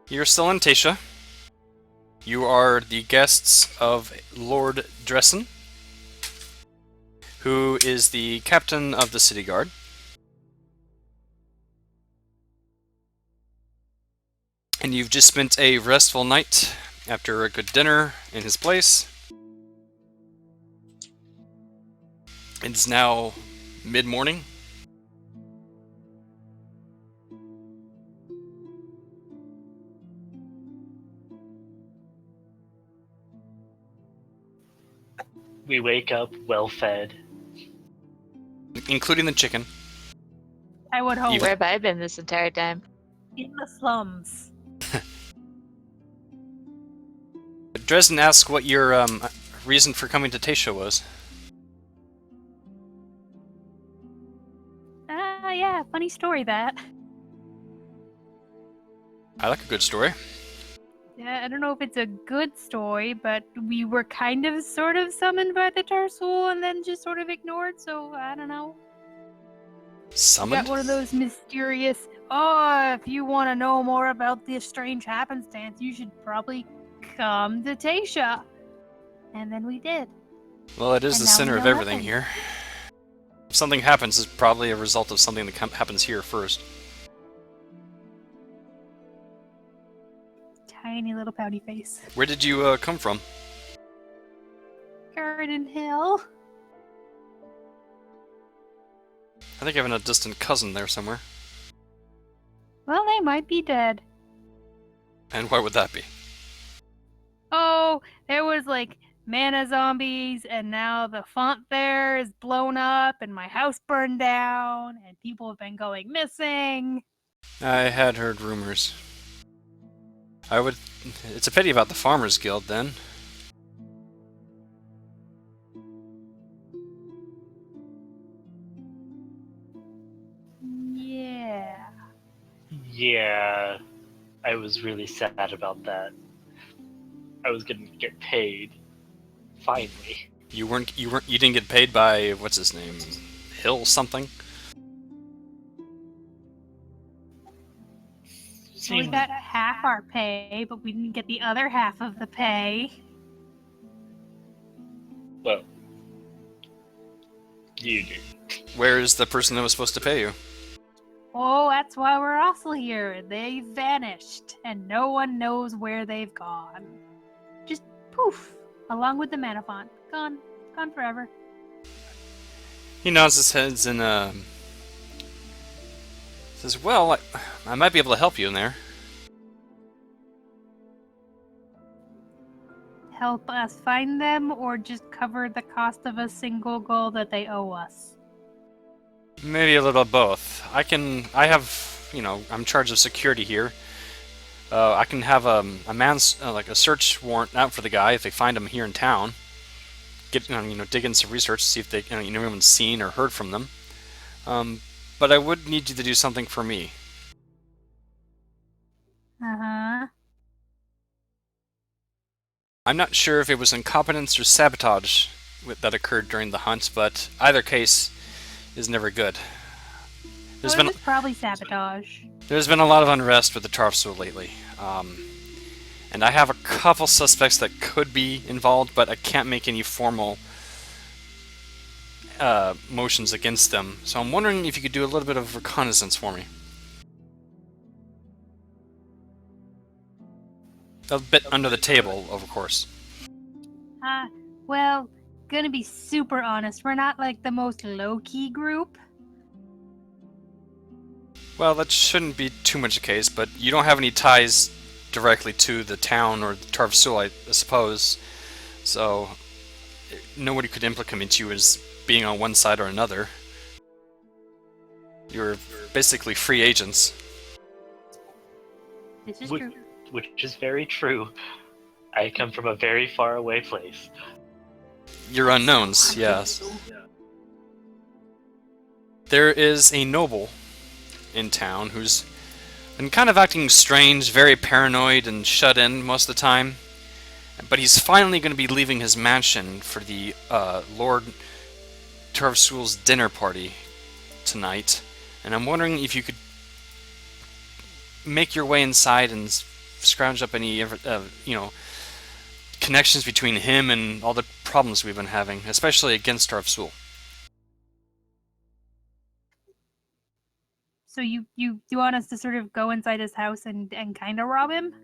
You're still in Tasha. You are the guests of Lord Dressen, who is the captain of the city guard. And you've just spent a restful night after a good dinner in his place. It's now mid-morning. We wake up well-fed. Including the chicken. I would hope. Where have I been this entire time? In the slums. Dresden asks what your reason for coming to Tasha was. Yeah, funny story that. I like a good story. Yeah, I don't know if it's a good story, but we were kind of sort of summoned by the Tarsul and then just sort of ignored, so I don't know. Summoned? Got one of those mysterious, if you want to know more about this strange happenstance, you should probably come to Tasha. And then we did. Well, it is the center of everything here. If something happens, it's probably a result of something that happens here first. Tiny little pouty face. Where did you come from? Garden Hill. I think I have a distant cousin there somewhere. Well, they might be dead. And why would that be? Oh, there was like mana zombies, and now the font there is blown up, and my house burned down, and people have been going missing. I had heard rumors. It's a pity about the Farmers Guild, then. Yeah. Yeah, I was really sad about that. I was gonna get paid. Finally. You didn't get paid by, what's his name? Hill something? So we got half our pay, but we didn't get the other half of the pay. Well, you do. Where is the person that was supposed to pay you? Oh, that's why we're also here. They vanished, and no one knows where they've gone. Just poof, along with the mana font. Gone forever. He nods his head and says, well, I might be able to help you in there. Help us find them, or just cover the cost of a single gold that they owe us? Maybe a little of both. I'm in charge of security here. I can have a search warrant out for the guy if they find him here in town. Dig in some research, see if they, anyone's seen or heard from them. But I would need you to do something for me. Uh-huh. I'm not sure if it was incompetence or sabotage that occurred during the hunt, but either case is never good. It was probably sabotage. There's been a lot of unrest with the Tarfsul lately. And I have a couple suspects that could be involved, but I can't make any formal motions against them. So I'm wondering if you could do a little bit of reconnaissance for me. A bit under the table, of course. Well, gonna be super honest, we're not like the most low-key group. Well, that shouldn't be too much the case, but you don't have any ties directly to the town or the Tarfsul, I suppose. So, nobody could implicate you as being on one side or another. You're basically free agents. This is true. Which is very true. I come from a very far away place. You're unknowns, yes. There is a noble in town who's been kind of acting strange, very paranoid and shut in most of the time. But he's finally going to be leaving his mansion for the Lord Tarfsul's dinner party tonight. And I'm wondering if you could make your way inside and scrounge up any, connections between him and all the problems we've been having, especially against Arvsul. So you want us to sort of go inside his house and kind of rob him?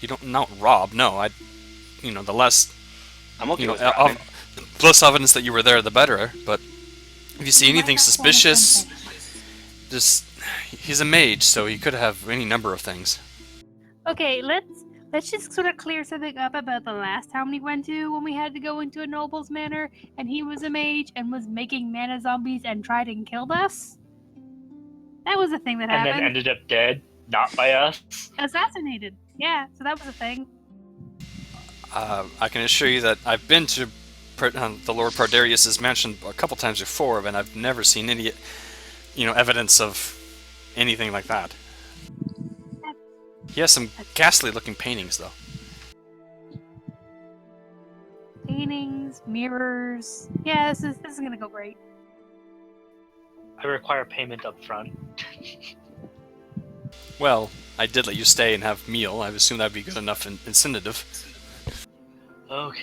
You don't not rob. No, the less I'm okay with the robbing. less evidence that you were there, the better. But if you see You might anything not wanna suspicious, confess. just he's a mage, so he could have any number of things. Okay, let's just sort of clear something up about the last town we went to when we had to go into a noble's manor and he was a mage and was making mana zombies and tried and killed us. That was a thing that And then happened. ended up dead, not by us. Assassinated. Yeah, so that was a thing. I can assure you that I've been to the Lord Pardarius's mansion a couple times before, and I've never seen any, evidence of anything like that. He has some ghastly-looking paintings, though. Paintings, mirrors. Yeah, this is gonna go great. I require payment up front. Well, I did let you stay and have meal. I assume that'd be good enough incentive. Okay.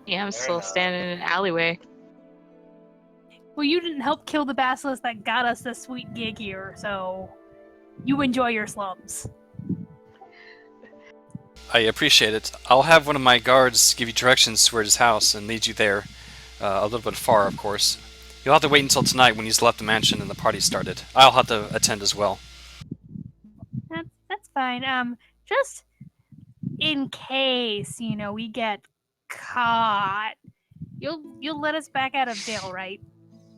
Yeah, I'm Fair still enough. standing in an alleyway. Well, you didn't help kill the basilisk that got us this sweet gig here, so you enjoy your slums. I appreciate it. I'll have one of my guards give you directions toward his house and lead you there. A little bit far, of course. You'll have to wait until tonight when he's left the mansion and the party started. I'll have to attend as well. That's fine. Just in case, we get caught, you'll let us back out of jail, right?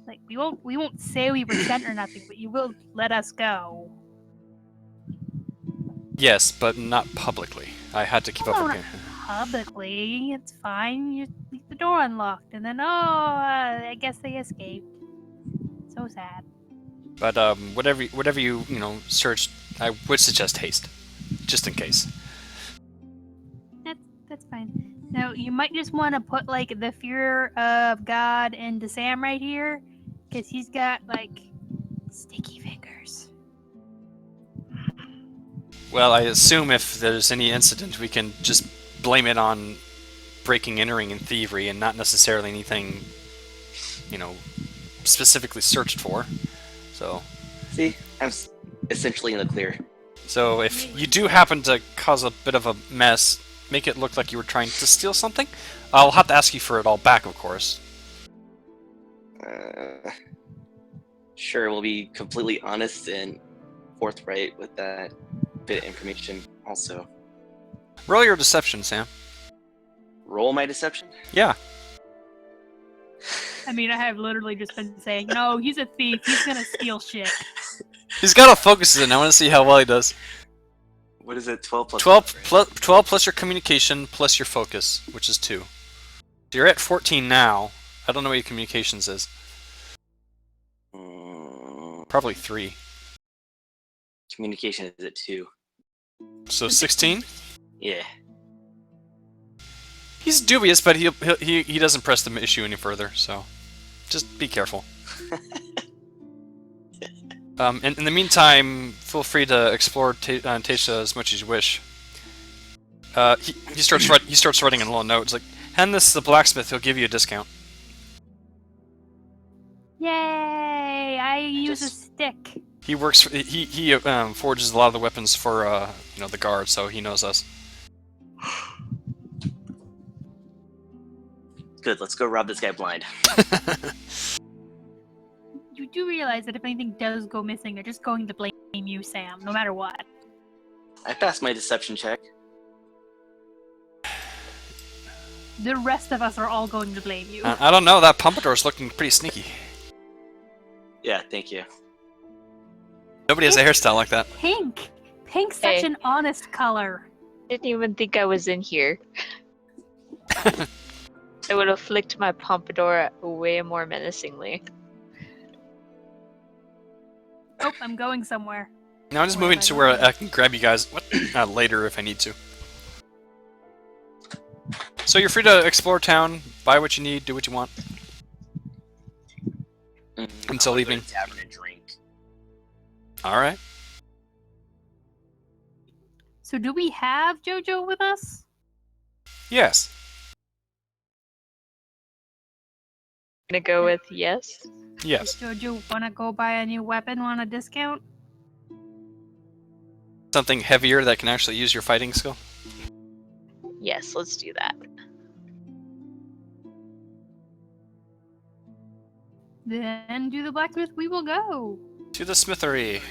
Like we won't say we were sent or nothing, but you will let us go. Yes, but not publicly. I had to keep up Oh, with not publicly. It's fine. You leave the door unlocked, and then I guess they escaped. So sad. But whatever you searched, I would suggest haste, just in case. That's fine. Now you might just want to put like the fear of God into Sam right here, because he's got like sticky fingers. Well, I assume if there's any incident, we can just blame it on breaking, entering, and thievery, and not necessarily anything, specifically searched for. So, See, I'm essentially in the clear. so if you do happen to cause a bit of a mess, make it look like you were trying to steal something, I'll have to ask you for it all back, of course. Sure, we'll be completely honest and forthright with that bit of information also. Roll your deception, Sam. Roll my deception? Yeah. I mean, I have literally just been saying, no, he's a thief. He's gonna steal shit. He's got to focus it. I want to see how well he does. What is it? 12 plus 12 what, right? 12 plus your communication plus your focus, which is 2. So you're at 14 now. I don't know what your communications is. Probably 3. Communication is at 2. So 16? Yeah. He's dubious, but he doesn't press the issue any further, so just be careful. In the meantime, feel free to explore Tasha as much as you wish. He starts writing a little note. It's like, hand this to the blacksmith. He'll give you a discount. Yay! I use a stick. He works. He forges a lot of the weapons for the guard, so he knows us. Good, let's go rob this guy blind. You do realize that if anything does go missing, they're just going to blame you, Sam, no matter what. I passed my deception check. The rest of us are all going to blame you. I don't know. That pompadour's looking pretty sneaky. Yeah, thank you. Nobody has a hairstyle like that. Pink! Pink's such Hey. an honest color. Didn't even think I was in here. I would have flicked my pompadour way more menacingly. Oh, I'm going somewhere. Now I'm just Where moving have I to where gone? I can grab you guys later if I need to. So you're free to explore town, buy what you need, do what you want. Until I'll go to evening. the tavern and drink. All right. So do we have Jojo with us? Yes. Gonna go with yes. Yes. Does Jojo wanna go buy a new weapon on a discount? Something heavier that can actually use your fighting skill? Yes, let's do that. Then to the blacksmith we will go. To the smithery.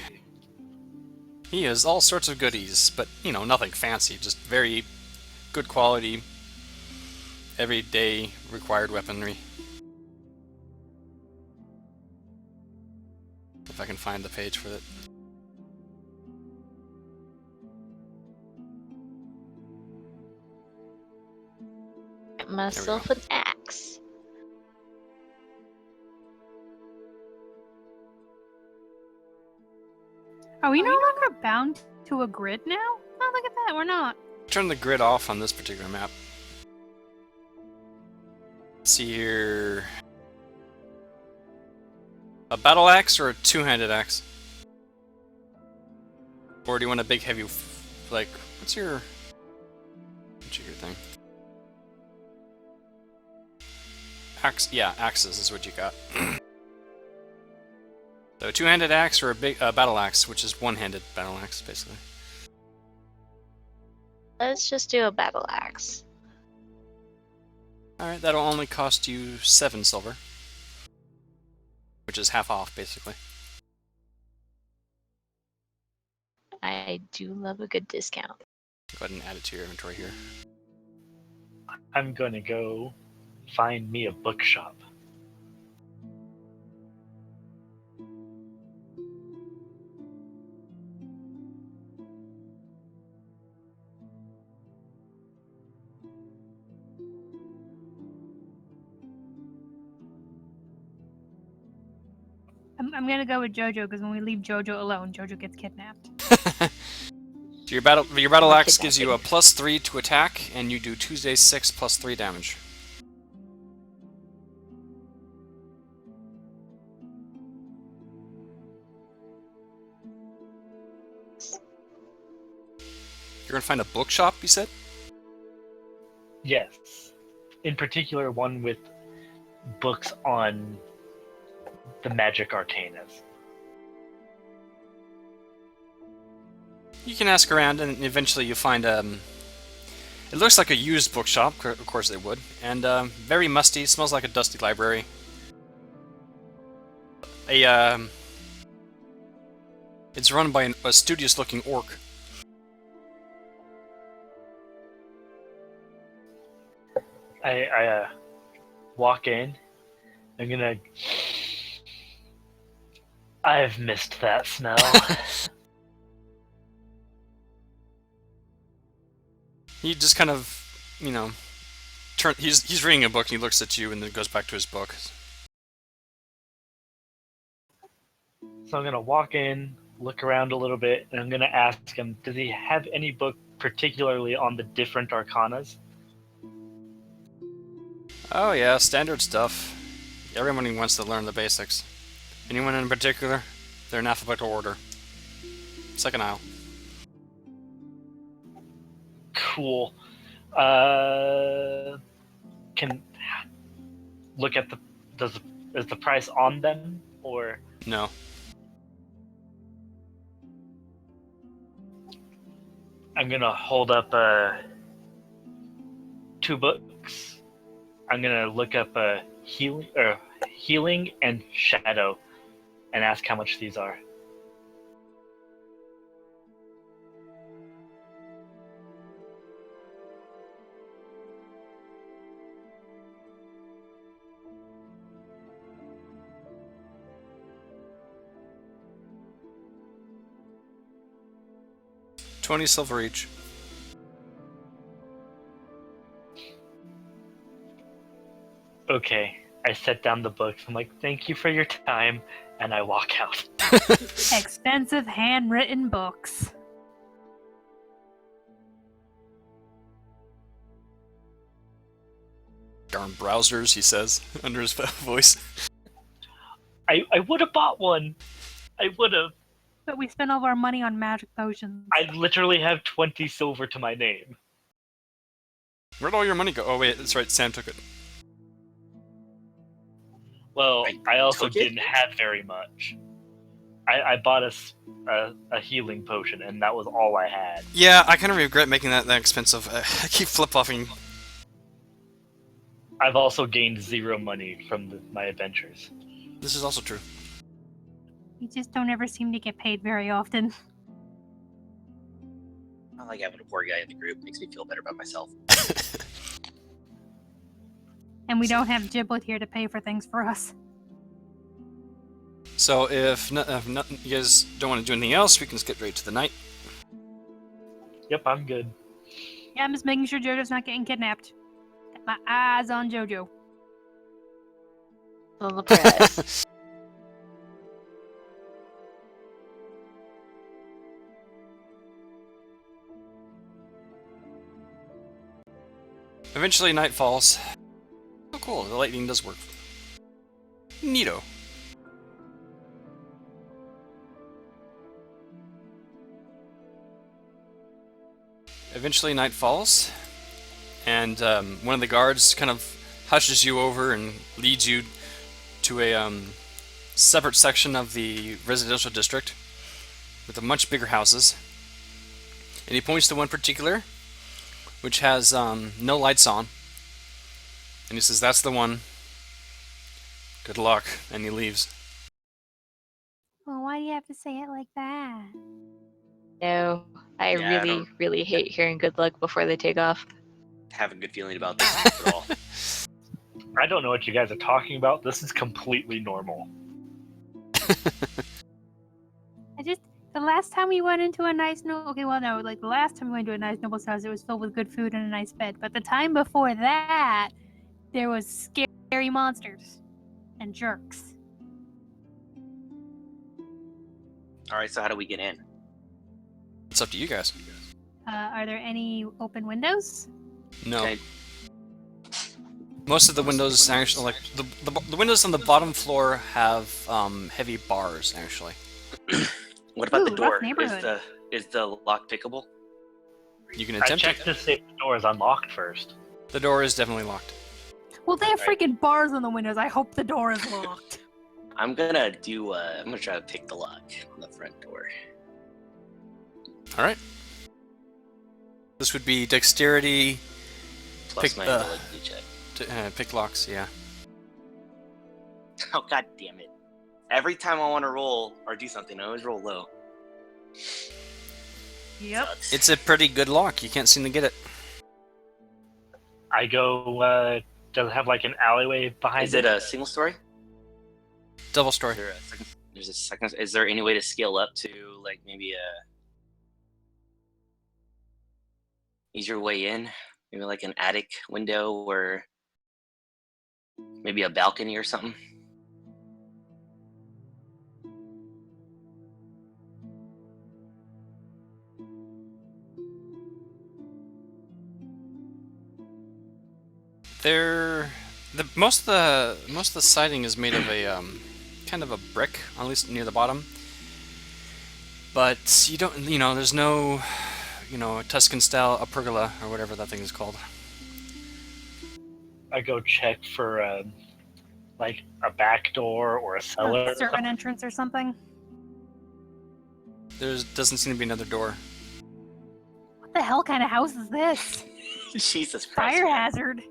He has all sorts of goodies, but, you know, nothing fancy. Just very good quality, everyday required weaponry. If I can find the page for it. Get myself an axe. Are we no longer bound to a grid now? Oh, look at that, we're not. Turn the grid off on this particular map. Let's see here. A battle axe or a two-handed axe? Or do you want a big heavy, like, what's your thing? Axe, yeah, axes is what you got. So, two-handed axe or a big battle axe, which is one-handed battle axe, basically. Let's just do a battle axe. Alright, that'll only cost you 7 silver. Which is half off, basically. I do love a good discount. Go ahead and add it to your inventory here. I'm gonna go find me a bookshop. I'm gonna go with Jojo because when we leave Jojo alone, Jojo gets kidnapped. So your battle Or axe gives you a kidnapping. +3 to attack, and you do Tuesday 6 +3 damage. You're gonna find a bookshop, you said? Yes. In particular, one with books on the magic arcanas. You can ask around, and eventually you find it looks like a used bookshop, of course they would, and very musty. Smells like a dusty library. It's run by a studious-looking orc. I walk in. I've missed that smell. He just kind of, you know, he's reading a book and he looks at you and then goes back to his book. So I'm gonna walk in, look around a little bit, and I'm gonna ask him, does he have any book particularly on the different arcanas? Oh yeah, standard stuff. Everyone wants to learn the basics. Anyone in particular? They're in alphabetical order. Second aisle. Cool. Can look at is the price on them, or No. I'm gonna hold up 2 books. I'm gonna look up healing and shadow, and ask how much these are. $20 silver each. Okay. I set down the books. I'm like, thank you for your time, and I walk out. Expensive handwritten books. Darn browsers, he says, under his voice. I would have bought one. I would have. But we spent all of our money on magic potions. I literally have 20 silver to my name. Where'd all your money go? Oh wait, that's right. Sam took it. Well, I also took it? didn't have very much. I bought a healing potion, and that was all I had. Yeah, I kind of regret making that expensive. I keep flip-flopping. I've also gained 0 money from my adventures. This is also true. You just don't ever seem to get paid very often. I like having a poor guy in the group. Makes me feel better about myself. And we don't have Giblet here to pay for things for us. So if you guys don't want to do anything else, we can skip right to the night. Yep, I'm good. Yeah, I'm just making sure Jojo's not getting kidnapped. Got my eyes on Jojo. On the prize. Eventually, night falls. Oh, cool! The lightning does work. Neato. Eventually, night falls, and one of the guards kind of hushes you over and leads you to a separate section of the residential district with a much bigger houses. And he points to one particular, which has no lights on. And he says, "That's the one. Good luck." And he leaves. Well, why do you have to say it like that? No, I Yeah, I really, don't- really hate hearing good luck before they take off. Have a good feeling about this at all. I don't know what you guys are talking about. This is completely normal. The last time we went into a nice the last time we went to a nice noble's house, it was filled with good food and a nice bed. But the time before that, there was scary monsters and jerks. All right, so how do we get in? It's up to you guys. Are there any open windows? No. Okay. Most of the windows actually, like the windows on the bottom floor have heavy bars actually. What about Ooh, the rough door? neighborhood. Is the lock pickable? You can I attempt checked it. to see if the door is unlocked first. The door is definitely locked. Well, they have Right. freaking bars on the windows. I hope the door is locked. I'm gonna do. I'm gonna try to pick the lock on the front door. All right. This would be dexterity, Plus Pick, my uh, ability check. pick locks. Yeah. Oh god damn it! Every time I want to roll or do something, I always roll low. Yep. Sucks. It's a pretty good lock. You can't seem to get it. I go. Does it have like an alleyway behind Is it a single story? Double Is story. there a second? There's a second. Is there any way to scale up to like maybe easier way in? Maybe like an attic window or maybe a balcony or something. Most of the siding is made of a kind of a brick, at least near the bottom. But you don't, there's no, Tuscan style a pergola or whatever that thing is called. I go check for like a back door or a cellar. A servant entrance or something. There doesn't seem to be another door. What the hell kind of house is this? Jesus Christ! Fire man. hazard.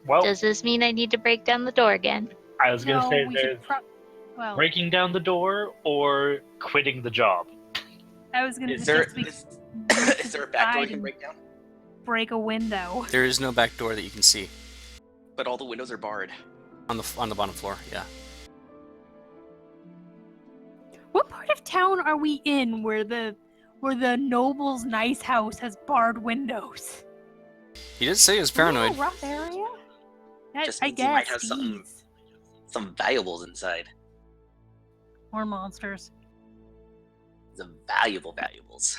Well, Does this mean I need to break down the door again? I was gonna No, say we there's should well, breaking down the door or quitting the job. I was gonna Is there suggest is there a back door you can break down? break a window. There is no back door that you can see But all the windows are barred. on the bottom floor. Yeah. What part of town are we in where the noble's nice house has barred windows? He did say he was paranoid. Oh, rough area? Just I means he might guess. have something- geez. Some valuables inside. More monsters. Some valuables.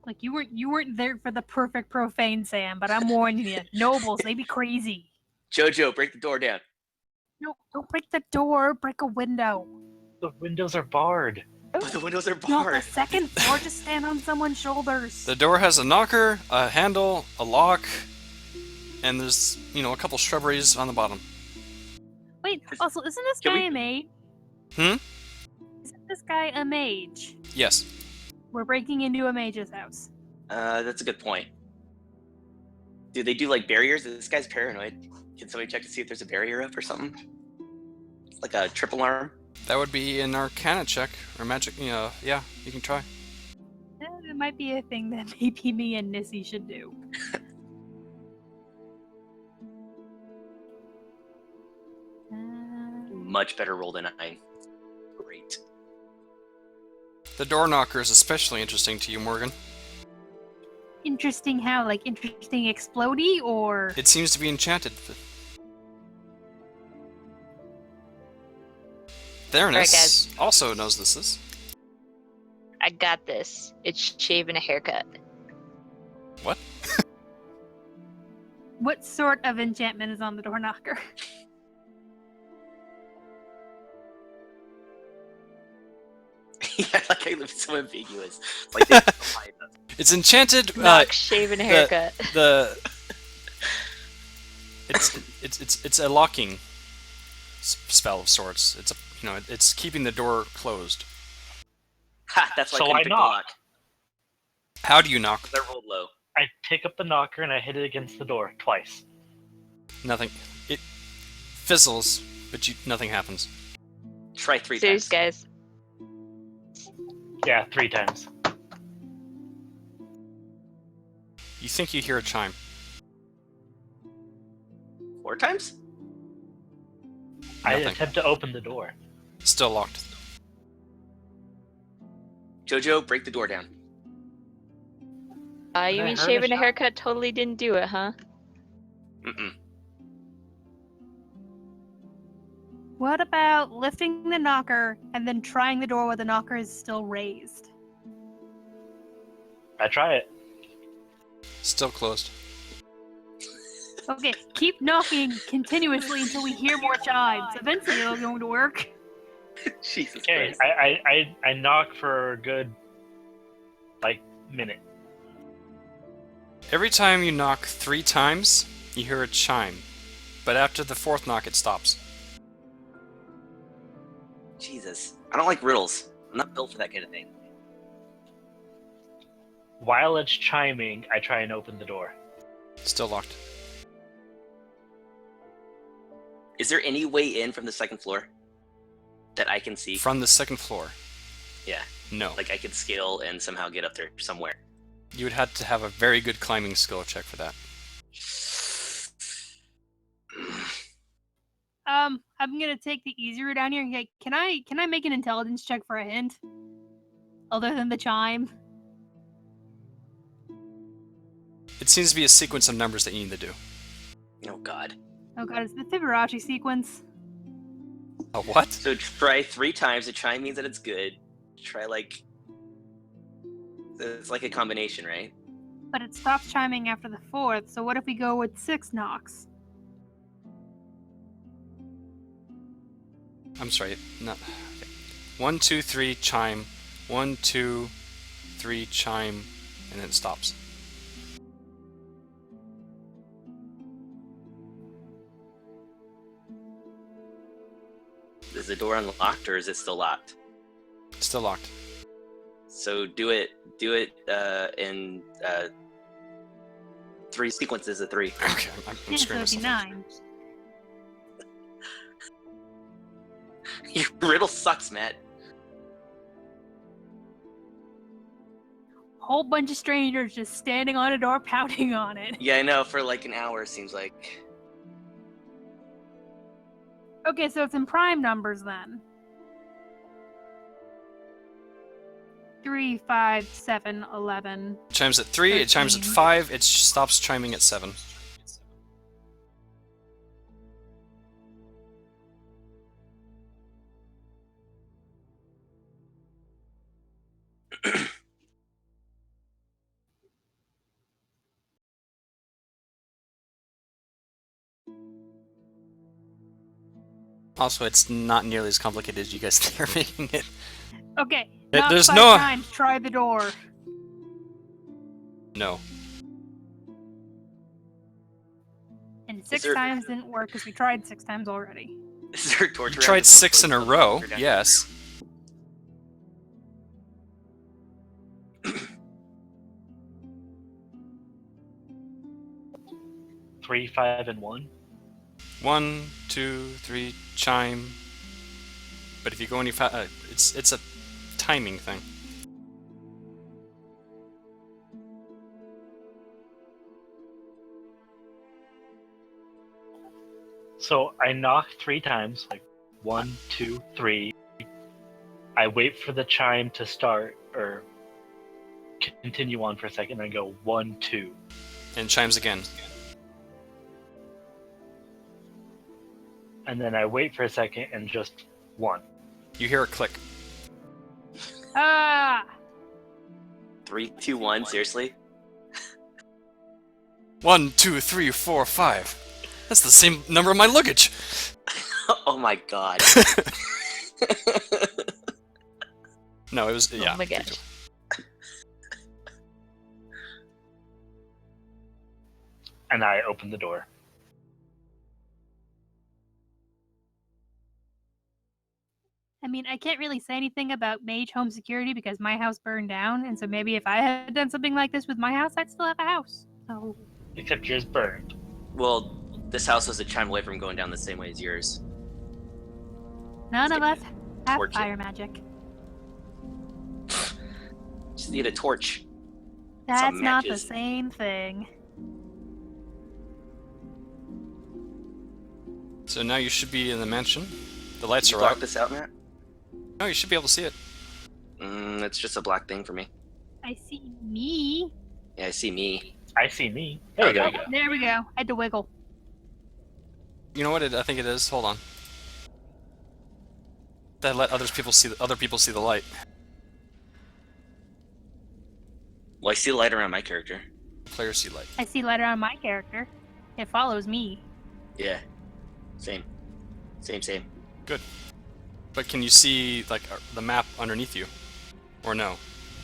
Like you weren't there for the perfect profane, Sam, but I'm warning you, nobles, they be crazy. Jojo, break the door down. No, don't break the door. Break a window. The windows are barred. But the windows are Not the barred. second floor. Just stand on someone's shoulders. The door has a knocker, a handle, a lock, and there's, a couple shrubberies on the bottom. Wait. Also, isn't this Can guy we- a mage? Hmm? Isn't this guy a mage? Yes. We're breaking into a mage's house. That's a good point. Do they do like barriers? This guy's paranoid. Can somebody check to see if there's a barrier up or something? Like a triple arm? That would be an Arcana check or magic. Yeah, you can try. It might be a thing that maybe me and Nissy should do. Much better roll than 9. Great. The door knocker is especially interesting to you, Morgan. Interesting how? Like interesting explodey or? It seems to be enchanted. Theranos also knows this is. I got this. It's shaving a haircut. What? What sort of enchantment is on the door knocker? Yeah, like it's so ambiguous. It's like they hide us. It's enchanted. Knock shaving a haircut. It's a locking spell of sorts. It's it's keeping the door closed. Ha! That's why So I couldn't I pick the knock. lock. How do you knock? They're rolled low. I pick up the knocker and I hit it against the door twice. Nothing. It fizzles, but nothing happens. Try 3 Serious, times. guys. Yeah, 3 times. You think you hear a chime. 4 times? I Nothing. attempt to open the door. Still locked. Jojo, break the door down. You I mean heard a shaving a shot. haircut totally didn't do it, huh? Mm-mm. What about lifting the knocker and then trying the door while the knocker is still raised? I try it. Still closed. Okay, keep knocking continuously until we hear more chimes. Eventually it'll going to work. Jesus Okay, Christ. I knock for a good, minute. Every time you knock 3 times, you hear a chime. But after the 4th knock, it stops. Jesus. I don't like riddles. I'm not built for that kind of thing. While it's chiming, I try and open the door. Still locked. Is there any way in from the 2nd floor that I can see? From the 2nd floor. Yeah. No. Like I could scale and somehow get up there somewhere. You would have to have a very good climbing skill check for that. I'm gonna take the easy route down here. Okay, can I make an intelligence check for a hint? Other than the chime? It seems to be a sequence of numbers that you need to do. Oh God. Oh god, it's the Fibonacci sequence. A what? So try 3 times. The chime means that it's good. Try it's like a combination, right? But it stops chiming after the 4th, so what if we go with 6 knocks? I'm sorry. No. Okay. 1, 2, 3, chime. 1, 2, 3, chime, and then it stops. Is the door unlocked or is it still locked? Still locked. So do it in 3 sequences of 3. Okay, I'm Yeah, so screwing it'd be myself up. 9. Your riddle sucks, Matt. Whole bunch of strangers just standing on a door pounding on it. Yeah, I know, for like an hour seems like. Okay, so it's in prime numbers then. 3, 5, 7, 11. It chimes at 3, it chimes at 13. 5, it stops chiming at 7. Also, it's not nearly as complicated as you guys think are making it. Okay. There- Knock there's 5 no- times. Try the door. No. And 6 there- times didn't work because we tried 6 times already. Is there a You torture? tried 6 in a row. Yes. 3, 5, and 1. 1, 2, 3, chime. But if you go any it's a timing thing. So I knock 3 times, like 1, 2, 3. I wait for the chime to start or continue on for a second, and I go 1, 2. And chimes again. And then I wait for a second and just 1. You hear a click. Ah! 3, 2, 1. Seriously? 1, 2, 3, 4, 5. That's the same number of my luggage. Oh my god. No, it was yeah. Oh my 3, gosh. 2. And I open the door. I mean, I can't really say anything about mage home security because my house burned down, and so maybe if I had done something like this with my house, I'd still have a house. So, Except yours burned. Well, this house was a chime away from going down the same way as yours. none of us have Torch it. fire magic. Just need a torch. That's not the matches. same thing. So now you should be in the mansion. The lights You are block out. this out, Matt? No, you should be able to see it. It's just a black thing for me. I see me. Yeah, I see me. I see me. There we Okay. go. There we go. I had to wiggle. You know what? I think it is. Hold on. That let other people see the light. Well, I see a light around my character. Players see light. I see light on my character. It follows me. Yeah. Same. Same. But can you see like the map underneath you, or no?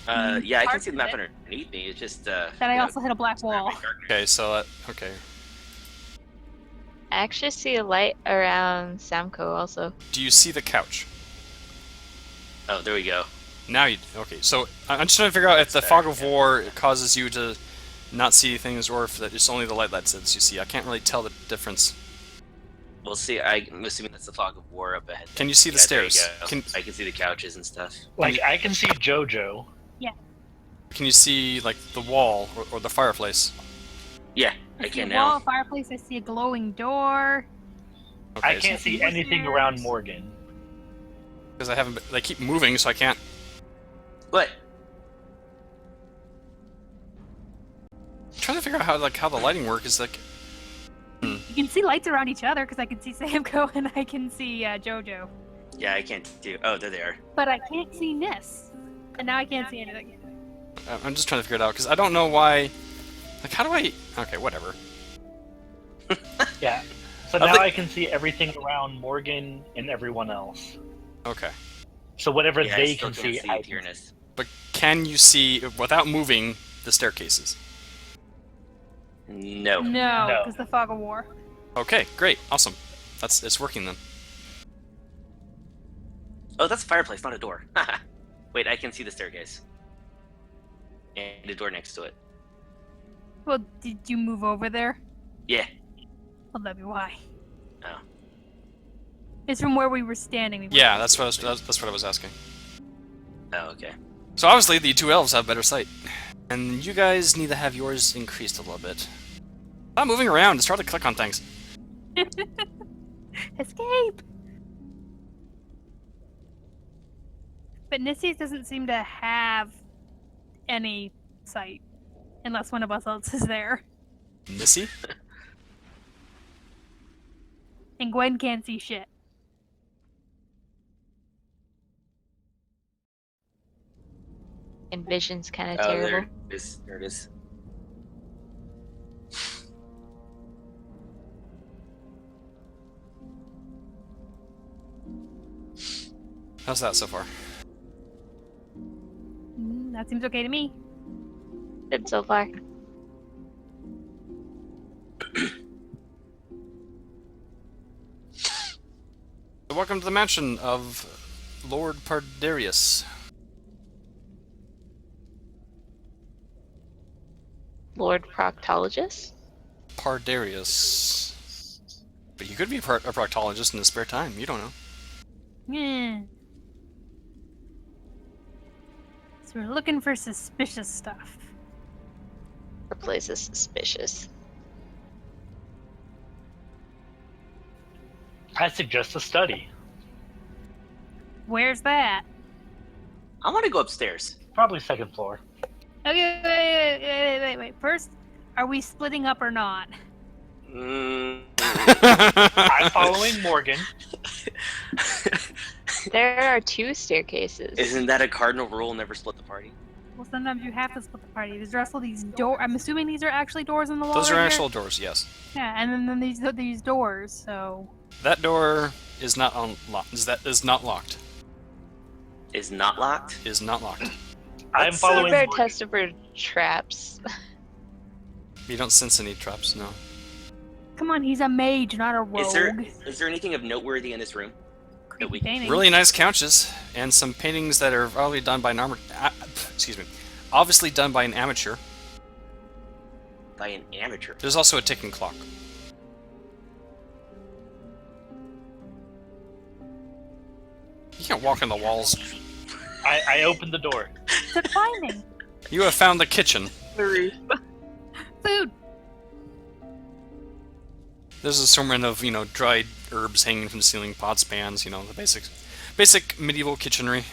Yeah, I can Parts see the of map it. underneath me. It's just That I also hit a black wall. Okay, so okay. I actually see a light around Samco also. Do you see the couch? Oh, there we go. Now you okay. So I'm just trying to figure out if the That's fog fair, of yeah. war causes you to not see things, or if it's only the light that says you see. I can't really tell the difference. We'll see. I'm assuming that's the fog of war up ahead. Can you see the Yeah, there you stairs? go. Can I can see the couches and stuff. Like, I can see JoJo. you see like the wall or the fireplace? Yeah, I I see can a wall, now. a fireplace. I see a glowing door. Okay, I can't see anything around Morgan. because I haven't. They keep moving, so I can't. What? I'm trying to figure out how the lighting work is like. You can see lights around each other because I can see Samco and I can see JoJo. Yeah, I can't do. Oh, there they are. But I can't see Nis. And now I can't see anything. I'm just trying to figure it out because I don't know why. Like, how do I? Okay, whatever. Yeah. So I now think- I can see everything around Morgan and everyone else. Okay, So whatever Yeah, I they still can can't see, see I can see. Tyrannus. but can you see without moving the staircases? No. No, No. because the fog of war. Okay, great, awesome. It's working then. Oh, that's a fireplace, not a door. Wait, I can see the staircase. And a door next to it. Well, did you move over there? Yeah. Well, that'd be why. Oh. It's from where we were standing. We Yeah, weren't- that's what I was asking. Oh, okay. So obviously the two elves have better sight, and you guys need to have yours increased a little bit. Stop moving around. It's hard to click on things. Escape! But Nissy's doesn't seem to have any sight. Unless one of us else is there. Missy? And Gwen can't see shit. And vision's kind of Oh, terrible. there it is. There it is. How's that so far? That seems okay to me. Good so far. So welcome to the mansion of Lord Pardarius. Lord Proctologist? Pardarius. But you could be a proctologist in his spare time. You don't know. Yeah. So we're looking for suspicious stuff. Her place is suspicious. I suggest a study. Where's that? I want to go upstairs. Probably second floor. Okay, wait. First, are we splitting up or not? I'm following Morgan. There are 2 staircases. Isn't that a cardinal rule? Never split the party. Well, sometimes you have to split the party. There's also these doors. I'm assuming these are actually doors in the wall. Those are right actual here? doors, yes. Yeah, and then these doors. So That door is not unlocked. Is not locked. Is not locked? Is not locked. I'm Let's following bear Morgan. test for traps. You don't sense any traps, no. come on, he's a mage, not a rogue. Is there anything of noteworthy in this room? Creepy we- painting. Really nice couches and some paintings that are probably done by an obviously done by an amateur. By an amateur. There's also a ticking clock. You can't walk on the walls. I opened the door. It's a climbing. You have found the kitchen. The roof. Food. There's an assortment of, dried herbs hanging from the ceiling, pots, pans, the basic medieval kitchenry.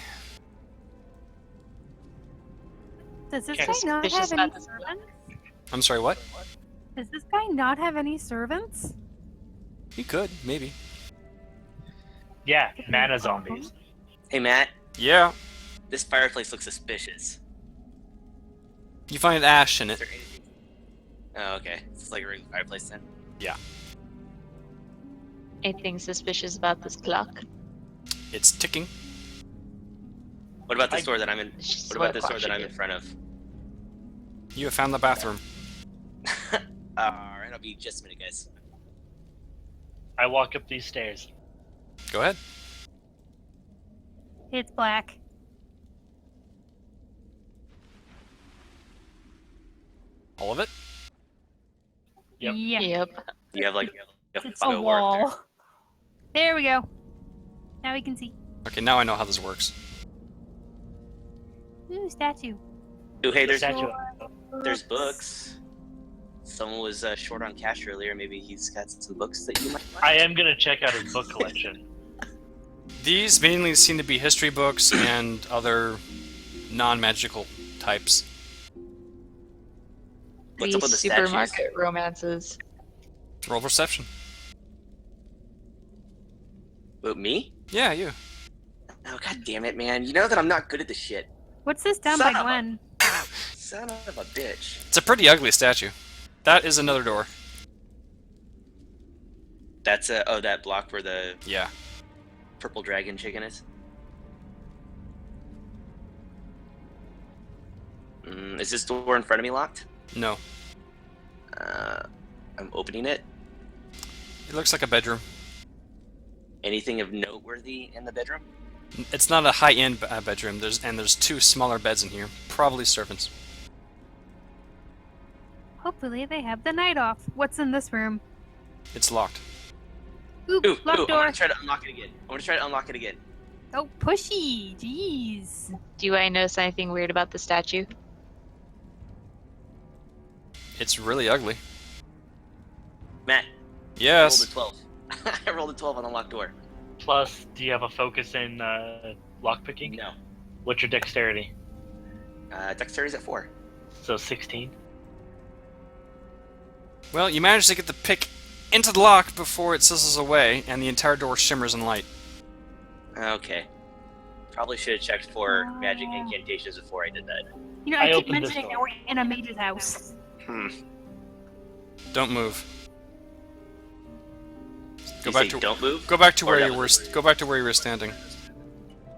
Does this Yeah, guy not suspicious have any about this servants? I'm sorry, what? Does this guy not have any servants? He could, maybe. Yeah, mana zombies. Hey, Matt. Yeah. This fireplace looks suspicious. You find ash in Is it. there anything? Oh, okay. It's like a regular fireplace then. Anything suspicious about this clock? It's ticking. What about this door that I'm in? It's just What what about this a door clock that I'm should in front of? You have found the bathroom. Alright, I'll be just a minute, guys. I walk up these stairs. Go ahead. It's black. All of it? Yep. Yeah. Yep. You have like It's a a go wall. There we go. Now we can see. Okay, now I know how this works. Ooh, statue. Ooh, hey, Statue. there's books. Someone was short on cash earlier. Maybe he's got some books that you might like. I am gonna check out his book collection. These mainly seem to be history books and other non-magical types. What's up with the statues? supermarket romances. Roll perception. Who, me? Yeah, you. Oh, god damn it, man. You know that I'm not good at this shit. What's this done Son by of a- Glenn? Son of a bitch. It's a pretty ugly statue. That is another door. That's that block where the Yeah. purple dragon chicken is. Is this door in front of me locked? No. I'm opening it. It looks like a bedroom. Anything of noteworthy in the bedroom? It's not a high-end bedroom. There's 2 smaller beds in here. Probably servants. Hopefully they have the night off. What's in this room? It's locked. Oop, Ooh, locked I door. want to try to unlock it again. Oh, pushy. Jeez. Do I notice anything weird about the statue? It's really ugly. Matt, Yes. I rolled a 12. I rolled a 12 on the locked door. Plus, do you have a focus in lockpicking? No. What's your dexterity? Dexterity's at 4. So 16. Well, you managed to get the pick into the lock before it sizzles away, and the entire door shimmers in light. Okay. Probably should have checked for magic incantations before I did that. You know, I I keep opened this mentioning that door. we're in a mage's house. Don't move. Go You back say to don't move? Go back to Or where that you were. was- Go back to where you were standing.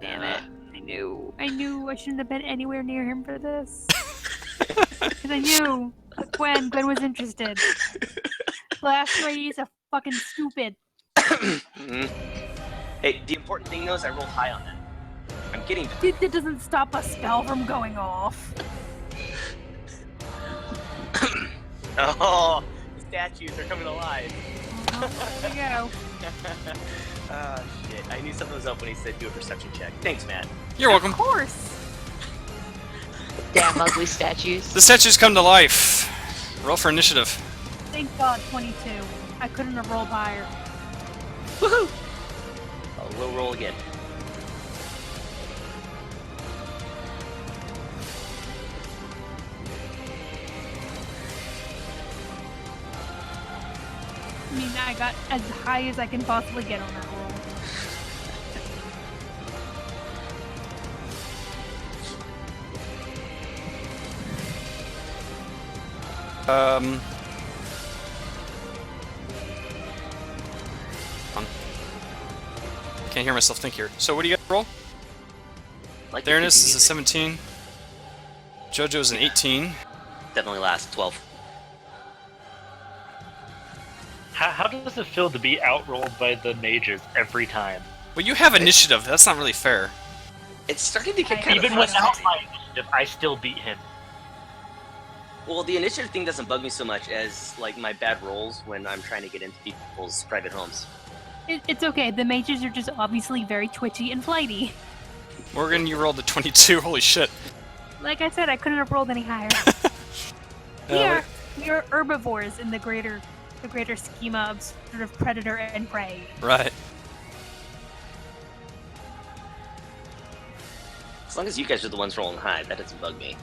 Damn it. I knew I shouldn't have been anywhere near him for this. Because I knew Gwen was interested. Last race a fucking stupid. Mhm. Hey, the important thing though is I rolled high on that. I'm getting better. That doesn't stop a spell from going off. Oh, the statues are coming alive. There we go. Oh shit! I knew something was up when he said do a perception check. Thanks, Matt. You're welcome. Of course. Damn ugly statues. The statues come to life. Roll for initiative. Thank God 22. I couldn't have rolled higher. Woohoo! Oh, low roll again. I mean, I got as high as I can possibly get on that roll. Can't hear myself think here. So what do you got to roll? Like Theranos is a 17. JoJo's an 18. Definitely last 12. How does it feel to be outrolled by the mages every time? Well, you have initiative. That's not really fair. It's starting to get kind Even of without frustrating. my initiative, I still beat him. Well, the initiative thing doesn't bug me so much as like my bad rolls when I'm trying to get into people's private homes. It's okay. The mages are just obviously very twitchy and flighty. Morgan, you rolled a 22. Holy shit. Like I said, I couldn't have rolled any higher. we are herbivores in the greater schema of sort of predator and prey. Right. As long as you guys are the ones rolling high, that doesn't bug me.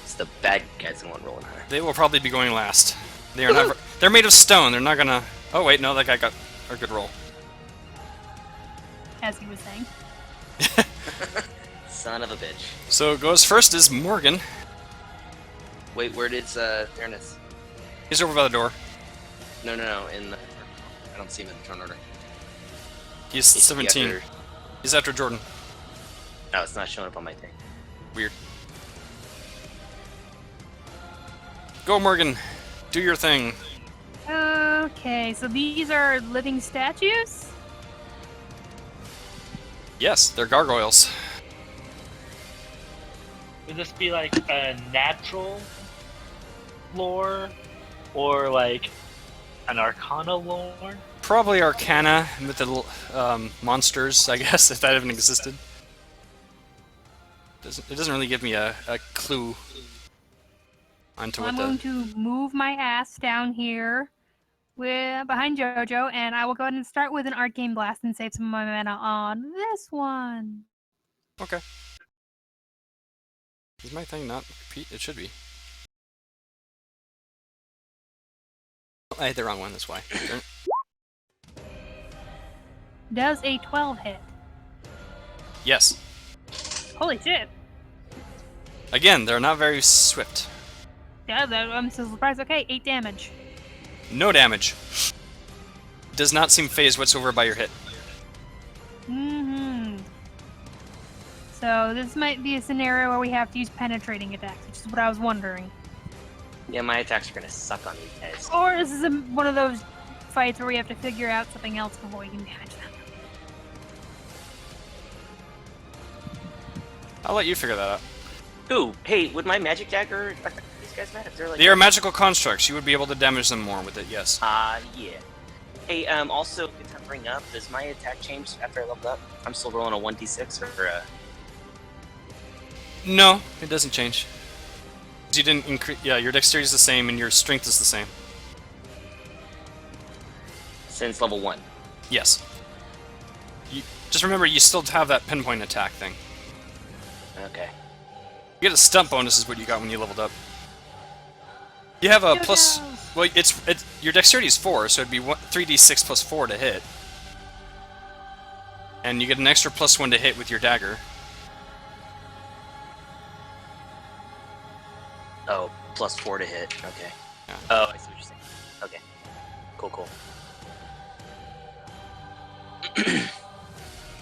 It's the bad guys the one rolling high. They will probably be going last. They are not. They're made of stone. They're not gonna. Oh wait, no, that guy got a good roll. As he was saying. Son of a bitch. So goes first is Morgan. Wait, where is Fairness? He's over by the door. No, in the... I don't see him in the turn order. He's 17. After... He's after Jordan. No, it's not showing up on my thing. Weird. Go, Morgan. Do your thing. Okay, so these are living statues? Yes, they're gargoyles. Would this be like a natural lore or like an arcana lore? Probably Arcana with the monsters, I guess, if that even existed. It doesn't really give me a clue onto I'm what going the... to move my ass down here behind JoJo, and I will go ahead and start with an Arcane Blast and save some of my mana on this one. Okay. Is my thing not repeat? It should be. I hit the wrong one, that's why. Does a 12 hit? Yes. Holy shit. Again, they're not very swift. Yeah, I'm so surprised. Okay, 8 damage. No damage. Does not seem phased whatsoever by your hit. Mm-hmm. So this might be a scenario where we have to use penetrating attacks, which is what I was wondering. Yeah, my attacks are gonna suck on these guys. Or this is one of those fights where we have to figure out something else before we can damage them. I'll let you figure that out. Ooh, hey, would my magic dagger affect these guys, Matt? If they're like... They are magical constructs. You would be able to damage them more with it, yes. Yeah. Hey, also, good time to bring up, does my attack change after I leveled up? I'm still rolling a 1d6 or No, it doesn't change. You didn't increase... Yeah, your dexterity is the same and your strength is the same. since level 1? Yes. Just remember, you still have that pinpoint attack thing. Okay. You get a stump bonus is what you got when you leveled up. You have a plus... Well, it's your dexterity is 4, so it'd be 3d6 plus 4 to hit. And you get an extra +1 to hit with your dagger. Oh, plus 4 to hit. Okay. Yeah. Oh, I see what you're saying. Okay. Cool.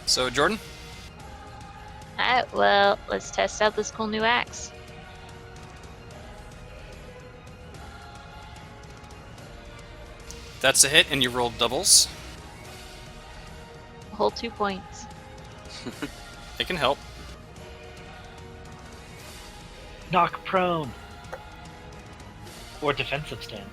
So, Jordan? Alright, well, let's test out this cool new axe. That's a hit, and you rolled doubles. Whole 2 points. It can help. Knock prone. Or defensive stance.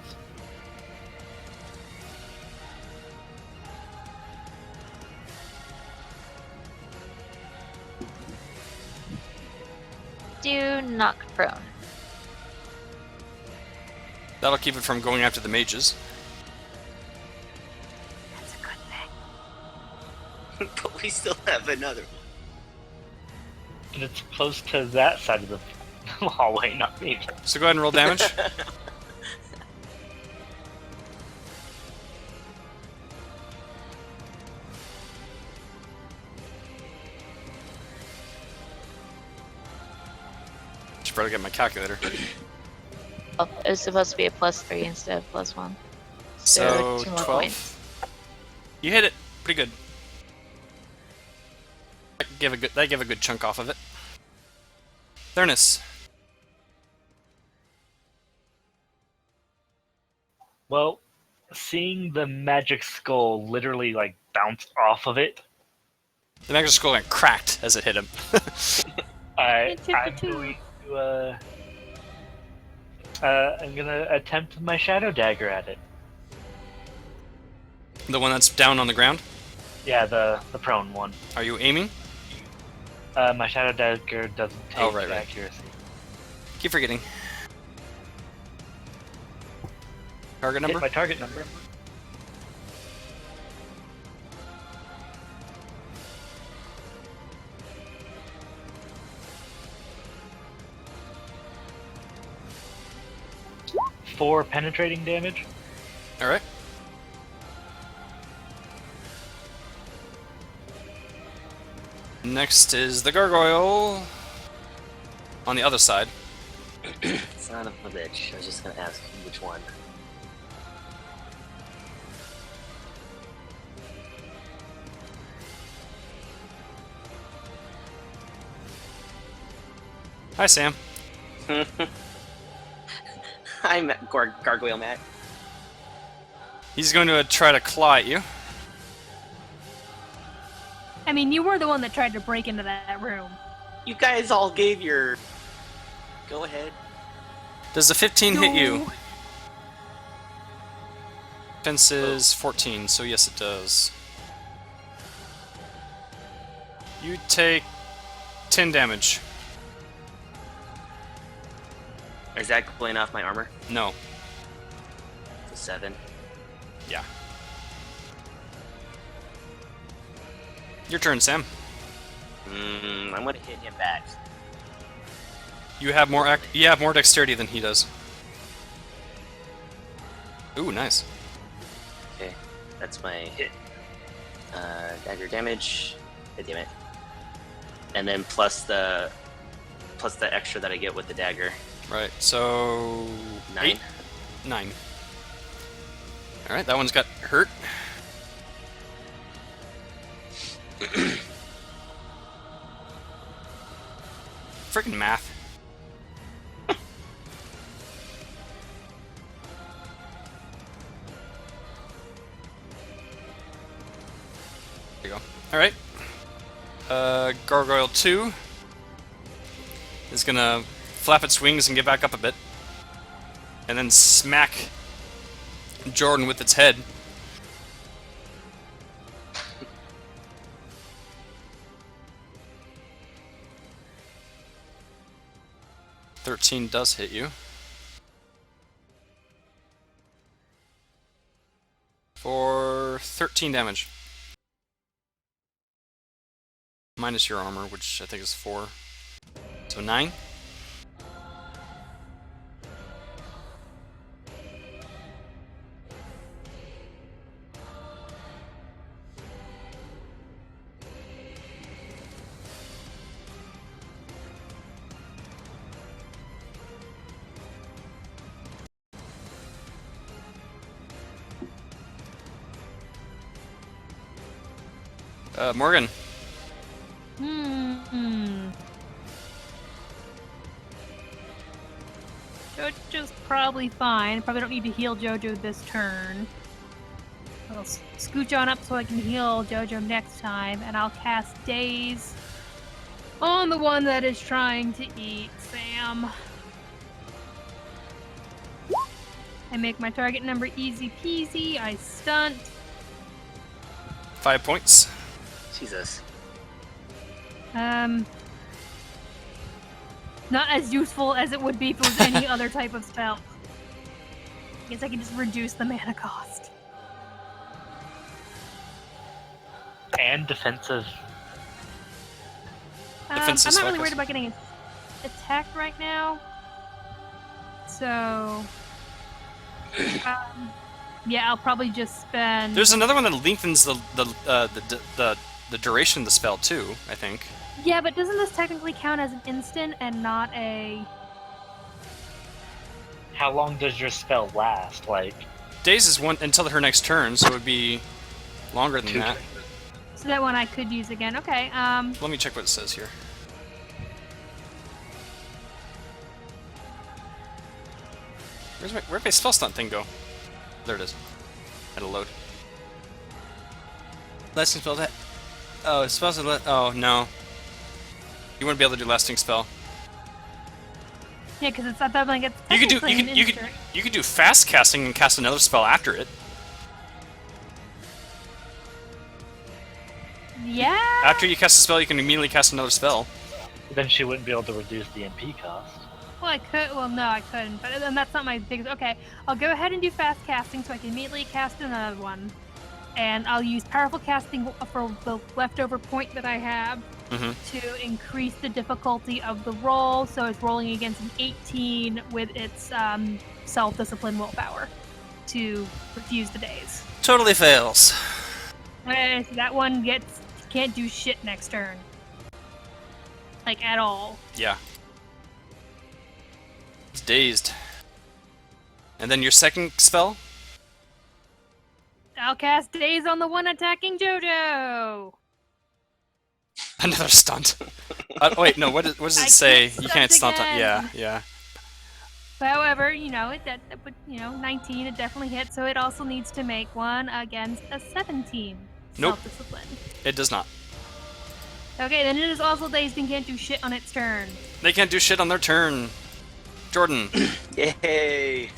Do knock prone. That'll keep it from going after the mages. That's a good thing. But we still have another one. But it's close to that side of the hallway, not me. So go ahead and roll damage. Should probably get my calculator. Oh, it was supposed to be a +3 instead of +1. So 2 more 12. points. You hit it pretty good. That gave a good chunk off of it. Thurnis. Well, seeing the magic skull literally like bounce off of it, The magic skull got cracked as it hit him. I'm Choo-choo-choo. going to I'm gonna attempt my shadow dagger at it. The one that's down on the ground. Yeah, the prone one. Are you aiming? My shadow dagger doesn't take Oh, right. accuracy. Keep forgetting. Target Hit number? my target number. Four penetrating damage. Alright. Next is the gargoyle. On the other side. Son of a bitch. I was just gonna ask which one. Hi, Sam. I'm Gargoyle Matt. He's going to try to claw at you. I mean, you were the one that tried to break into that room. You guys all gave your... Go ahead. Does a 15 hit you? No. Defense is 14, so yes it does. You take 10 damage. Is that going off my armor? No. It's a 7. Yeah. Your turn, Sam. I'm gonna hit him back. You have more dexterity than he does. Ooh, nice. Okay, that's my hit. Dagger damage. God damn it. And then plus the extra that I get with the dagger. Right, so... 9. 9. Alright, that one's got hurt. Freaking math. There you go. Alright. Gargoyle 2 is gonna flap its wings and get back up a bit. And then smack Jordan with its head. "13 does hit you. For 13 damage. Minus your armor, which I think is 4. So 9. Morgan. Jojo's probably fine. Probably don't need to heal Jojo this turn. I'll scooch on up so I can heal Jojo next time, and I'll cast Daze on the one that is trying to eat Sam. I make my target number easy peasy. I stunt. 5 points. Jesus. Not as useful as it would be if it was any other type of spell. I guess I can just reduce the mana cost. And defensive. Defensive I'm not really focus. worried about getting attacked right now. So, yeah, I'll probably just spend. There's another one that lengthens the duration of the spell too, I think. Yeah, but doesn't this technically count as an instant and not a? How long does your spell last? Like Days is one until her next turn, so it would be longer than 2 that. turns? So that one I could use again. Okay. Let me check what it says here. Where'd my spell stunt thing go? There it is. It'll load. Lasting spell that. Oh, spells. Oh no. You wouldn't be able to do lasting spell. Yeah, because it's at that like it's You could do technically an instant. you could do fast casting and cast another spell after it. Yeah. After you cast a spell, you can immediately cast another spell. Then she wouldn't be able to reduce the MP cost. Well, I could. Well, no, I couldn't. But then that's not my biggest. Okay, I'll go ahead and do fast casting so I can immediately cast another one, and I'll use powerful casting for the leftover point that I have to increase the difficulty of the roll. So it's rolling against an 18 with its self-discipline willpower to refuse the daze. Totally fails. That one can't do shit next turn, like at all. Yeah. It's dazed. And then your second spell? I'll cast Daze on the one attacking JoJo. Another stunt. Wait, no. What does it I say? can't You can't stunt stunt. again. Yeah. However, that 19, it definitely hit, so it also needs to make one against a 17 Nope. self-discipline. It does not. Okay, then it is also dazed and can't do shit on its turn. They can't do shit on their turn. Jordan. Yay!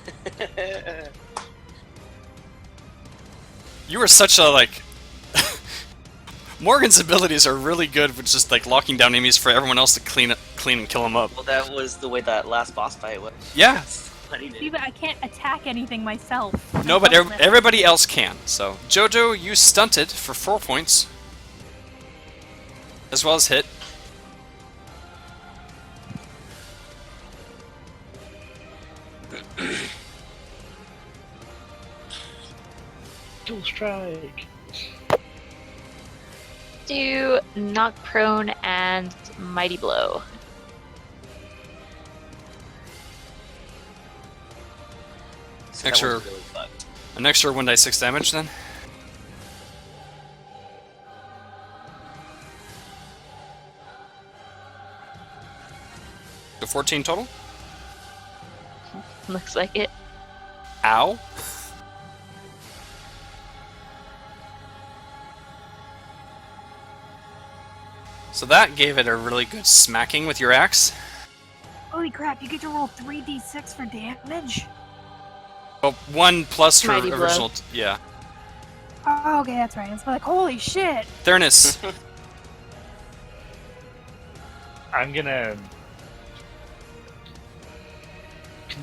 You were such a, like... Morgan's abilities are really good with just, like, locking down enemies for everyone else to clean and kill them up. Well, that was the way that last boss fight was. Yeah. Funny, See, dude. but I can't attack anything myself. No, but Don't let- everybody else can. So, Jojo, you stunted for 4 points. As well as hit. Dual strike. Do knock prone and mighty blow. So that Extra- one's really fucked. An extra 1d6 damage then. So 14 total? Looks like it. Ow. So that gave it a really good smacking with your axe. Holy crap, you get to roll 3d6 for damage? Well, 1 plus her Mighty blow. original... Yeah. Oh, okay, that's right. I was like, holy shit. Theranos. I'm gonna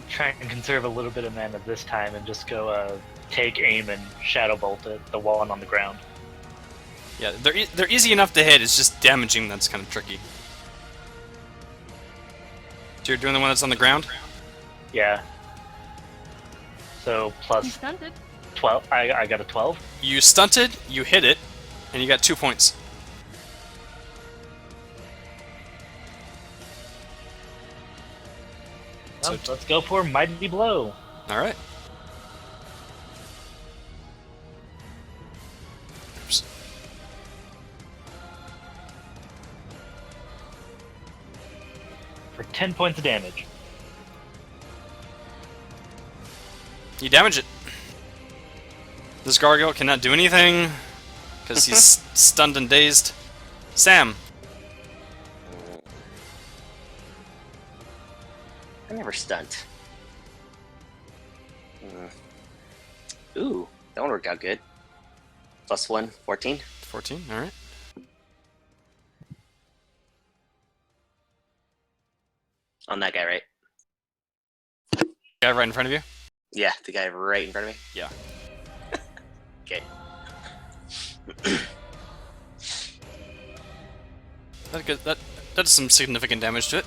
try and conserve a little bit of mana this time and just go take aim and shadow bolt it, the one on the ground. Yeah, they're easy enough to hit, it's just damaging that's kind of tricky. So you're doing the one that's on the ground? Yeah. So You plus stunted. 12. I got a 12. You stunted, you hit it, and you got 2 points. Well, let's go for mighty blow. Alright. For 10 points of damage. You damage it. This gargoyle cannot do anything because he's stunned and dazed. Sam. I never stunt. Ooh, that one worked out good. +1, 14. 14, alright. On that guy, right? Guy right in front of you? Yeah, the guy right in front of me. Yeah. Okay. That does some significant damage to it.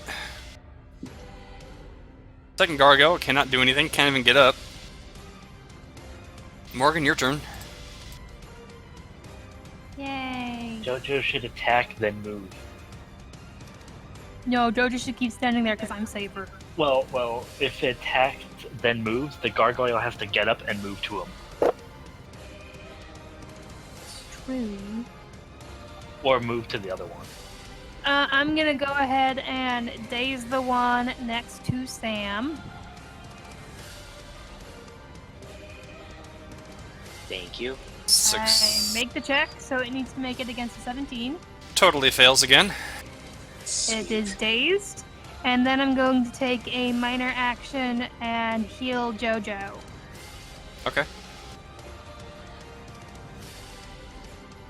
Second gargoyle cannot do anything, can't even get up. Morgan, your turn. Yay. Jojo should attack, then move. No, Jojo should keep standing there because I'm safer. Well, if it attacked, then moves, the gargoyle has to get up and move to him. True. Or move to the other one. I'm gonna go ahead and daze the one next to Sam. Thank you. 6. I make the check, so it needs to make it against a 17. Totally fails again. It is dazed. And then I'm going to take a minor action and heal Jojo. Okay.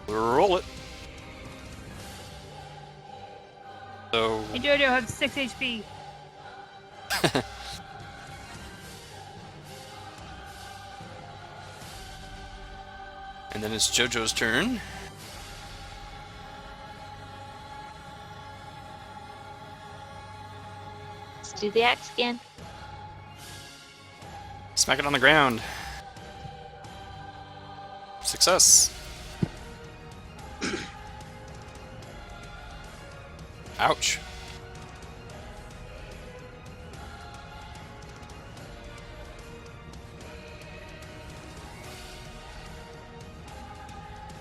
Roll it. So, Hey Jojo has 6 HP. and then it's Jojo's turn. Let's do the axe again. Smack it on the ground. Success. Ouch.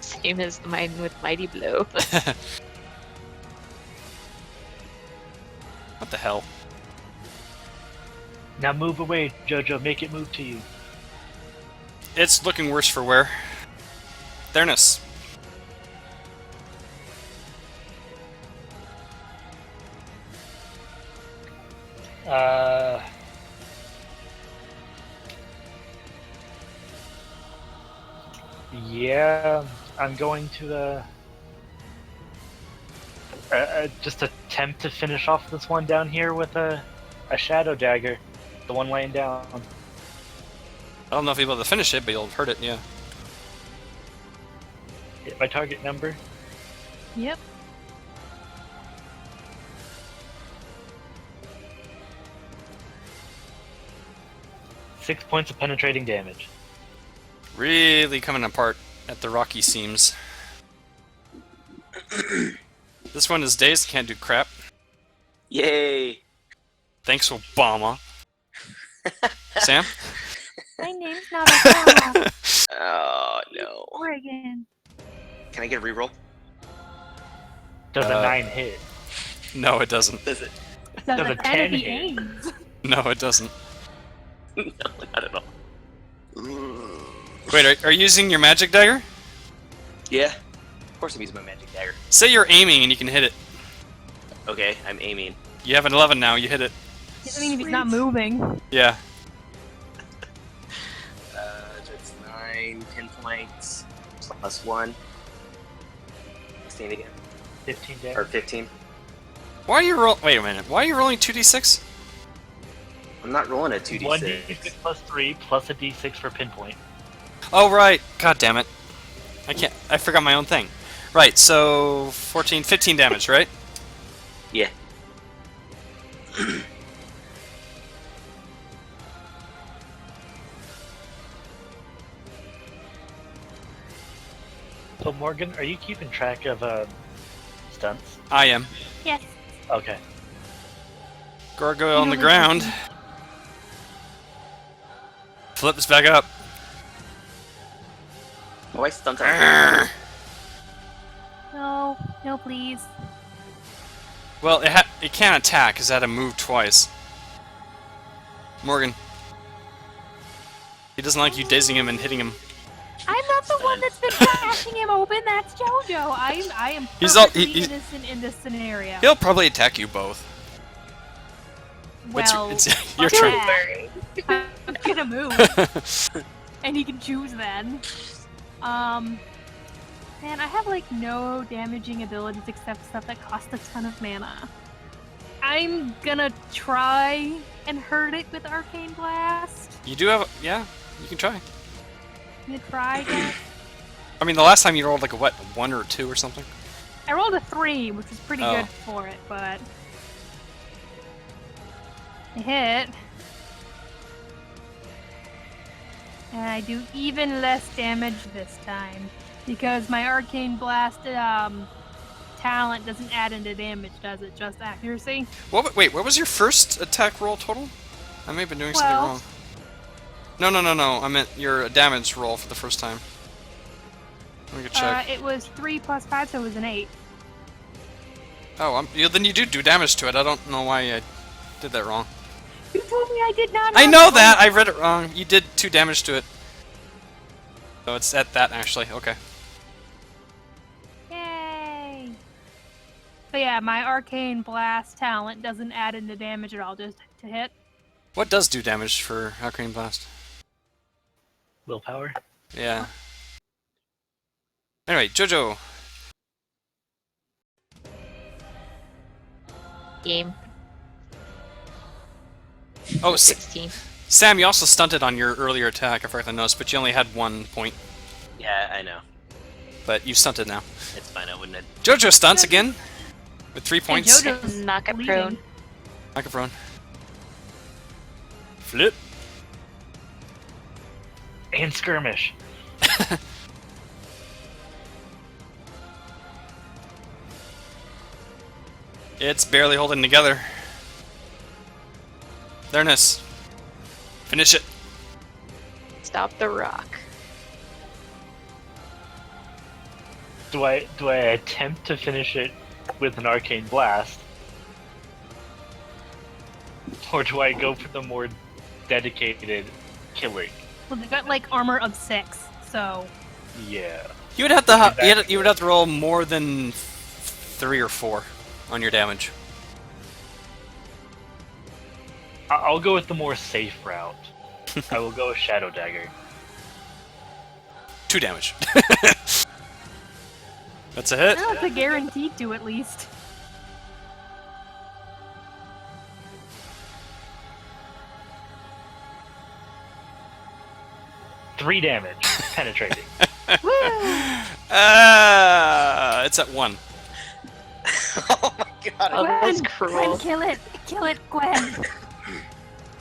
Same as mine with Mighty Blow. What the hell? Now move away, Jojo. Make it move to you. It's looking worse for wear. Fairness. Yeah, I'm going to just attempt to finish off this one down here with a shadow dagger, the one laying down. I don't know if you'll be able to finish it, but you'll hurt it, yeah. Hit my target number. Yep. Six points of penetrating damage. Really coming apart at the rocky seams. This one is dazed, can't do crap. Yay! Thanks, Obama. Sam? My name's not Obama. Oh no. Oregon. Can I get a reroll? Does a 9 hit? No, it doesn't. Does it? Does Does a a 10 10 be hit? AIDS? No, it doesn't. No, not at all. Wait, are you using your magic dagger? Yeah. Of course I'm using my magic dagger. Say you're aiming and you can hit it. Okay, I'm aiming. You have an 11 now, you hit it. Doesn't mean if he's not moving. Yeah. That's 9, 10 points, plus 1. 16 again. 15 Or damage. 15. Why are you wait a minute, why are you rolling 2d6? I'm not rolling a 2d6. 1d6 plus 3 plus a d6 for pinpoint. Oh, right. God damn it. I forgot my own thing. Right, so 14, 15 damage, right? Yeah. So Morgan, are you keeping track of stunts? I am. Yes. Okay. Gargoyle on the ground. Flips back up. Oh, I stumped on No, no, please. Well, it can't attack because it had to move twice. Morgan. He doesn't like you dazing him and hitting him. I'm not the one that's been bashing him open. That's JoJo. I am He's all- perfectly he's- innocent in this scenario. He'll probably attack you both. Well, it's your fuck turn. that. I'm gonna move, and he can choose then. Man, I have like no damaging abilities except stuff that cost a ton of mana. I'm gonna try and hurt it with Arcane Blast. You do have, yeah, you can try. I'm gonna try again. I mean, the last time you rolled like a what, 1 or 2 or something? I rolled a 3, which was pretty Oh. good for it, but I hit. And I do even less damage this time because my Arcane Blast talent doesn't add into damage, does it? Just accuracy. Wait, what was your first attack roll total? I may have been doing something wrong. 12. No. I meant your damage roll for the first time. Let me go check. It was 3 plus 5, so it was an 8. Oh, then you do damage to it. I don't know why I did that wrong. You told me I did not. I know that! I read it wrong. You did 2 damage to it. So it's at that, actually. Okay. Yay! But yeah, my Arcane Blast talent doesn't add into damage at all, just to hit. What does do damage for Arcane Blast? Willpower. Yeah. Anyway, Jojo. Game. Oh, 16. Sam, you also stunted on your earlier attack, I forgot to notice, but you only had 1 point. Yeah, I know. But you stunted now. It's fine. I wouldn't have. Jojo stunts again with 3 And points. JoJo's Knock it bleeding. prone. Microphone. Flip. And skirmish. It's barely holding together. There-ness. Finish it. Stop the rock. Do I attempt to finish it with an arcane blast? Or do I go for the more dedicated killing? Well, they got like armor of 6, so Yeah. You would have to you would have to roll more than 3 or 4 on your damage. I'll go with the more safe route. I will go with Shadow Dagger. 2 damage. That's a hit. well, it's a guaranteed to at least. Three damage, penetrating. Woo! It's at 1. Oh my god! Oh, that was Gwen, cruel. Gwen, kill it, Gwen.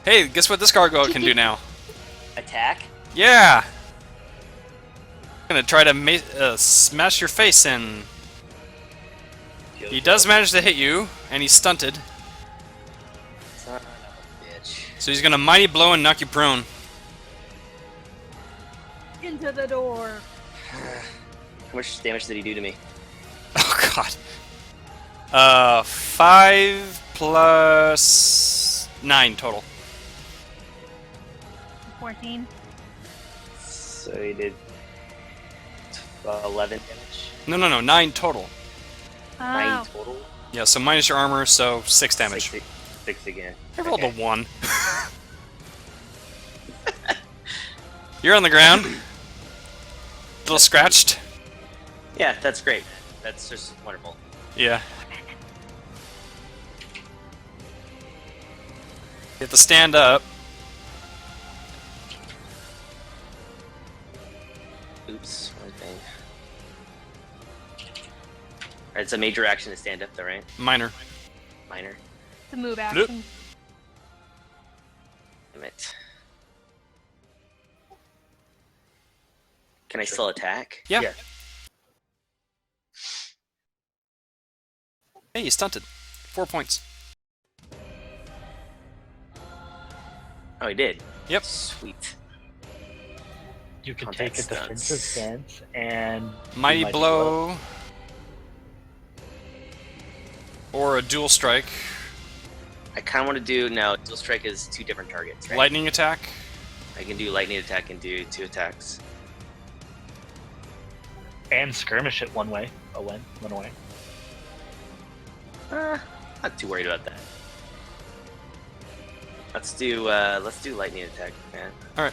Hey, guess what this gargoyle can do now? Attack? Yeah! Gonna try to smash your face in. He does manage to hit you, and he's stunted. Son of a bitch. So he's gonna mighty blow and knock you prone. Into the door. How much damage did he do to me? Oh god. 5 plus 9 total. 14. So he did 11 damage. No, 9 total. 9 Oh, total. Yeah, so minus your armor, so 6 damage. 6 again. I rolled a Okay. 1. You're on the ground. A little scratched. Yeah, that's great. That's just wonderful. Yeah. You have to stand up. Oops, wrong thing. Alright, it's a major action to stand up though, right? Minor. Minor. it's a move action. Damn it. Can I still attack? Yeah. Yeah. Hey, you stunted. 4 points. Oh, he did. Yep. Sweet. You can Combat take a stunts. defensive stance and Mighty Mighty blow. Or a dual strike. I kind of want to do now. Dual strike is 2 different targets, right? Lightning attack. I I can do lightning attack and do 2 attacks. And skirmish it one away. Not too worried about that. Let's do lightning attack, man. Alright.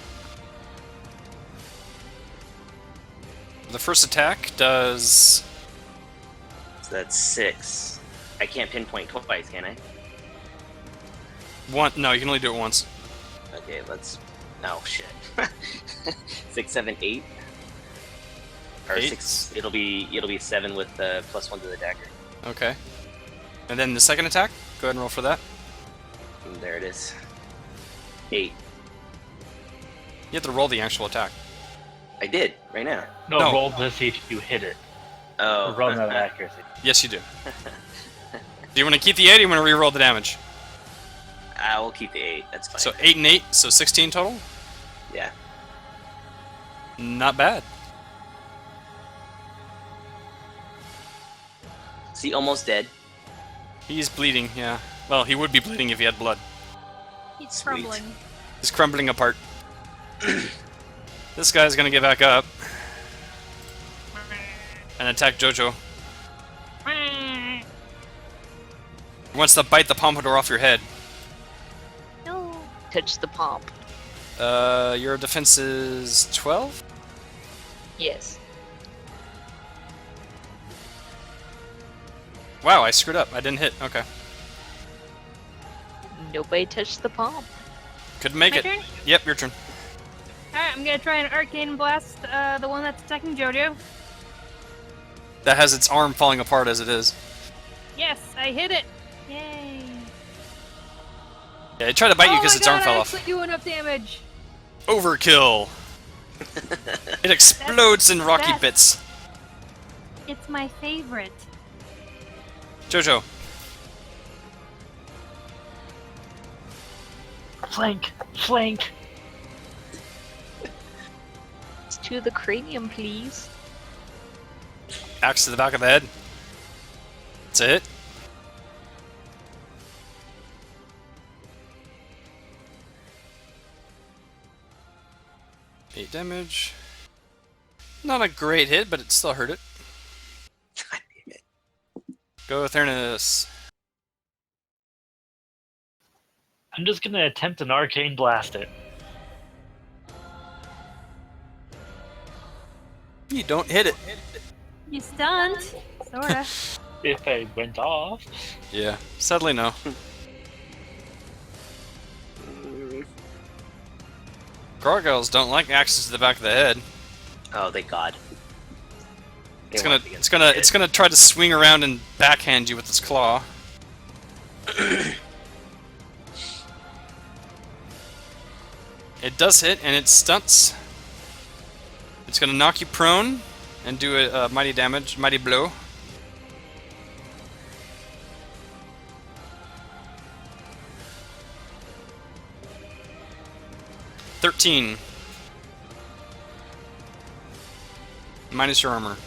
The first attack does... So that's 6. I can't pinpoint twice, can I? one. No, you can only do it once. Okay, let's. Oh shit. 6, 7, 8. Or 8? 6. It'll be 7 with the +1 to the dagger. Okay. And then the second attack? Go ahead and roll for that. And there it is. 8. You have to roll the actual attack. I did right now. No, No. roll to see if you hit it. Oh. Or roll that accuracy. Yes, you do. Do you want to keep the 8 or you want to re-roll the damage? I will keep the 8. That's fine. So 8 and 8, so 16 total? Yeah. Not bad. See, almost dead. He's bleeding, yeah. Well, he would be bleeding if he had blood. He's Sweet. crumbling. He's crumbling apart. This guy's gonna get back up and attack Jojo. He wants to bite the pompadour off your head. No. Touch the pomp. Your defense is 12? Yes. Wow, I screwed up. I didn't hit. Okay. Nobody touched the pomp. Couldn't make My it. turn? Yep, your turn. Alright, I'm gonna try an arcane blast, the one that's attacking Jojo. That has its arm falling apart as it is. Yes, I hit it! Yay! Yeah, it tried to bite you because oh its arm fell I off. actually do enough damage! Overkill! It explodes in rocky best. bits. It's my favorite. Jojo, Flank! Flank! It's to the cranium, please. axe to the back of the head. That's it. Eight damage. Not a great hit, but it still hurt it. God damn it. Go with Ernest. I'm just gonna attempt an arcane blast it. You don't hit it. You stunned? Sorta. If I went off. Yeah, sadly no. Gargoyles don't like axes to the back of the head. Oh, thank God. It's gonna try to swing around and backhand you with its claw. It does hit, and it stunts. It's gonna knock you prone and do a mighty blow. $13. Minus your armor.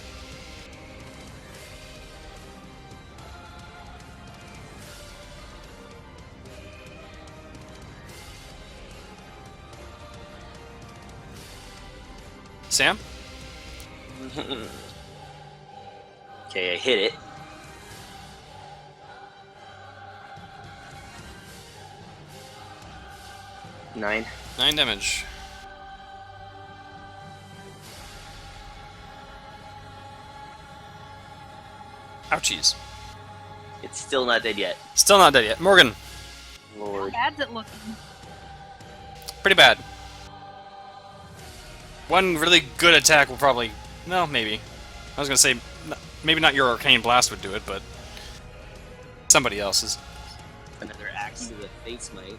Sam? Okay, I hit it. Nine. 9 damage. Ouchies. It's still not dead yet. Still not dead yet. Morgan, How Lord. bad's it looking? pretty bad. One really good attack will probably... No, maybe. I was gonna say, maybe not your Arcane Blast would do it, but... somebody else's. Another axe to the face might.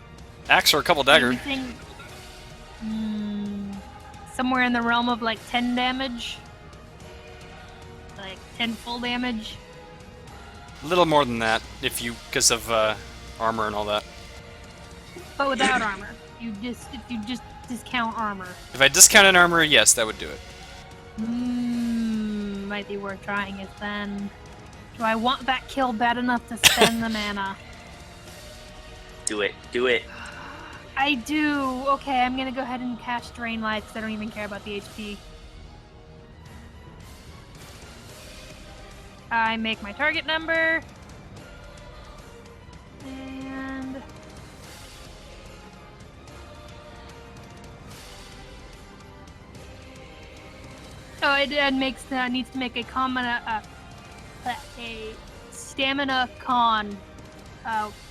Axe or a couple dagger. Anything, somewhere in the realm of like 10 damage? Like 10 full damage? A little more than that, if you... because of armor and all that. But without armor. If you just discount armor. If I discounted armor, yes, that would do it. Might be worth trying it then. Do I want that kill bad enough to spend the mana? Do it. Do it. I do. Okay, I'm gonna go ahead and cast Drain Life because I don't even care about the HP. I make my target number. And... Oh, it makes needs to make a stamina con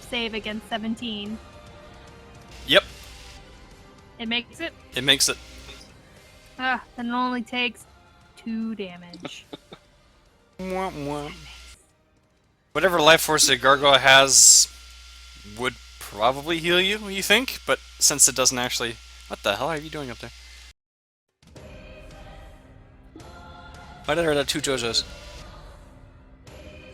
save against 17. Yep, It makes it. it makes it. Then it only takes 2 damage. Mwah, mwah. Whatever life force a gargoyle has would probably heal you, you think? But since it doesn't actually... What the hell are you doing up there? Why did I have 2 JoJo's?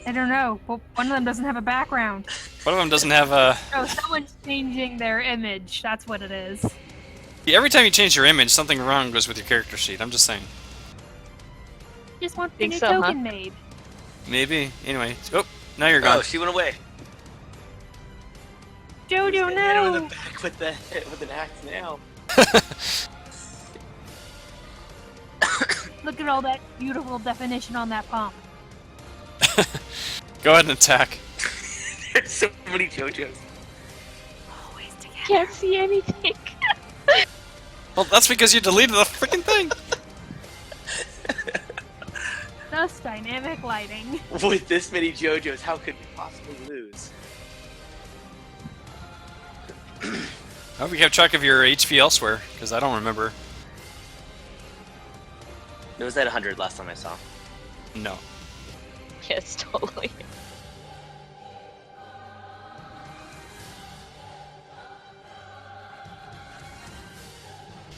I don't know. Well, one of them doesn't have a background. One of them doesn't have a... Oh, someone's changing their image. That's what it is. Yeah, every time you change your image, something wrong goes with your character sheet. I'm just saying. Just want the Think new so, huh? token made. Maybe. Anyway. Oh, now you're Oh, gone. she went away. Jojo, Hit her in the no! back with an axe now. Look at all that beautiful definition on that pump. Go ahead and attack. There's so many JoJo's. Always together. Can't see anything. Well, that's because you deleted the freaking thing. Thus, dynamic lighting. With this many JoJo's, how could we possibly lose? I hope you kept track of your HP elsewhere, because I don't remember. It was at 100 last time I saw. No. Yes, totally.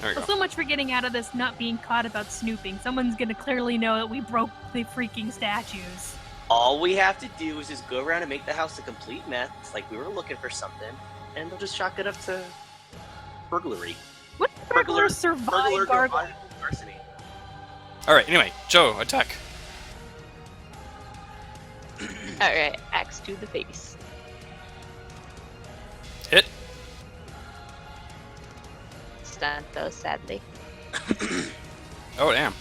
There we Well, go. so much for getting out of this not being caught about snooping. Someone's gonna clearly know that we broke the freaking statues. All we have to do is just go around and make the house a complete mess, like we were looking for something, and they'll just chalk it up to burglary. What burglars survive gargoyle? Larceny. Alright, anyway. Joe, attack. Alright, axe to the face. Hit. Stunned though, sadly. Oh, damn.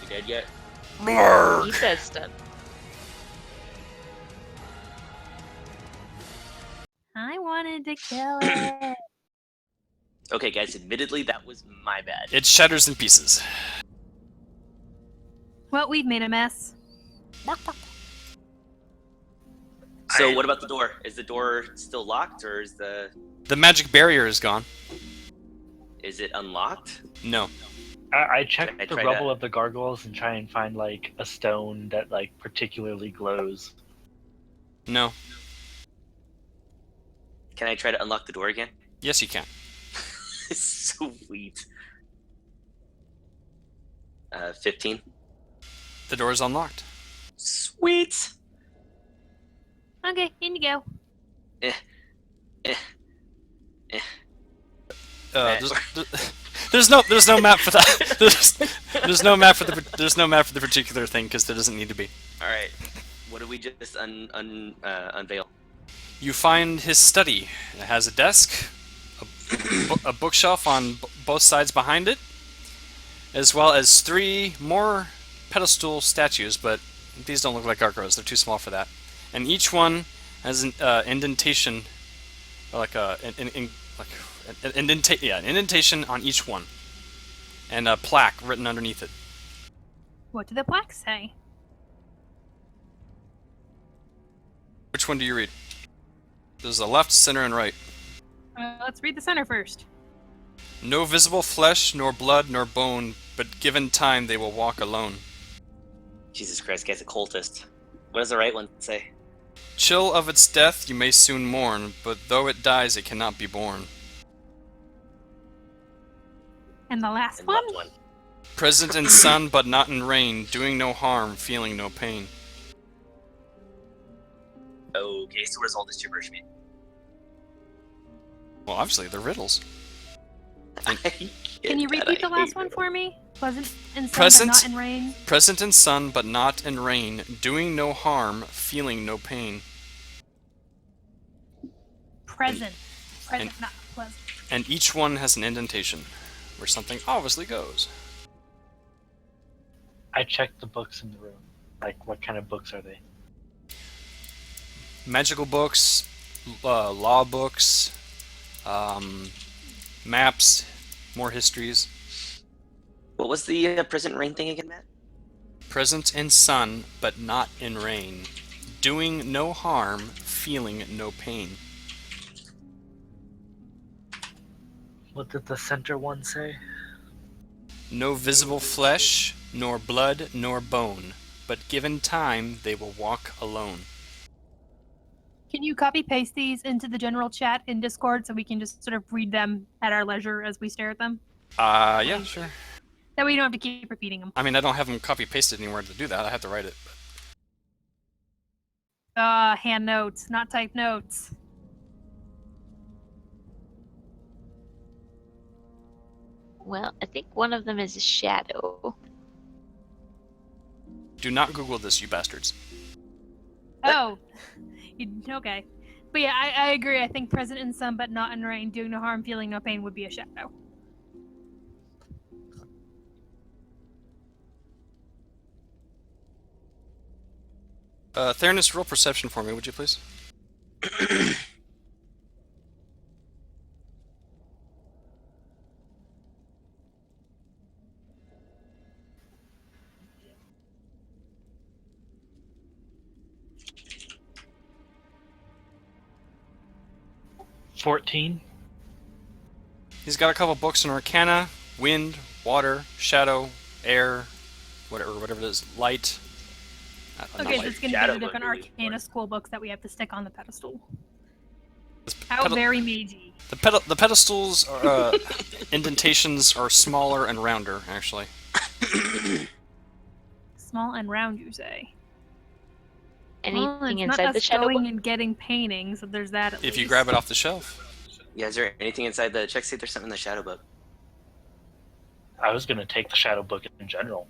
You dead yet? He says stunned. I wanted to kill it. Okay, guys, admittedly, that was my bad. It shatters in pieces. Well, we've made a mess. So, what about the door? Is the door still locked, or is The magic barrier is gone. it unlocked? No. I check I the try rubble to- of the gargoyles and try and find like a stone that like particularly glows. No. Can I try to unlock the door again? Yes, you can. Sweet. 15. The door is unlocked. Sweet. Okay, in you go. There's no map for that. There's no map for the particular thing because there doesn't need to be. All right. What did we just unveil? You find his study. It has a desk, a bookshelf on both sides behind it, as well as 3 more pedestal statues, but these don't look like gargoyles. They're too small for that. And each one has an indentation, like an indentation on each one, and a plaque written underneath it. What do the plaques say? Which one do you read? There's the left, center, and right. Let's read the center first. No visible flesh, nor blood, nor bone, but given time they will walk alone. Jesus Christ, guy's a cultist. What does the right one say? Chill of its death you may soon mourn, but though it dies it cannot be born. And the last And one? left one. Present in sun but not in rain, doing no harm, feeling no pain. Okay, so what does all this gibberish mean? Well, obviously they're riddles. Can you repeat the last one for me? Pleasant in sun, Present- but not in rain. Present in sun but not in rain, doing no harm, feeling no pain. Present. Present, not pleasant. And each one has an indentation where something obviously goes. I checked the books in the room. Like, what kind of books are they? Magical books, law books, maps, more histories. What was the present rain thing again, Matt? Present in sun, but not in rain. Doing no harm, feeling no pain. What did the center one say? No visible flesh, nor blood, nor bone, but given time they will walk alone. Can you copy paste these into the general chat in Discord so we can just sort of read them at our leisure as we stare at them? Yeah, sure. That way you don't have to keep repeating them. I mean, I don't have them copy-pasted anywhere to do that. I have to write it. Hand notes, not type notes. Well, I think one of them is a shadow. Do not Google this, you bastards. Oh, okay. But yeah, I agree. I think present in sun but not in rain, doing no harm, feeling no pain would be a shadow. Theranos, roll perception for me, would you please? 14. He's got a couple books in Arcana, wind, water, shadow, air, whatever it is, light. Not Okay, light. so it's going to be shadow the different would be Arcana school books that we have to stick on the pedestal. Pedal- How very magey. The pedestals are, indentations are smaller and rounder, actually. Small and round, you say? Anything Well, it's inside not the us shadow going book? and getting paintings, so there's that at If you least. grab it off the shelf. Yeah, is there anything inside the check? See if there's something in the shadow book. I was going to take the shadow book in general.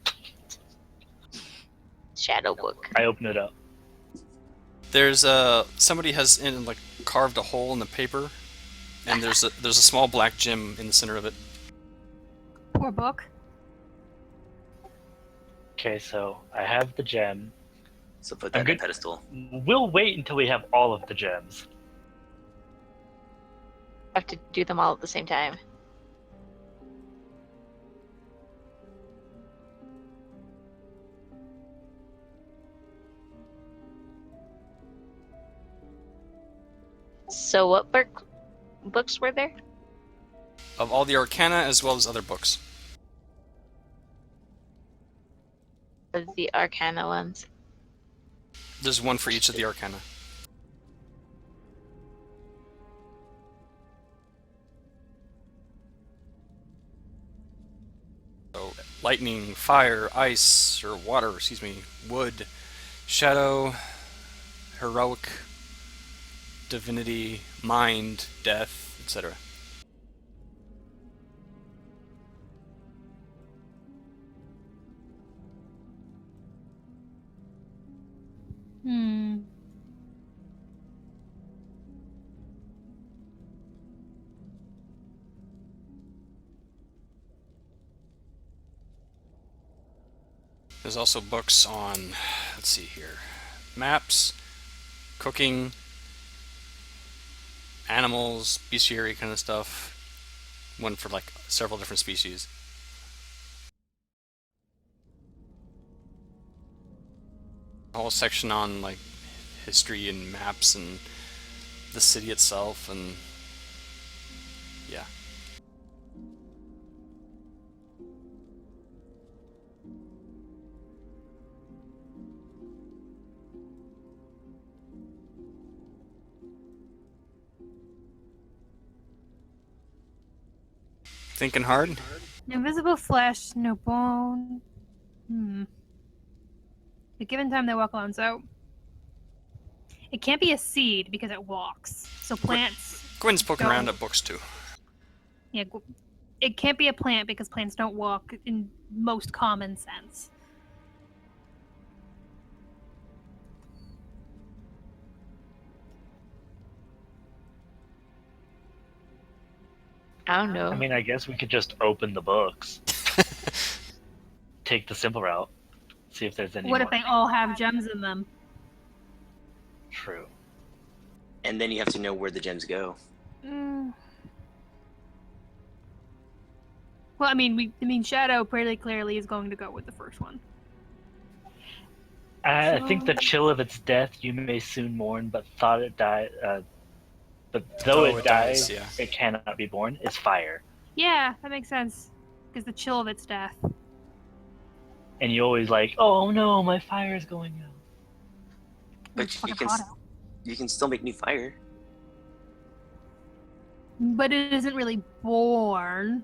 Shadow book. I open it up. There's somebody has carved a hole in the paper, and there's a small black gem in the center of it. Poor book. Okay, so I have the gem. So put that I'm on the good. pedestal. We'll wait until we have all of the gems. Have to do them all at the same time. So what books were there? Of all the Arcana as well as other books. Of the Arcana ones. There's one for each of the Arcana. So, lightning, fire, ice, or water, excuse me, wood, shadow, heroic, divinity, mind, death, etc. Hmm. There's also books on, let's see here, maps, cooking, animals, bestiary kind of stuff. One for like several different species. A whole section on like history and maps and the city itself, and yeah. Thinking hard? Invisible flesh, no bone. At given time, they walk alone, so it can't be a seed because it walks. So plants. Gwen's poking Don't. around at books too. Yeah, it can't be a plant because plants don't walk in most common sense. I don't know. I mean, I guess we could just open the books, take the simple route, see if there's any What more. if they all have gems in them? True. And then you have to know where the gems go. Mm. Well, I mean, Shadow pretty clearly is going to go with the first one. I think the chill of its death you may soon mourn, but thought it died. But though it dies, yeah. it cannot be born. Is fire, Yeah, that makes sense. Because the chill of its death. and you always like, oh no, my fire is going out. But It's you fucking can hot out. you can still make new fire. But it isn't really born.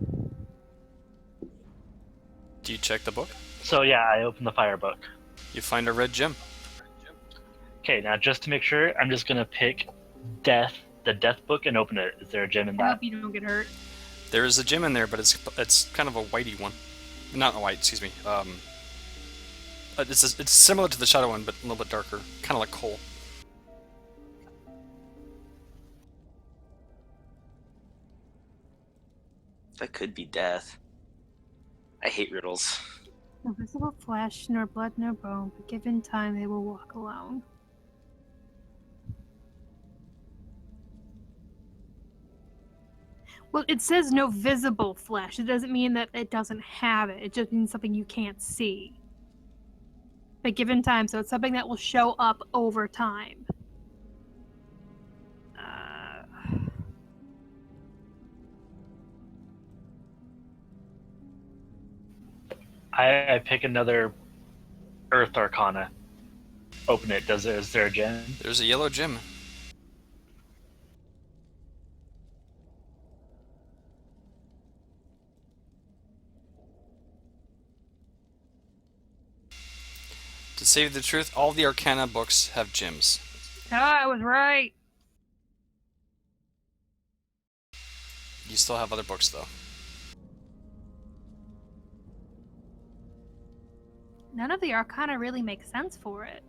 Do you check the book? So yeah, I open the fire book. You find a red gem. Okay, now just to make sure, I'm just gonna pick death, the death book, and open it. Is there a gem in I that? hope you don't get hurt. There is a gem in there, but it's kind of a whitey one. Not a white, excuse me. It's similar to the shadow one, but a little bit darker, kind of like coal. That could be death. I hate riddles. No visible flesh, nor blood, nor bone, but given time they will walk alone. Well, it says no visible flesh. It doesn't mean that it doesn't have it. It just means something you can't see. But given time, so it's something that will show up over time. I pick another Earth Arcana. Open it. Is there a gem? There's a yellow gem. To say the truth, all the Arcana books have gems. Ah, I was right. You still have other books, though. None of the Arcana really makes sense for it.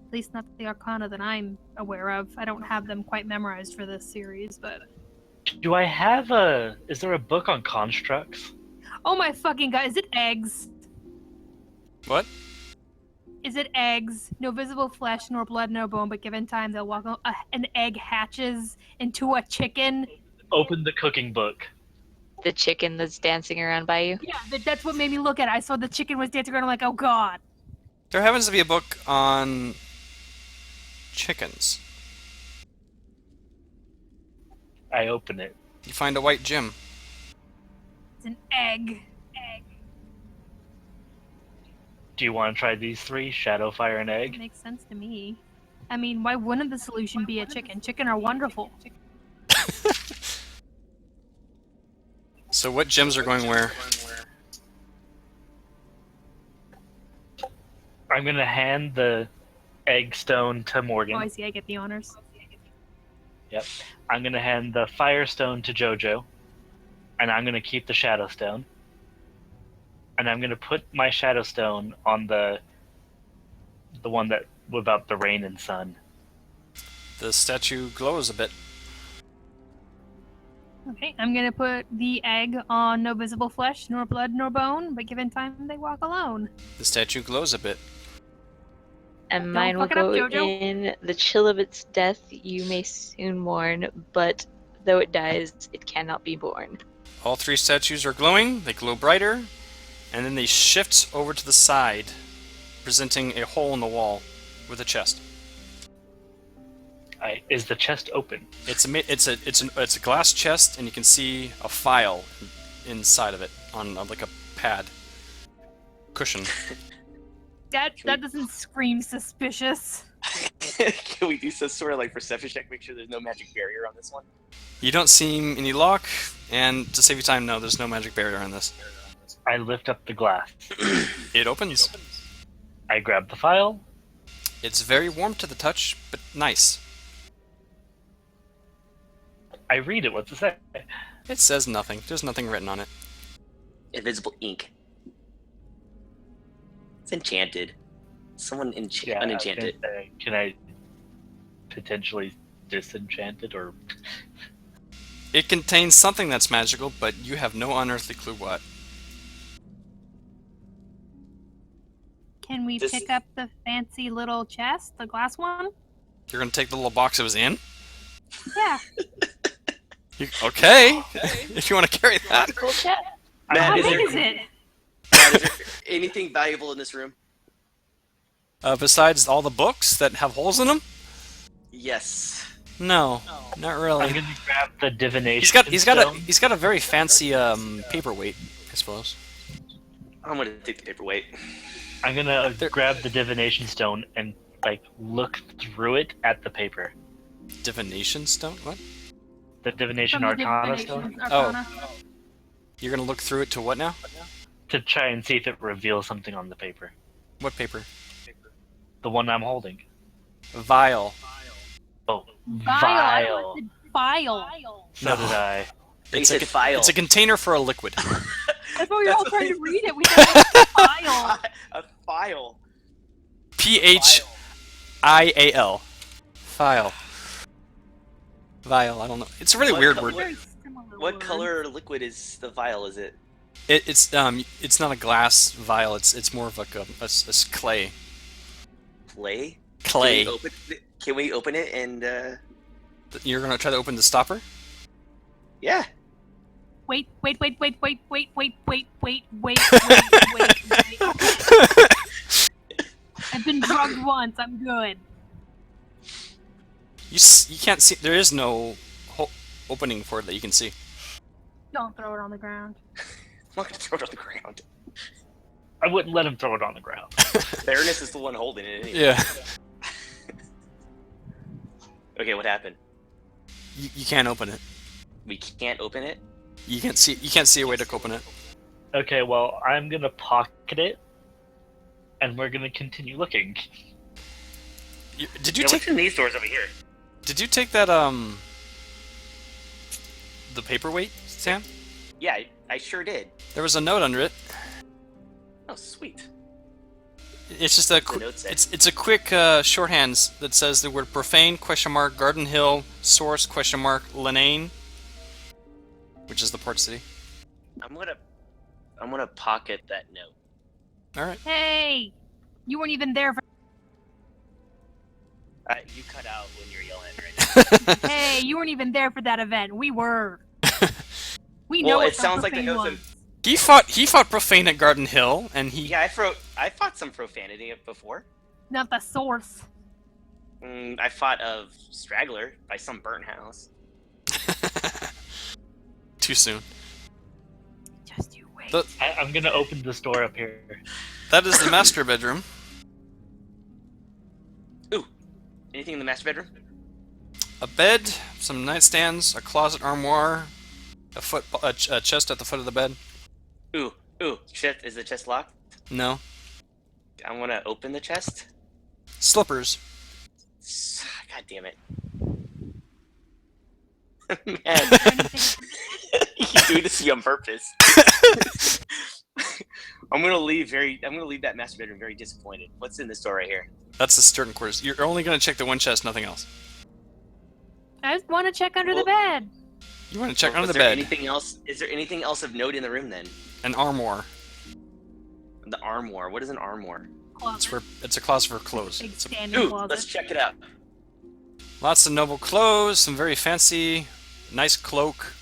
At least not the Arcana that I'm aware of. I don't have them quite memorized for this series, but... Do I have a... Is there a book on constructs? Oh my fucking god, is it eggs? What? Is it eggs? No visible flesh, nor blood, no bone, but given time they'll walk on... an egg hatches into a chicken. Open the cooking book. The chicken that's dancing around by you. Yeah, that's what made me look at it. I saw the chicken was dancing around, I'm like, oh god. There happens to be a book on chickens. I open it. You find a white gem. It's an egg. Do you want to try these three? Shadow, fire, and egg? Makes sense to me. I mean, why wouldn't the solution be a chicken? Chicken are wonderful. So what gems are going where? I'm going to hand the egg stone to Morgan. Oh, I see, I get the honors. Yep. I'm going to hand the fire stone to Jojo. And I'm going to keep the shadow stone. And I'm going to put my shadow stone on the one that without the rain and sun. The statue glows a bit. Okay, I'm gonna put the egg on no visible flesh, nor blood, nor bone, but given time they walk alone. The statue glows a bit. And mine will fuck it up, go Jojo. in the chill of its death you may soon mourn, but though it dies, it cannot be born. All three statues are glowing, they glow brighter, and then they shift over to the side, presenting a hole in the wall with a chest. Is the chest open? It's a glass chest, and you can see a file inside of it on like a pad cushion. That doesn't scream suspicious. Can we do some sort of like perception check? Make sure there's no magic barrier on this one. You don't see any lock, and to save you time, no, there's no magic barrier on this. I lift up the glass. It opens. I grab the file. It's very warm to the touch, but nice. I read it. What's it say? It says nothing. There's nothing written on it. Invisible ink. It's enchanted. Someone I was unenchanted. gonna say, can I potentially disenchant it or? It contains something that's magical, but you have no unearthly clue what. Can we This- pick up the fancy little chest, the glass one? You're gonna take the little box it was in? Yeah. Okay. If you want to carry that. Cool chat. Matt, How is big there, is it? Matt, is there anything valuable in this room? Besides all the books that have holes in them? Yes. No, not I'm really. gonna grab the divination He's got a very fancy paperweight, I suppose. I'm gonna take the paperweight. I'm gonna grab the divination stone and like look through it at the paper. Divination stone? What? The divination From the arcana divination stone arcana. You're gonna look through it to what now? to try and see if it reveals something on the paper. What paper? The one I'm holding. Vial. Oh, Vial. vial. File. So did I. They said file. It's a container for a liquid. That's why we were all trying to read it. We said it's file. A file. Phial. File. Vial. I don't know. It's a really What weird color- word. Very similar What words. color liquid is the vial? Is it? It's not a glass vial. It's more of like a clay. Clay? Clay. Can we open it and You're gonna try to open the stopper? yeah. Wait. I've been drugged once. I'm good. You can't see. There is no opening for it that you can see. Don't throw it on the ground. I'm not gonna throw it on the ground. I wouldn't let him throw it on the ground. Fairness is the one holding it anyway. Yeah. Okay, what happened? You can't open it. We can't open it? You can't see a way to open it. Okay, well, I'm gonna pocket it, and we're gonna continue looking. Did you Yeah, take what's in these doors over here? that the paperweight, Sam? Yeah, I sure did. There was a note under it. Oh, sweet. It's just a The note said- it's a quick shorthand that says the word profane ? Garden Hill source ? Lenane, which is the port city. I'm gonna pocket that note. All right. Hey, you weren't even there for. You cut out when you're yelling at me right now. Hey, you weren't even there for that event. We were. We Well, know it what sounds like the profane notes was. He fought profane at Garden Hill, and he Yeah, I fought some profanity before. Not the source. I fought of Straggler by some burnt house. too soon. Just you wait. I'm gonna open this door up here. That is the master bedroom. Anything in the master bedroom? A bed, some nightstands, a closet armoire, a chest at the foot of the bed. Ooh, chest. Is the chest locked? No. I want to open the chest. Slippers. God damn it. Or Man, anything. you do this to me on purpose. I'm gonna leave that master bedroom very disappointed. What's in this door right here? That's the stern quarters. You're only going to check the one chest, nothing else. I just want to check under the Well- bed. You want to check Well, under is the there bed. Anything else? Is there anything else of note in the room then? An armoire. The armoire. What is an armoire? It's a closet for clothes. Big It's standing Ooh, closet. let's check it out. lots of noble clothes, some very fancy, nice cloak,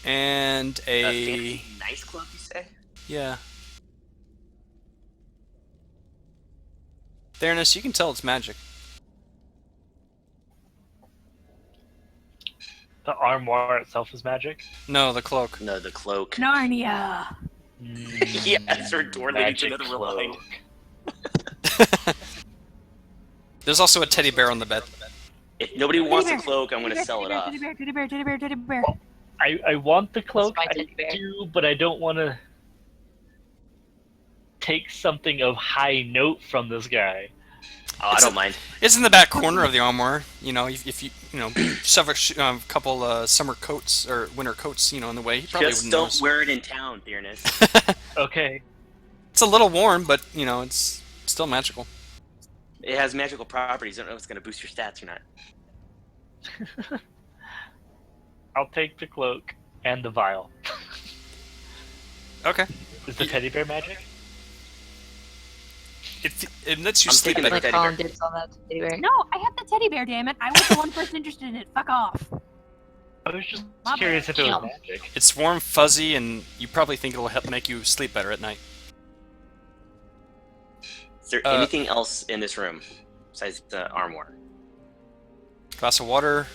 and a Fancy, nice cloak, you say? yeah. Fairness, you can tell it's magic. The armoire itself is magic. No, the cloak. No, the cloak. Narnia. Yeah, it's our door leading to Magic another room behind. cloak. There's also a teddy bear on the bed. If nobody wants the Teddy bear, cloak, I'm gonna Teddy sell it bear, off. Teddy bear, teddy bear, teddy bear, teddy bear. I want the cloak. my I teddy bear. do, but I don't want to take something of high note from this guy. Oh, I don't mind. It's in the back corner of the armoire. You know, if you shove a couple summer coats or winter coats, in the way, he probably Just wouldn't don't notice. wear it in town, Dearness. Okay. It's a little warm, but it's still magical. It has magical properties. I don't know if it's gonna boost your stats or not. I'll take the cloak and the vial. Okay. Is the teddy bear magic? It lets you I'm sleep taking better. the Like teddy Colin bear. dibs on that teddy bear. No, I have the teddy bear, damn it. I was the one person interested in it. Fuck off. I was just My curious bad. if it was Damn. magic. It's warm, fuzzy, and you probably think it'll help make you sleep better at night. Is there anything else in this room besides the armoire? Glass of water.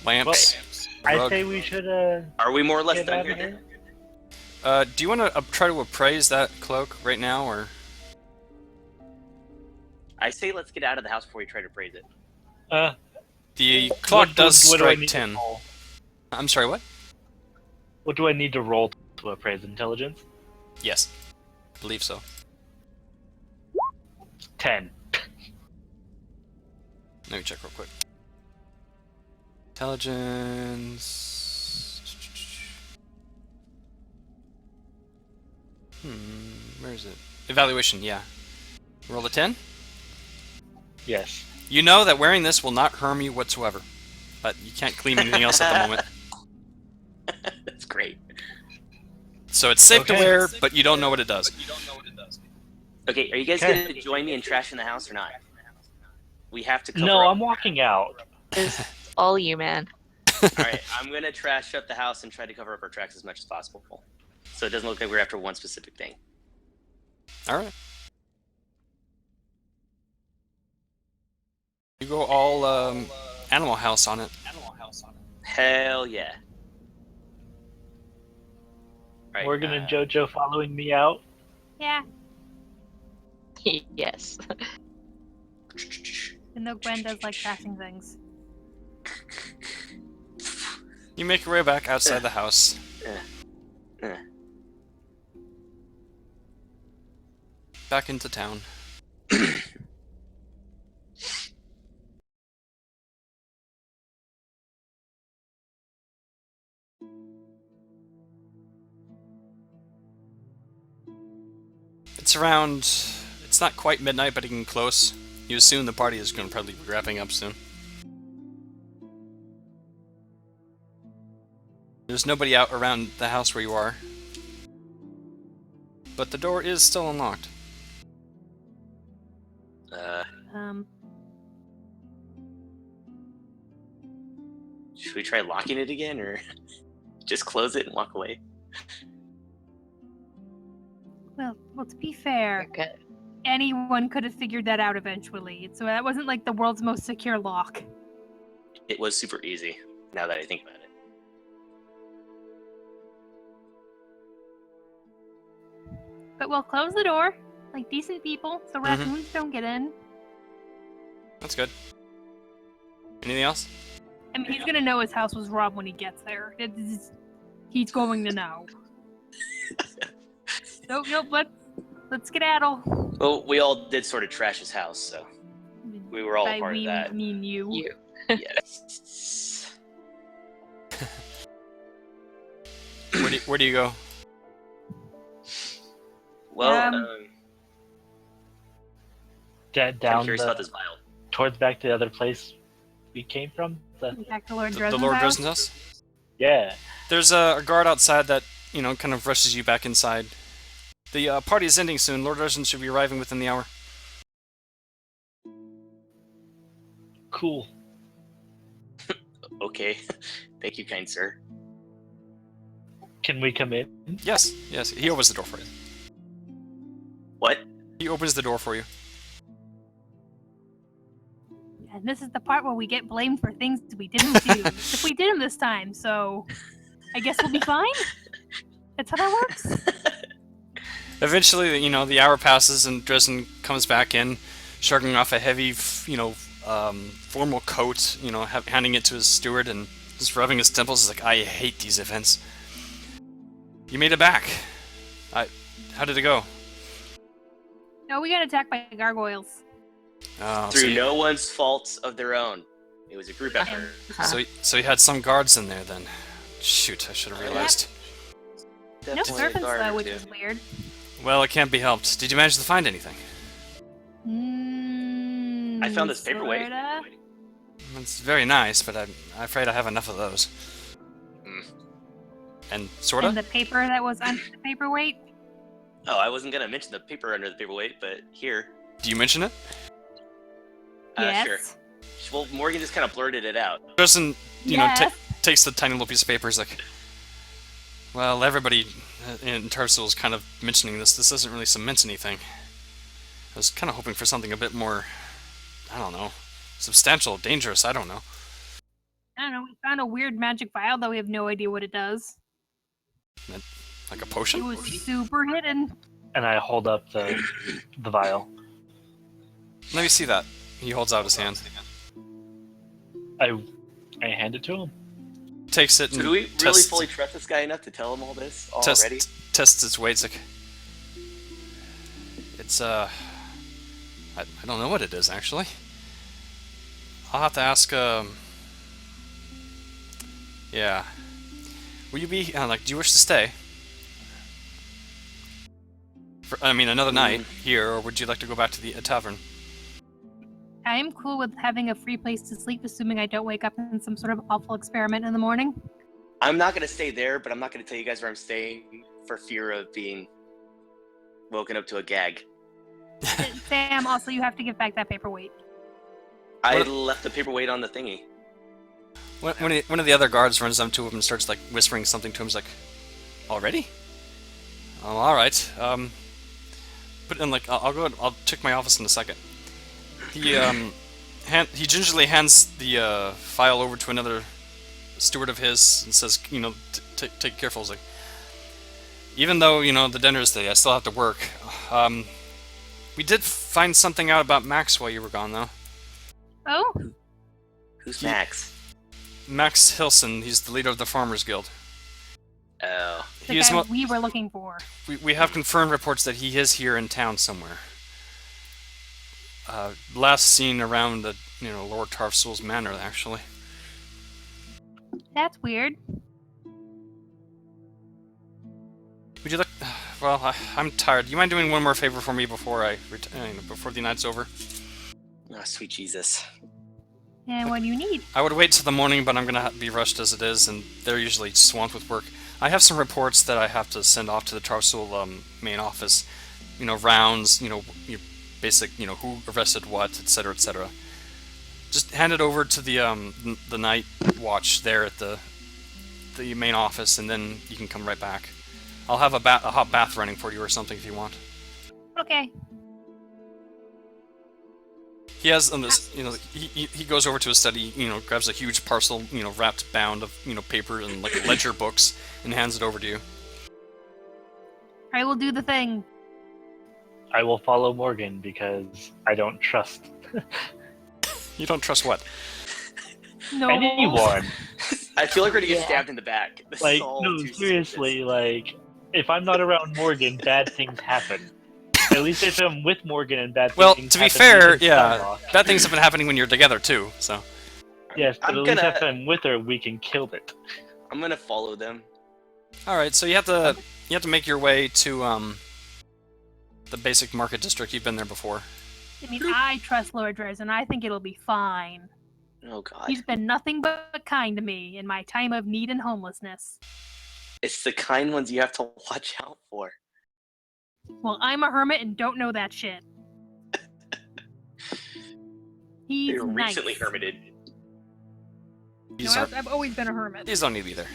Lamps. I rug. say we should Are we more or less get done out here of then? here. Do you want to try to appraise that cloak right now, or? I say let's get out of the house before we try to praise it. The clock does what do I strike need to 10. roll? I'm sorry, what? What do I need to roll to appraise intelligence? Yes. I believe so. 10. Let me check real quick. Intelligence. Where is it? Evaluation, yeah. Roll a 10. Yes. You know that wearing this will not harm you whatsoever, but you can't claim anything else at the moment. That's great. So it's safe to Okay. wear, but you don't know what it does. Okay, are you guys Okay. going to join me in trashing the house or not? We have to cover No, up. I'm walking out. It's all you, man. Alright, I'm going to trash up the house and try to cover up our tracks as much as possible. So it doesn't look like we're after one specific thing. Alright. You go all Animal House on it. Hell yeah. Alright, Morgan and JoJo following me out. Yeah. Yes. Even though Gwen does like crashing things. You make your way back outside the house. Back into town. It's around... It's not quite midnight, but getting close. You assume the party is going to probably be wrapping up soon. There's nobody out around the house where you are. But the door is still unlocked. Should we try locking it again, or just close it and walk away? Well, to be fair, Okay. anyone could have figured that out eventually. So that wasn't like the world's most secure lock. It was super easy, now that I think about it. But we'll close the door, like decent people, so raccoons don't get in. That's good. Anything else? I mean, he's gonna know his house was robbed when he gets there. He's going to know. Nope, let's skedaddle. Well, we all did sort of trash his house, so we were all a By part we, of that. I mean you. You. Yes. Where do you go? Well, Down I'm curious about this vial. towards back to the other place we came from. Back to Lord The Dresden's Lord house. Dresden's house? Yeah. There's a guard outside that, kind of rushes you back inside. The party is ending soon. Lord Dresden should be arriving within the hour. Cool. Okay. Thank you, kind sir. Can we come in? Yes, he opens the door for you. What? He opens the door for you. And this is the part where we get blamed for things we didn't do. If we did them this time, so I guess we'll be fine? That's how that works? Eventually, the hour passes and Dresden comes back in, shrugging off a heavy, formal coat, handing it to his steward and just rubbing his temples. He's like, I hate these events. You made it back. How did it go? No, we got attacked by gargoyles. Oh, Through no one's faults of their own. It was a group effort. So you had some guards in there then. Shoot, I should have realized. No Definitely a serpents guard though, or which two. is weird. Well, it can't be helped. Did you manage to find anything? I found this paperweight. Sorta. It's very nice, but I'm afraid I have enough of those. Hmm. And sorta? And the paper that was under the paperweight? Oh, I wasn't gonna mention the paper under the paperweight, but here. Do you mention it? Yes. Sure. Well, Morgan just kind of blurted it out. Doesn't, Yes. takes the tiny little piece of paper, is like, well, everybody in Tarsil is kind of mentioning this. This doesn't really cement anything. I was kind of hoping for something a bit more, I don't know, substantial, dangerous, I don't know. I don't know. We found a weird magic vial that we have no idea what it does. Like a It potion? was super hidden. And I hold up the vial. Let me see that. He holds out his hand. I hand it to him. Takes it So and do we really tests, fully trust this guy enough to tell him all this already? tests its weight. It's like, it's, I don't know what it is, actually. I'll have to ask, yeah. Will you be, like, do you wish to stay? Another night here, or would you like to go back to the tavern? I am cool with having a free place to sleep, assuming I don't wake up in some sort of awful experiment in the morning. I'm not gonna stay there, but I'm not gonna tell you guys where I'm staying for fear of being woken up to a gag. Sam, also, you have to give back that paperweight. I What- left the paperweight on the thingy. One of the other guards runs up to him and starts, like, whispering something to him. He's like, already? Oh, alright. Put in, like, I'll check my office in a second. He gingerly hands the file over to another steward of his and says, take careful. He's like, even though, the dinner's day, I still have to work. We did find something out about Max while you were gone, though. Oh? Who's Max? Max Hilson, he's the leader of the Farmers Guild. Oh. The He is guy we were looking for. we have confirmed reports that he is here in town somewhere. Last seen around the, Lord Tarfsul's manor, actually. That's weird. Would you look? Well, I'm tired. Do you mind doing one more favor for me before before the night's over? Oh, sweet Jesus. And what do you need? I would wait till the morning, but I'm gonna be rushed as it is, and they're usually swamped with work. I have some reports that I have to send off to the Tarsul main office. Rounds. Your basic. Who arrested what, etc., etc. Just hand it over to the night watch there at the main office, and then you can come right back. I'll have a hot bath running for you or something if you want. Okay. He has this, he goes over to his study, grabs a huge parcel, wrapped bound of, paper and like ledger books and hands it over to you. I will do the thing. I will follow Morgan because I don't trust You don't trust what? No. anyone. I feel like we're gonna get Yeah. stabbed in the back. This Like, is all no, too seriously, serious. like, if I'm not around Morgan, bad things happen. At least if I'm with Morgan and bad Well, things to be happen, fair, we can yeah, stop. bad things have been happening when you're together too. So Yes, but I'm at least gonna- if I'm with her, we can kill it. I'm gonna follow them. all right, so you have to make your way to the basic market district. You've been there before. I mean, I trust Lord Dres, and I think it'll be fine. Oh god. He's been nothing but kind to me in my time of need and homelessness. It's the kind ones you have to watch out for. Well, I'm a hermit and don't know that shit. He's You're nice. recently hermited. These No, are I've always been a hermit. these don't need either.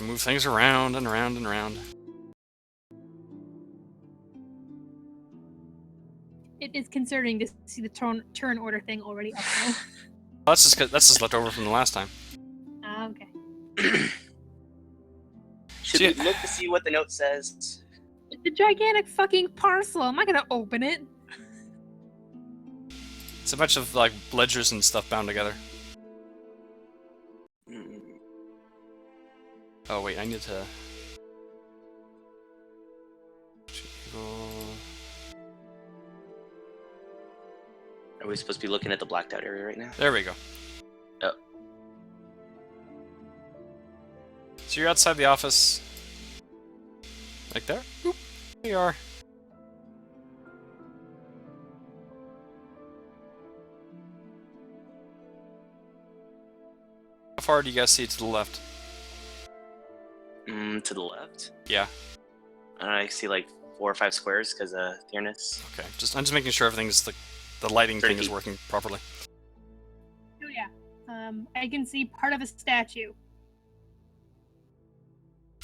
Move things around and around and around. It is concerning to see the turn order thing already up now. That's just left over from the last time. Okay. Should See- we look to see what the note says? It's a gigantic fucking parcel. I'm not gonna open it. It's a bunch of like ledgers and stuff bound together. Mm. Oh wait, I need to. Are we supposed to be looking at the blacked out area right now? There we go. Oh. So you're outside the office. Like there? Boop. There you are. far do you guys see to the left? To the left. Yeah. I see like 4 or 5 squares because of fairness. Okay. I'm just making sure everything's the lighting thing is 30. working properly. Oh yeah. I can see part of a statue.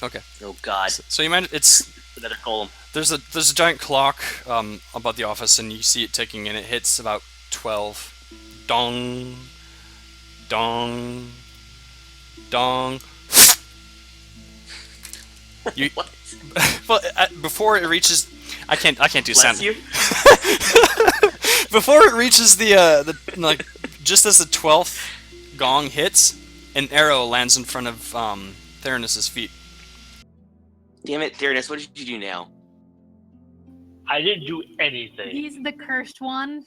Okay. Oh God, So you mind? It's another golem. there's a giant clock above the office, and you see it ticking, and it hits about 12. Dong, dong, dong. You What? well before it reaches, I can't do Bless sound. you. Before it reaches the like just as the 12th gong hits, an arrow lands in front of Theranos' feet. Damn it, Theranos, what did you do now? I didn't do anything. He's the cursed one.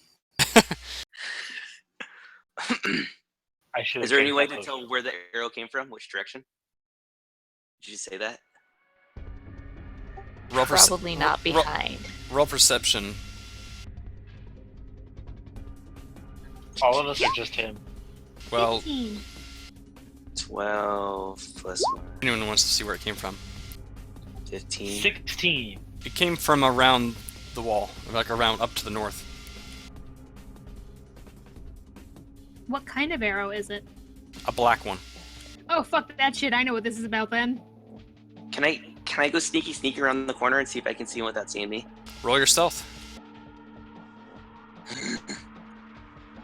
I should. Is there any way to tell where the arrow came from? Which direction? Did you say that? Roll Probably not behind. Roll perception. All of us are just him. Well, 15. 12 plus 1, anyone wants to see where it came from. 15. 16. It came from around the wall, like around up to the north. What kind of arrow is it? A black one. Oh fuck that shit! I know what this is about then. Can I go sneak around the corner and see if I can see him without seeing me? Roll your stealth.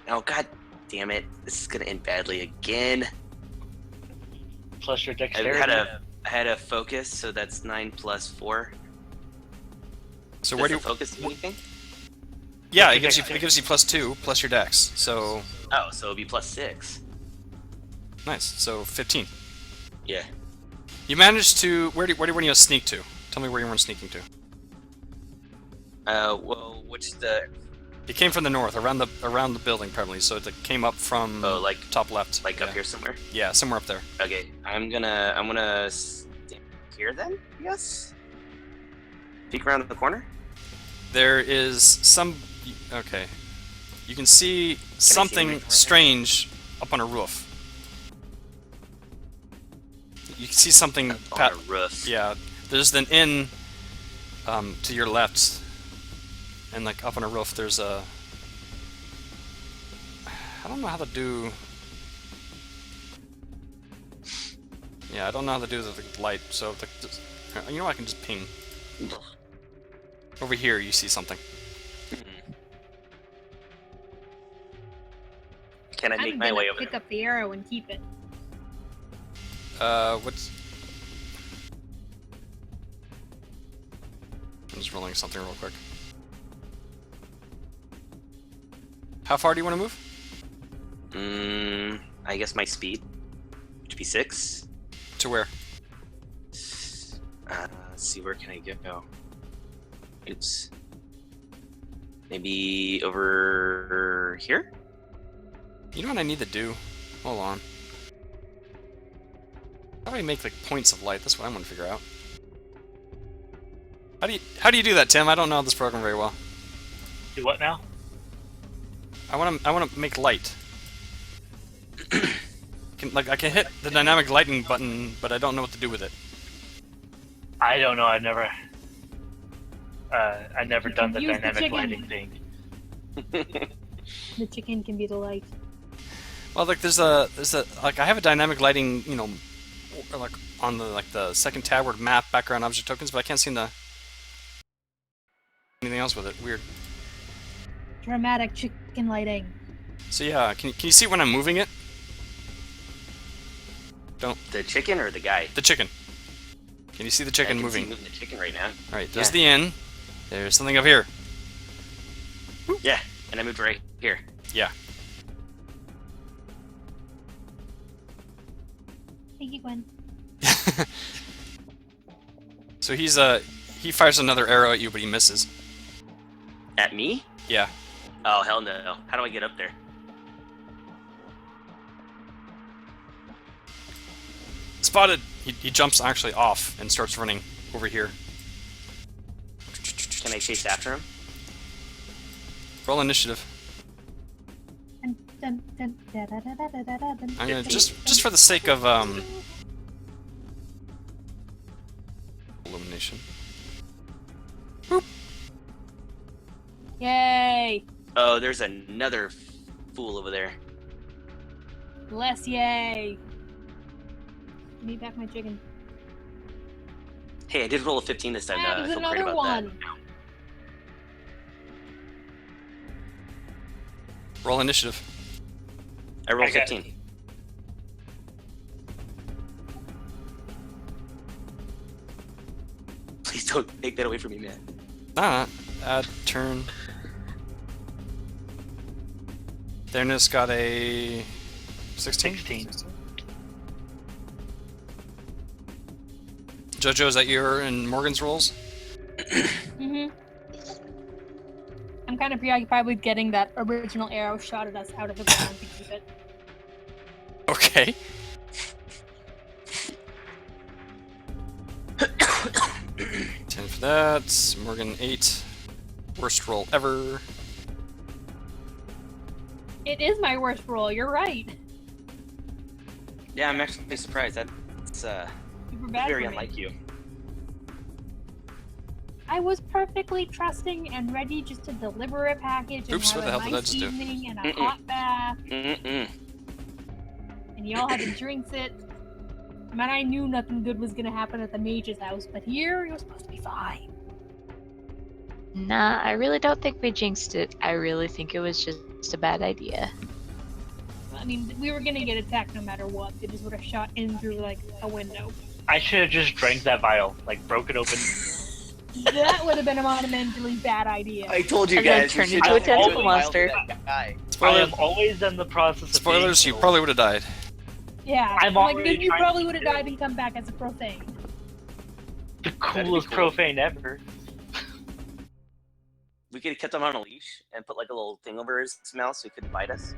Oh God damn it! This is gonna end badly again. Plus your I dexterity. had a focus, so that's 9 plus 4. So Does where do the you? focus do anything? Yeah, What's it your gives you +2 plus your dex. So Oh, so it'll be plus 6. nice. So 15. Yeah. You managed to. Where do you want to sneak to? Tell me where you want sneaking to. Well, which the It came from the north, around the building probably. So it came up from like top left. like yeah. up here somewhere? Yeah, somewhere up there. Okay, I'm gonna stand here then, I guess. Peek around the corner. There is some. Okay. You can see see something anything right now? strange up on a roof. You can see something. On a roof. Yeah, there's an inn to your left, and like up on a roof, there's a. I don't know how to do. Yeah, I don't know how to do the light. So you know, I can just ping. Over here, you see something. Can I make I'm my gonna way over pick there? up the arrow and keep it. What's? I'm just rolling something real quick. How far do you want to move? I guess my speed, which would be 6. To where? Let's see, where can I go? Oops. Maybe over here? You know what I need to do? Hold on. How do I make like points of light? That's what I want to figure out. How do you do that, Tim? I don't know this program very well. Do what now? I want to make light. I can hit the dynamic lighting button, but I don't know what to do with it. I don't know. I've never done the Use the dynamic chicken. lighting thing. The chicken can be the light. Well, like there's a like I have a dynamic lighting, you know, like on the second tab where map background object tokens, but I can't seem to anything else with it. Weird. Dramatic chicken lighting. So yeah, can you see when I'm moving it? The chicken or the guy? The chicken. Can you see the chicken I can moving? See moving the chicken right now. All right, there's the inn. There's something up here. Yeah, and I moved right here. Yeah. Thank you, Gwen. So he fires another arrow at you, but he misses. At me? Yeah. Oh, hell no. How do I get up there? Spotted! He jumps actually off and starts running over here. Can I chase after him? Roll initiative. Dun, dun, da, da, da, da, da, da, dun, I'm gonna dun, just for the sake of illumination. Yay! Oh, there's another fool over there. Less yay! Give me back my chicken. Hey, I did roll a 15 this time. I There's feel great another about one. Roll initiative. that. I rolled I got 15. Please don't take that away from me, man. Nah, add turn. Darnus got a 16? 16. Jojo, is that your and Morgan's rolls? Mm-hmm. I'm kind of preoccupied with getting that original arrow shot at us out of the ground to keep it. Okay. Ten for that. Morgan 8. Worst roll ever. It is my worst roll, you're right. Yeah, I'm actually surprised. That's Super bad very for me. unlike you. I was perfectly trusting and ready just to deliver a package and Oops, have what the hell a did I nice just do? evening and a Mm-mm. hot bath, Mm-mm. and y'all had to drink it. I mean, I knew nothing good was gonna happen at the mage's house, but here it was supposed to be fine. Nah, I really don't think we jinxed it. I really think it was just a bad idea. I mean, we were gonna get attacked no matter what. They just would have shot in through like a window. I should have just drank that vial, like broke it open. That would have been a monumentally bad idea. I told you And then guys. turned we into should a not tentacle do wild monster. to that guy. I Spoiler, am always in the process of spoilers, being you killed. probably would have died. Yeah, I'm like already then you trying probably to would have do it. died and come back as a profane. The be coolest cool. profane ever. We could have kept him on a leash and put like a little thing over his mouth so he couldn't bite us.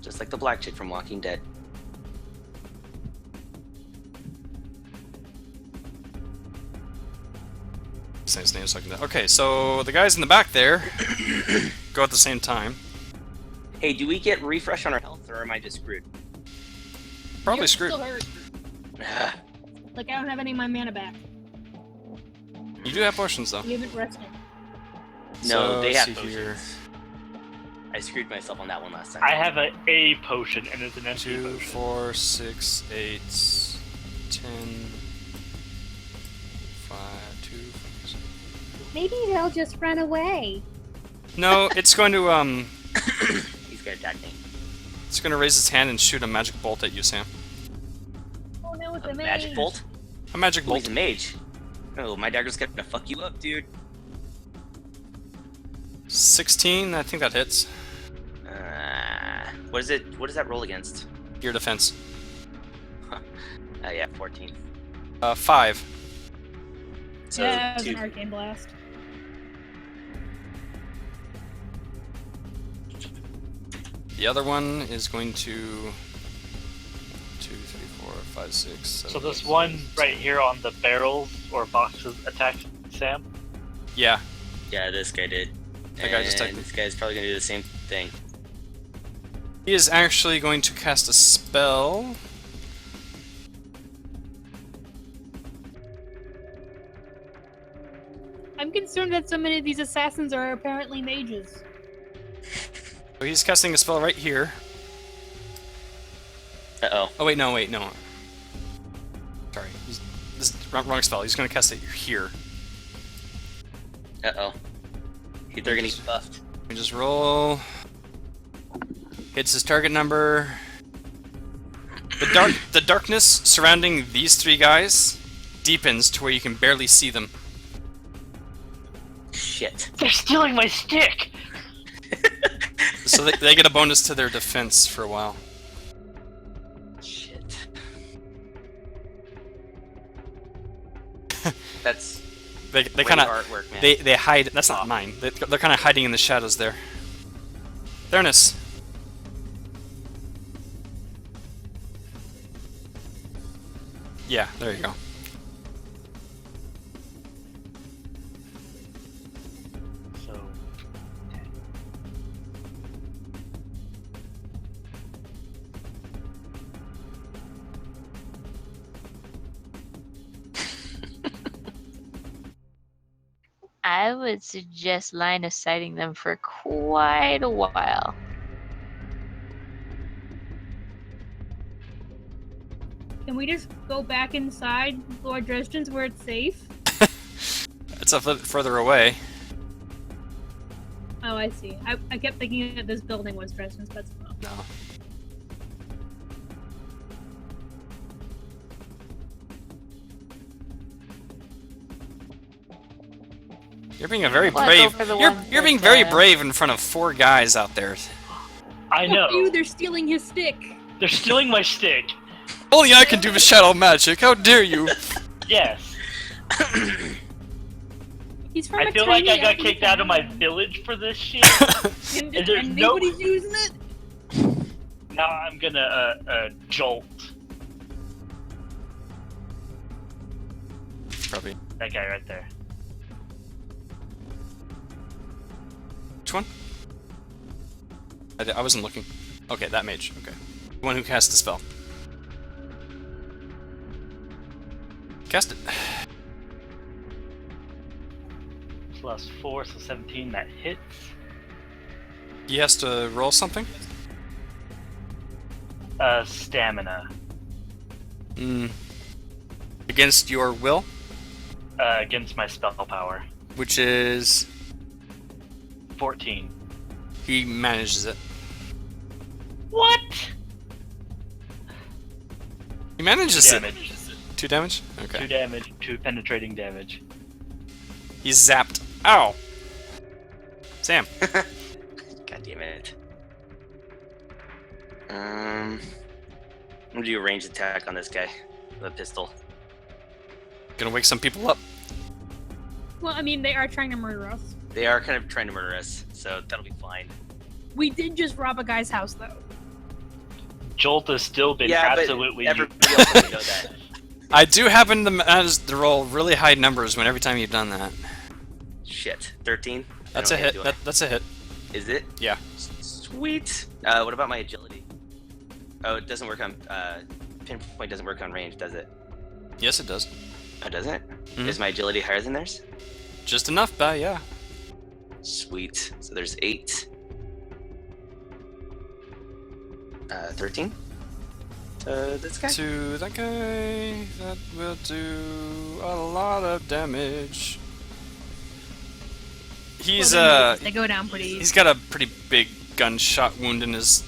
Just like the black chick from Walking Dead. Say his name so I can- Okay, so the guys in the back there go at the same time. Hey, do we get refresh on our health, or am I just screwed? Probably You're screwed. Still hurt. Like I don't have any of my mana back. You do have potions though. You haven't rested. No, So, they let's have see potions. here. I screwed myself on that one last time. I have a potion, and it's an empty 2, potion. 4, 6, 8, 10, 5, 2, 4, 6. Maybe they'll just run away. No, it's going to He's gonna attack me. it's going to raise its hand and shoot a magic bolt at you, Sam. Oh no, it's A a magic mage. bolt? A magic Oh, he's bolt. a mage. Oh, my dagger's gonna fuck you up, dude. 16, I think that hits. What is it? What does that roll against? Your defense. Yeah, 14. 5. So Yeah, that was 2. an arcane blast. The other one is going to 2, 3, 4, 5, 6, 7. So this one right here on the barrels or boxes attacked Sam. Yeah. Yeah, this guy did. That guy just And attacked me. this guy's probably gonna do the same thing. He is actually going to cast a spell. I'm concerned that so many of these assassins are apparently mages. So he's casting a spell right here. Uh-oh. Oh wait, no. Sorry, this is wrong spell. He's going to cast it here. Uh-oh. They're gonna get buffed. We just roll. Hits his target number. The darkness surrounding these three guys deepens to where you can barely see them. Shit. They're stealing my stick. So they get a bonus to their defense for a while. Shit. That's They great kind of artwork, man. they hide. That's not mine. They're kind of hiding in the shadows there. Fairness. Yeah, there you go. I would suggest line of sighting them for quite a while. Can we just go back inside Lord Dresden's where it's safe? It's a bit further away. Oh, I see. I kept thinking that this building was Dresden's, but it's not. No. You're being a very Well, brave. go for the You're one you're being that, very brave in front of 4 guys out there. I know. Fuck you, they're stealing his stick. They're stealing my stick. Only I can do the shadow magic. How dare you? Yes. He's from I a feel like I tiny got ass kicked out of my town. village for this shit. And, and there's and no- nobody's using it? Now I'm gonna jolt Probably. that guy right there. Which one? I wasn't looking. Okay, that mage. Okay. The one who cast the spell. Cast it. +4, so 17. That hits. He has to roll something? Stamina. Against your will, Against my spell power. which is... 14. He manages it. What? He manages 2 it. damage. 2 damage? 2 Okay. damage. 2 penetrating damage. He's zapped. Ow! Sam. God damn it. I'm gonna do a ranged attack on this guy with a pistol. Gonna wake some people up. Well, I mean, they are trying to murder us. They are kind of trying to murder us, so that'll be fine. We did just rob a guy's house, though. Jolt has still been Yeah, absolutely. but everybody else doesn't know that. I do happen to manage to roll really high numbers when every time you've done that. Shit, 13. That's a hit. That's a hit. Is it? Yeah. Sweet. What about my agility? Oh, it doesn't work on pinpoint. Doesn't work on range, does it? Yes, it does. Oh, does it? Mhm. Is my agility higher than theirs? Just enough, yeah. Sweet. So there's 8. 13. This guy. To that guy, that will do a lot of damage. He's They go down pretty easy. he's got a pretty big gunshot wound in his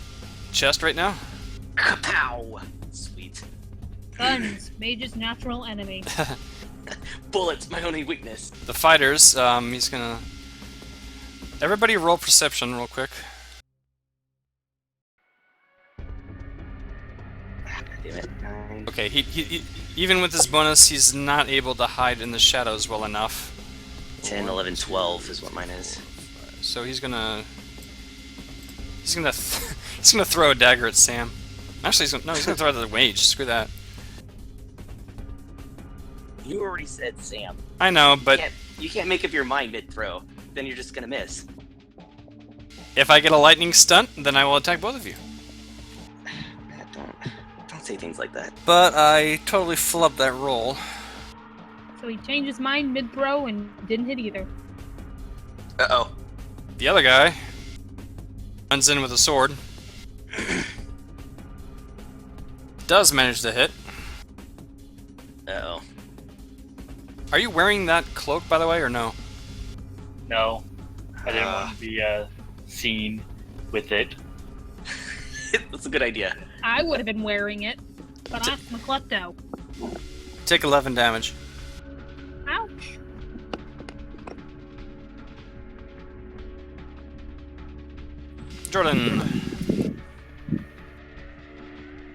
chest right now. Kapow! Sweet. Guns, mage's natural enemy. Bullets, my only weakness. The fighters, he's gonna. Everybody roll perception real quick. Damn it. 9. Okay, he even with his bonus, he's not able to hide in the shadows well enough. 10, 11, 12 is what mine is. So he's gonna he's gonna throw a dagger at Sam. Actually, he's gonna throw it at the mage. Screw that. You already said Sam. I know, but You can't make up your mind mid-throw. Then you're just gonna miss. if I get a lightning stunt, then I will attack both of you. Matt, don't say things like that. But I totally flubbed that roll. So he changed his mind mid-throw and didn't hit either. Uh-oh. The other guy runs in with a sword. Does manage to hit. Uh-oh. Are you wearing that cloak, by the way, or no? No, I didn't want to be seen with it. That's a good idea. I would have been wearing it, but I'm a klepto. Take 11 damage. Ouch. Jordan.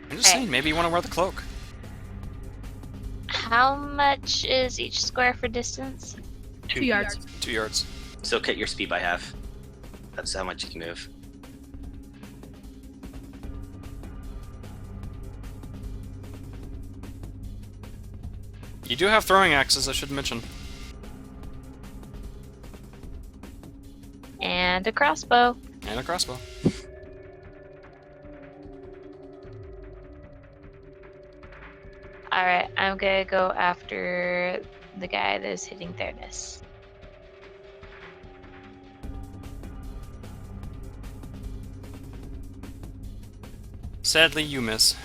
I'm just Hey. saying, maybe you want to wear the cloak. How much is each square for distance? 2 yards. 2 yards. So cut your speed by half. That's how much you can move. You do have throwing axes, I should mention. And a crossbow. And a crossbow. Alright, I'm gonna go after the guy that is hitting Theranos. Sadly, you miss.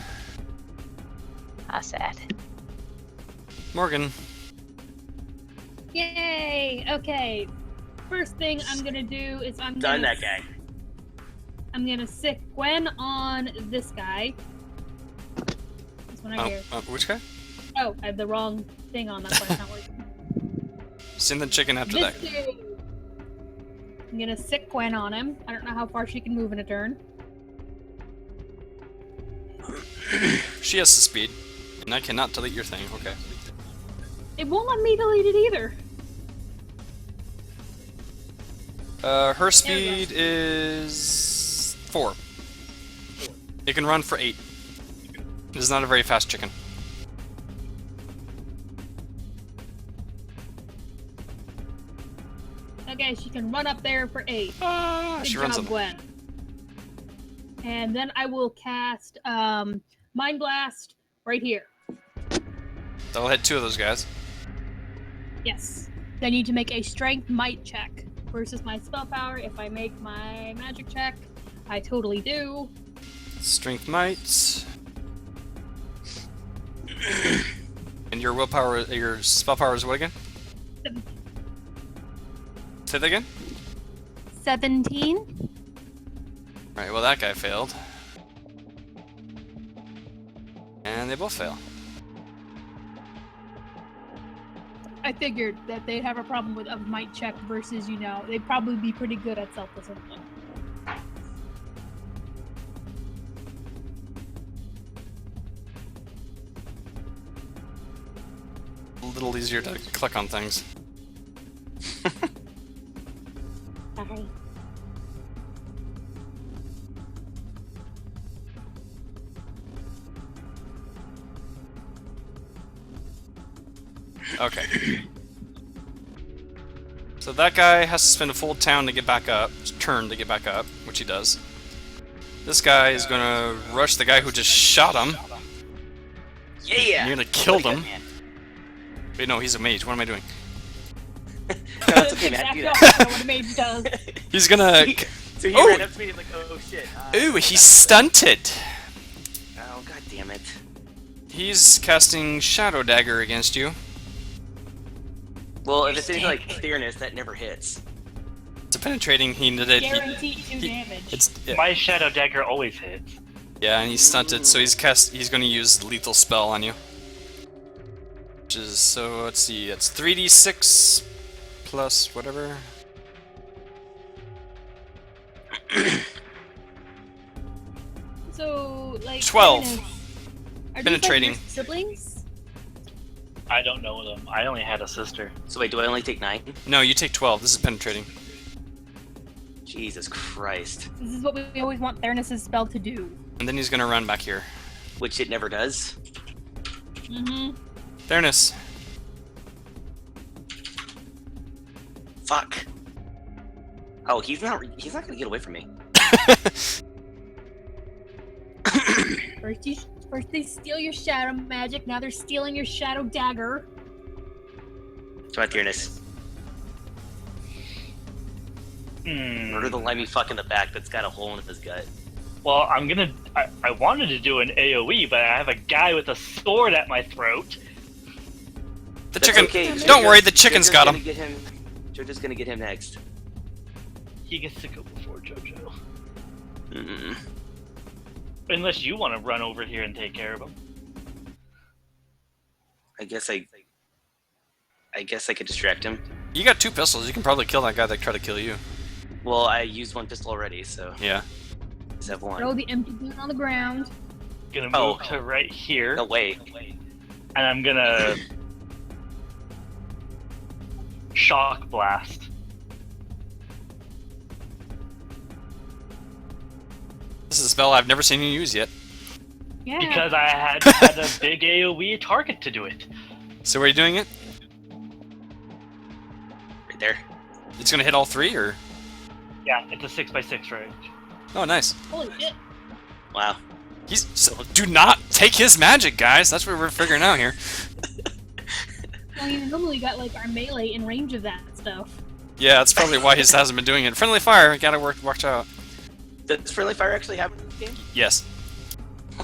How sad. Morgan. Yay! Okay. First thing I'm gonna do is Done gonna that guy. I'm gonna sick Gwen on this guy. This one right here. Which guy? Oh, I have the wrong thing on. That's why it's not working. Send the chicken after This that. dude. I'm gonna sick Gwen on him. I don't know how far she can move in a turn. She has the speed, and I cannot delete your thing. Okay. It won't let me delete it either. Her speed is 4. It can run for 8. This is not a very fast chicken. Okay, she can run up there for 8. Good She runs job, on. Gwen. And then I will cast Mind Blast right here. That'll hit 2 of those guys. Yes. Then I need to make a Strength Might check versus my spell power. If I make my magic check, I totally do. Strength might. And your willpower, your spell power is what again? Say that again? 17. Alright, well that guy failed. And they both fail. I figured that they'd have a problem with a might check versus, they'd probably be pretty good at self-discipline. A little easier to click on things. Sorry. Okay. So that guy has to spend a full turn to get back up, which he does. This guy is gonna rush the guy who just shot him. Yeah! Nearly killed What a him. good man. Wait, no, he's a mage. What am I doing? No, it's okay, man. Do that. That's what a mage does. He's gonna. So he Oh! ran up to me and like, oh shit. Ooh, he's stunted. Oh, god damn it. He's casting Shadow Dagger against you. Well, if it's anything like clearness, that never hits. It's a penetrating. He did it. Guaranteed 2 damage. My Shadow Dagger always hits. Yeah, and he's stunted, so he's going to use the lethal spell on you. Which is, so let's see, it's 3d6 plus whatever. So, 12. Are these, Penetrating. your siblings? I don't know them. I only had a sister. So wait, do I only take 9? No, you take 12. This is penetrating. Jesus Christ. This is what we always want Theranos' spell to do. And then he's going to run back here. Which it never does. Mm-hmm. Theranos. Fuck. Oh, he's not gonna get away from me. First they steal your shadow magic, now they're stealing your shadow dagger. Come on, Tyrannus. Murder the limey fuck in the back that's got a hole in his gut. Well, I wanted to do an AoE, but I have a guy with a sword at my throat. The That's chicken. okay. Don't worry, the chicken's got him. Jojo's gonna get him next. He gets to go before Jojo. Mm-mm. Unless you want to run over here and take care of him. I guess I could distract him. You got 2 pistols. You can probably kill that guy that tried to kill you. Well, I used 1 pistol already, so Yeah. I just have 1. Throw the empty boot on the ground. Gonna move to right here, No way. and I'm gonna shock blast. This is a spell I've never seen you use yet. Yeah. Because I had a big AoE target to do it. So where are you doing it? Right there. It's gonna hit all 3, or? Yeah, it's a 6x6 range. Oh, nice. Holy shit. Wow. Do not take his magic, guys. That's what we're figuring out here. Well, you normally got our melee in range of that stuff. Yeah, that's probably why he hasn't been doing it. Friendly fire, gotta watch out. Does friendly fire actually happen in this game? Yes.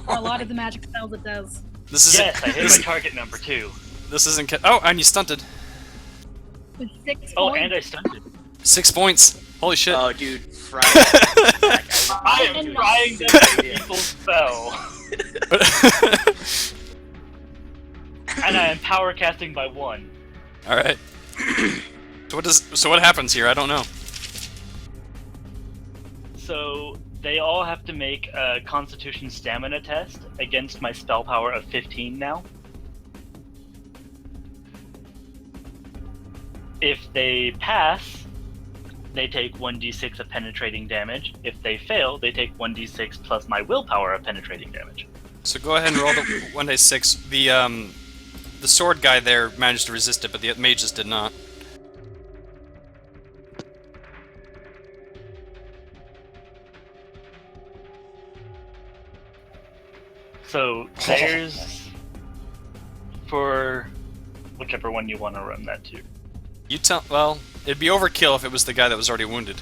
For a lot of the magic spells, it does. This is Yes, I hit my target number 2. This isn't. Oh, and you stunted. With 6 Oh, points. and I stunted. 6 points. Holy shit. Oh, dude, Friday. I am trying to lethal spell. And I am power casting by 1. All right. So what happens here? I don't know. So they all have to make a Constitution Stamina test against my spell power of 15 now. If they pass, they take 1d6 of penetrating damage. If they fail, they take 1d6 plus my willpower of penetrating damage. So go ahead and roll the 1d6. The sword guy there managed to resist it, but the mages did not. So there's for whichever one you want to run that to. You tell. Well, it'd be overkill if it was the guy that was already wounded.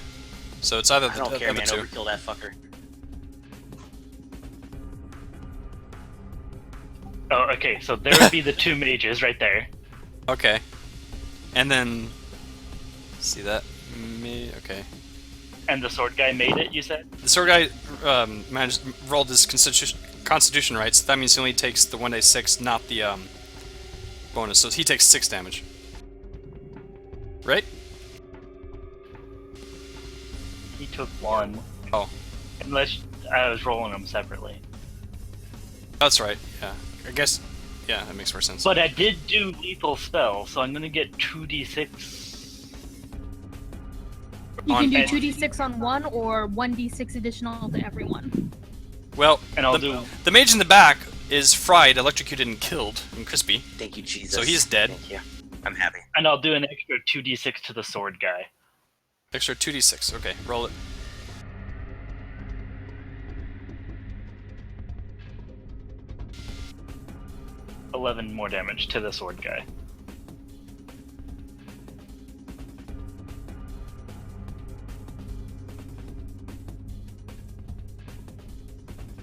So it's either I don't the care, other man. two. Overkill that fucker. Oh, okay. So there would be the 2 mages right there. Okay. And then. See that? Okay. And the sword guy made it, you said? The sword guy rolled his constitution right, so that means he only takes the 1d6, not the bonus. So he takes 6 damage. Right? He took 1. Oh. Unless I was rolling them separately. That's right, yeah. I guess, yeah, that makes more sense. But I did do lethal spell, so I'm gonna get 2d6. You can do and- 2d6 on one or 1d6 additional to everyone. Well, And I'll do. the mage in the back is fried, electrocuted, and killed, and crispy. Thank you, Jesus. So he's dead. Thank you. I'm happy. And I'll do an extra 2d6 to the sword guy. Extra 2d6, okay, roll it. $11 more damage to the sword guy.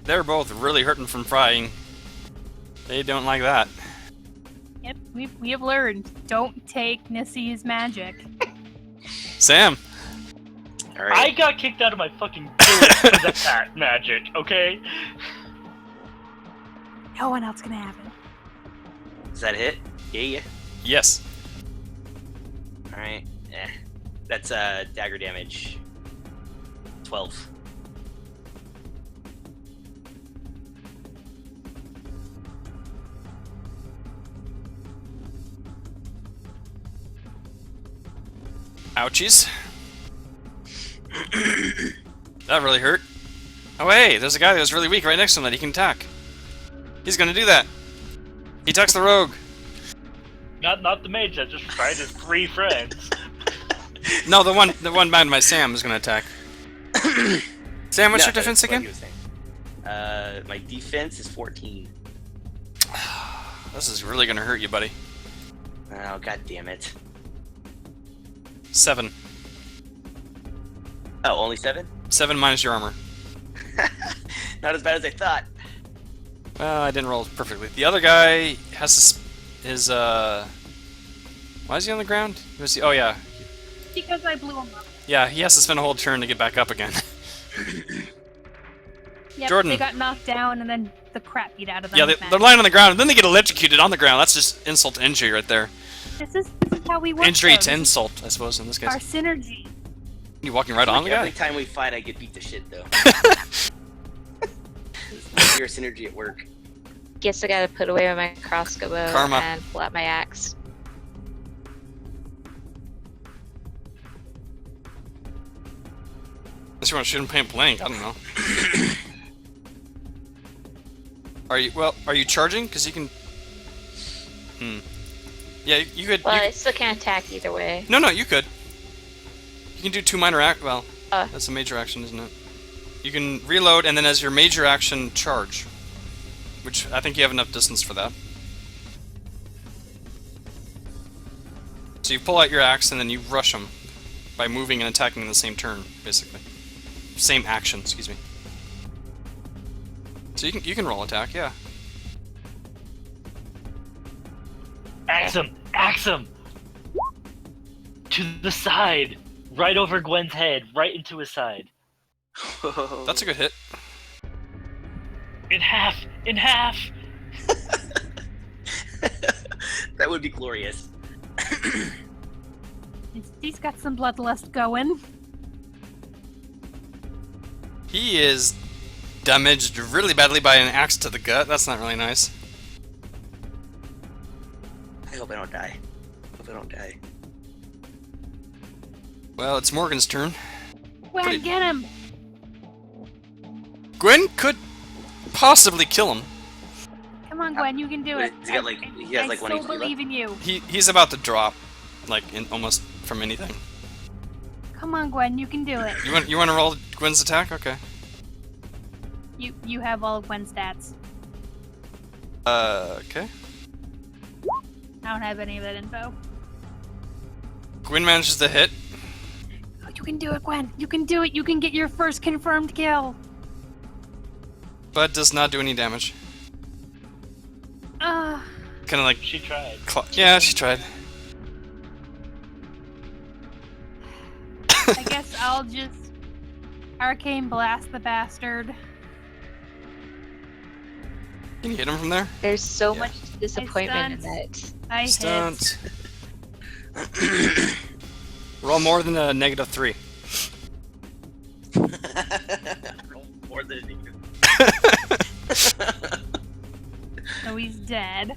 They're both really hurting from frying. They don't like that. Yep, we have learned. Don't take Nissy's magic. Sam! All I right. got kicked out of my fucking village for that magic, okay? No one else can have it. Does that hit? Yeah. Yes. All right. That's dagger damage. 12. Ouchies. That really hurt. Oh hey, there's a guy that was really weak right next to him that he can attack. He's gonna do that. He attacks the rogue. Not the mage that just tried his 3 friends. No, the one man by Sam is gonna attack. Sam, what's your No, defense that's what again? he was saying. My defense is 14. This is really gonna hurt you, buddy. Oh, god damn it. 7. Oh, only 7? 7 minus your armor. Not as bad as I thought. Well, I didn't roll perfectly. The other guy has his why is he on the ground? Oh yeah. Because I blew him up. Yeah, he has to spend a whole turn to get back up again. Yep, Jordan. they got knocked down and then the crap beat out of them. Yeah, with they're magic. lying on the ground, and then they get electrocuted on the ground. That's just insult to injury right there. This is how we work. Injury though. to insult, I suppose, in this Our case. synergy. You walking right on the Every guy? time we fight, I get beat to shit, though. Your synergy at work. Guess I gotta put away my crossbow Karma. and pull out my axe. Unless you want to shoot him point blank, I don't know. Are you charging? Because you can... Yeah, you could... Well, you I could- still can't attack either way. No, you could. You can do 2 minor well, Uh. that's a major action, isn't it? You can reload, and then as your major action, charge. Which, I think you have enough distance for that. So you pull out your axe, and then you rush them. By moving and attacking in the same turn, basically. Same action, excuse me. So you can roll attack, yeah. Axe him! Axe him! To the side! Right over Gwen's head, right into his side. Whoa. That's a good hit. In half! In half! That would be glorious. He's got some bloodlust going. He is damaged really badly by an axe to the gut. That's not really nice. I hope I don't die. Hope I don't die. Well, it's Morgan's turn. Gwen, Pretty- get him! Gwen could possibly kill him. Come on, Gwen, you can do it. He got, like- he has, I like, one still HP believe left. in you. He's about to drop, like almost from anything. Come on, Gwen, you can do it. You want to roll Gwen's attack? Okay. You have all of Gwen's stats. Okay. I don't have any of that info. Gwen manages to hit. Oh, you can do it, Gwen. You can do it. You can get your first confirmed kill. But does not do any damage. Uh, Kind of like, She tried. yeah, she tried. I guess I'll just arcane blast the bastard. Can you hit him from there? There's so Yeah. much disappointment in stunned. that. I hit. Stunt. Roll more than a -3. More than So he's dead.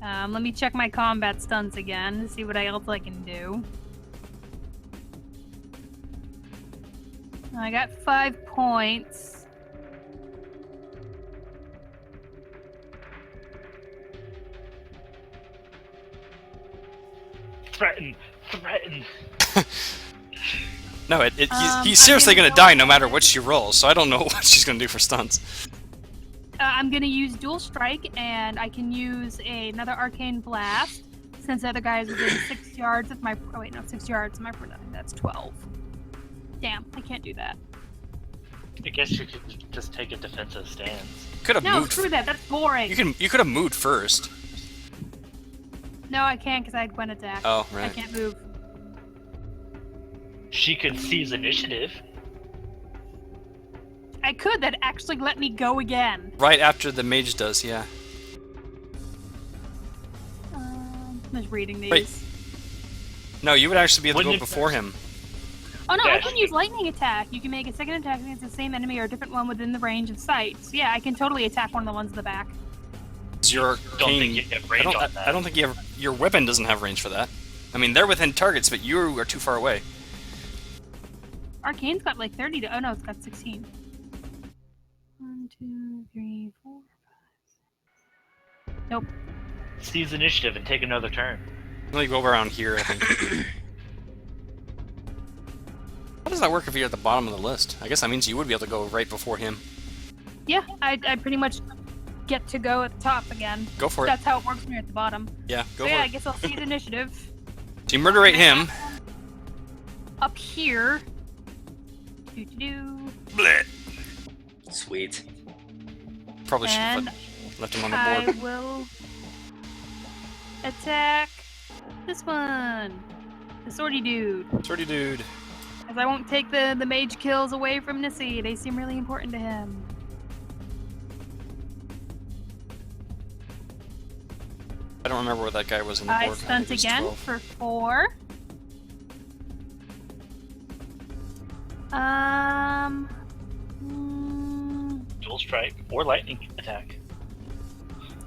Let me check my combat stunts again to see what else I can do. I got 5 points. Threaten! Threaten! No, he's I seriously can gonna go die no ahead. matter what she rolls, so I don't know what she's gonna do for stunts. I'm gonna use dual strike, and I can use another arcane blast. Since the other guy is within 6 yards of my. Oh wait, no, 6 yards of my product. That's 12. Damn, I can't do that. I guess you could just take a defensive stance. Could have No, moved. screw that. That's boring. You could have moved first. No, I can't because I had Gwen attack. Oh, I right. can't move. She could seize initiative. I could. That actually let me go again. Right after the mage does, yeah. I'm just reading these. Wait. No, you would actually be able to Wouldn't go it- before him. Oh no, I Yeah, can she- use lightning attack. You can make a second attack against the same enemy or a different one within the range of sight. So yeah, I can totally attack one of the ones in the back. It's your Don't think cane. you have range on that. I don't think your weapon doesn't have range for that. I mean, they're within targets, but you are too far away. Arcane's got like 30 to. Oh no, it's got 16. 1, 2, 3, 4, 5. Nope. Seize initiative and take another turn. Let me go around here, I think. How does that work if you're at the bottom of the list? I guess that means you would be able to go right before him. Yeah, I pretty much get to go at the top again. Go for it. That's how it works when you're at the bottom. Yeah, go So yeah, I for it. guess I'll see the initiative. So you murderate him. Up here. Do. Blech. Sweet. Probably should have And left him on the I board. will attack this one. The swordy dude. Sorry, dude. Because I won't take the mage kills away from Nissy. They seem really important to him. I don't remember what that guy was on the I board. stunt think it was again 12. for 4. Dual strike or lightning attack.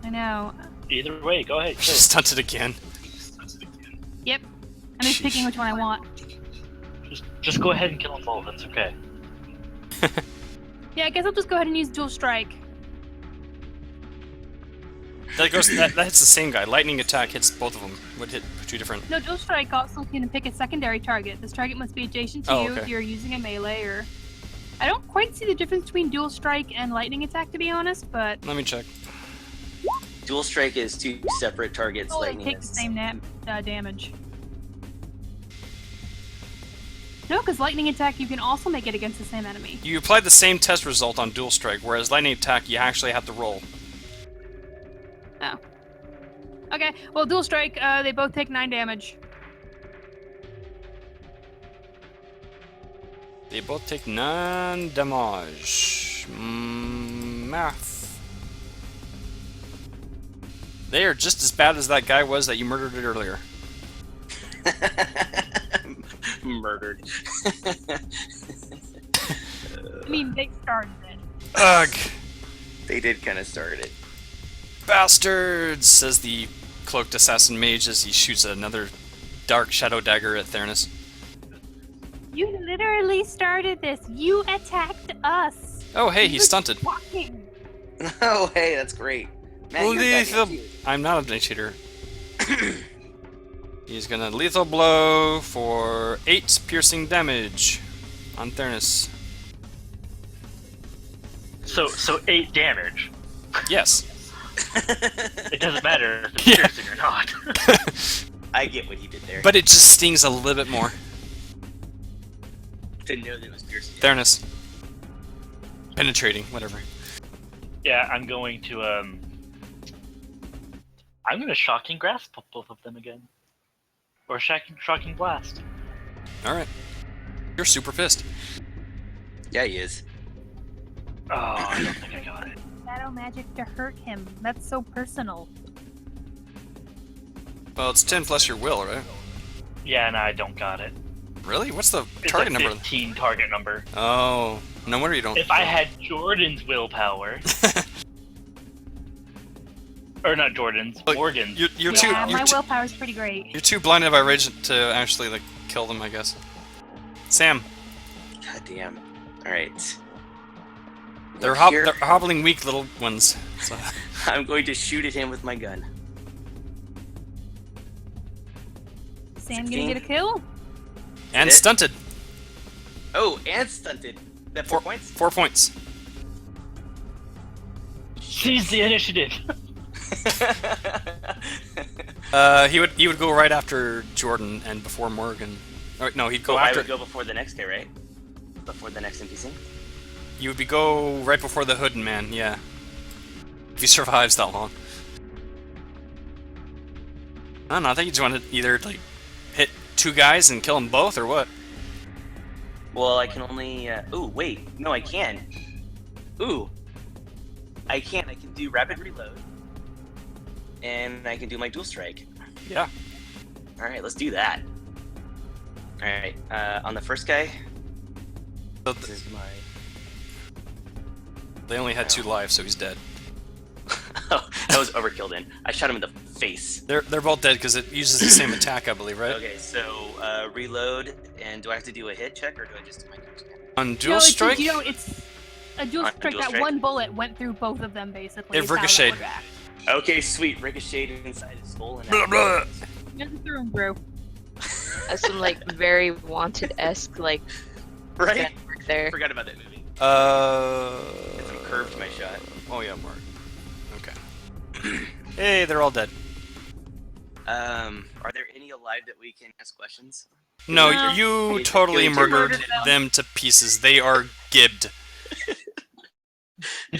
I know. Either way, go ahead. Kill. Stunted again. Yep. I'm just picking Sheesh. which one I want. Just go ahead and kill them both. That's okay. Yeah, I guess I'll just go ahead and use dual strike. That hits the same guy. Lightning attack hits both of them. Would hit 2 different. No, dual strike also can pick a secondary target. This target must be adjacent to Oh, you okay. if you're using a melee or. I don't quite see the difference between dual strike and lightning attack, to be honest, but Let me check. Dual strike is 2 separate targets. oh, they Lightning take the is same damage. No, because lightning attack, you can also make it against the same enemy. You applied the same test result on dual strike, whereas lightning attack you actually have to roll. Oh. Okay, well, dual strike, they both take 9 damage. They both take 9 damage. Math. They are just as bad as that guy was that you murdered earlier. Murdered. I mean, they started it. Ugh. They did kind of start it. Bastards, says the cloaked assassin mage as he shoots another dark shadow dagger at Theranos. You literally started this. You attacked us. Oh, hey, You he's were stunted. Walking. Oh, hey, that's great. Matt, you're Lethal. goddamn cute. I'm not a cheater. He's gonna lethal blow for 8 piercing damage on Theranos. So 8 damage. Yes. It doesn't matter if it's Yeah. piercing or not. I get what he did there. But it just stings a little bit more. Didn't know that it was piercing. Theranos. Penetrating, whatever. Yeah, I'm going to I'm gonna shocking grasp both of them again. Or shocking blast. Alright. You're super pissed. Yeah, he is. Oh, I don't think I got it. Shadow magic to hurt him. That's so personal. Well, it's 10 plus your will, right? Yeah, and I don't got it. Really? What's the It's target a number? 15 target number. Oh, no wonder you don't. If I had Jordan's willpower, or not Jordan's, Look, Morgan's. You're Yeah, too. my You're too, willpower's pretty great. you're too blinded by rage to actually like kill them, I guess. Sam, God damn. Alright. they're Here, they're hobbling weak little ones. So. I'm going to shoot at him with my gun. Sam 16. gonna get a kill? And it? stunted. Oh, and stunted. That 4 points? 4 points. Seize the initiative. He would go right after Jordan and before Morgan. Or, no, he'd go I after. would go before the next guy, right? Before the next NPC? You would go right before the Hooded Man. Yeah. If he survives that long. I don't know. I think you just want to either like hit 2 guys and kill them both, or what? Well, I can only... ooh, wait. No, I can. Ooh. I can. I can do rapid reload. And I can do my dual strike. Yeah. Alright, let's do that. Alright, on the first guy, So this is my... they only had 2 lives, so he's dead. Oh, that was overkill then. I shot him in the face. They're both dead because it uses the same attack, I believe, right? Okay, so reload, and do I have to do a hit check, or do I just do my gun scan? On dual No, strike, it's a dual On strike. dual that strike? one bullet went through both of them, basically. It is how that ricocheted. would act. Okay, sweet. Ricocheted inside his skull and Blah, out. blah. Just through and through. That's some like very wanted-esque like Right? work there. Forgot about that movie. Get some curve to my shot. Oh yeah, Mark. Okay. Hey, they're all dead. Are there any alive that we can ask questions? No, No. you You totally killed murdered them. them to pieces. They are gibbed.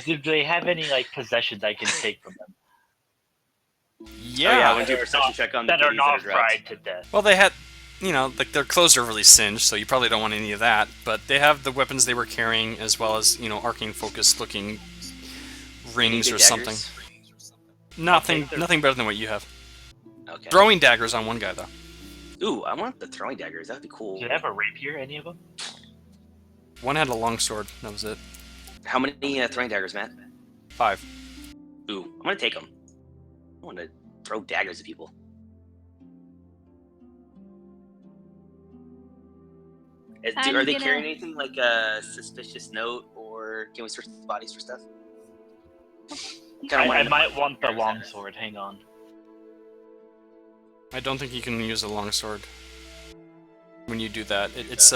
Do they have any like possessions I can take from them Yeah. Oh, yeah, I want to do a That are perception not- check on the that are goodies not dropped. fried to death? Well, they had, you know, like their clothes are really singed, so you probably don't want any of that. But they have the weapons they were carrying, as well as, you know, arcane focus looking rings Any or good something. daggers? Nothing, Okay, nothing better than what you have. Okay. Throwing daggers on one guy though. Ooh, I want the throwing daggers. That would be cool. Do they have a rapier? Any of them? One had a long sword. That was it. How many throwing daggers, Matt? 5. Ooh, I'm gonna take them. I want to throw daggers at people. I'm Are they gonna- carrying anything like a suspicious note, or can we search the bodies for stuff? I might want the longsword. Hang on. I don't think you can use a long sword when you do that. It's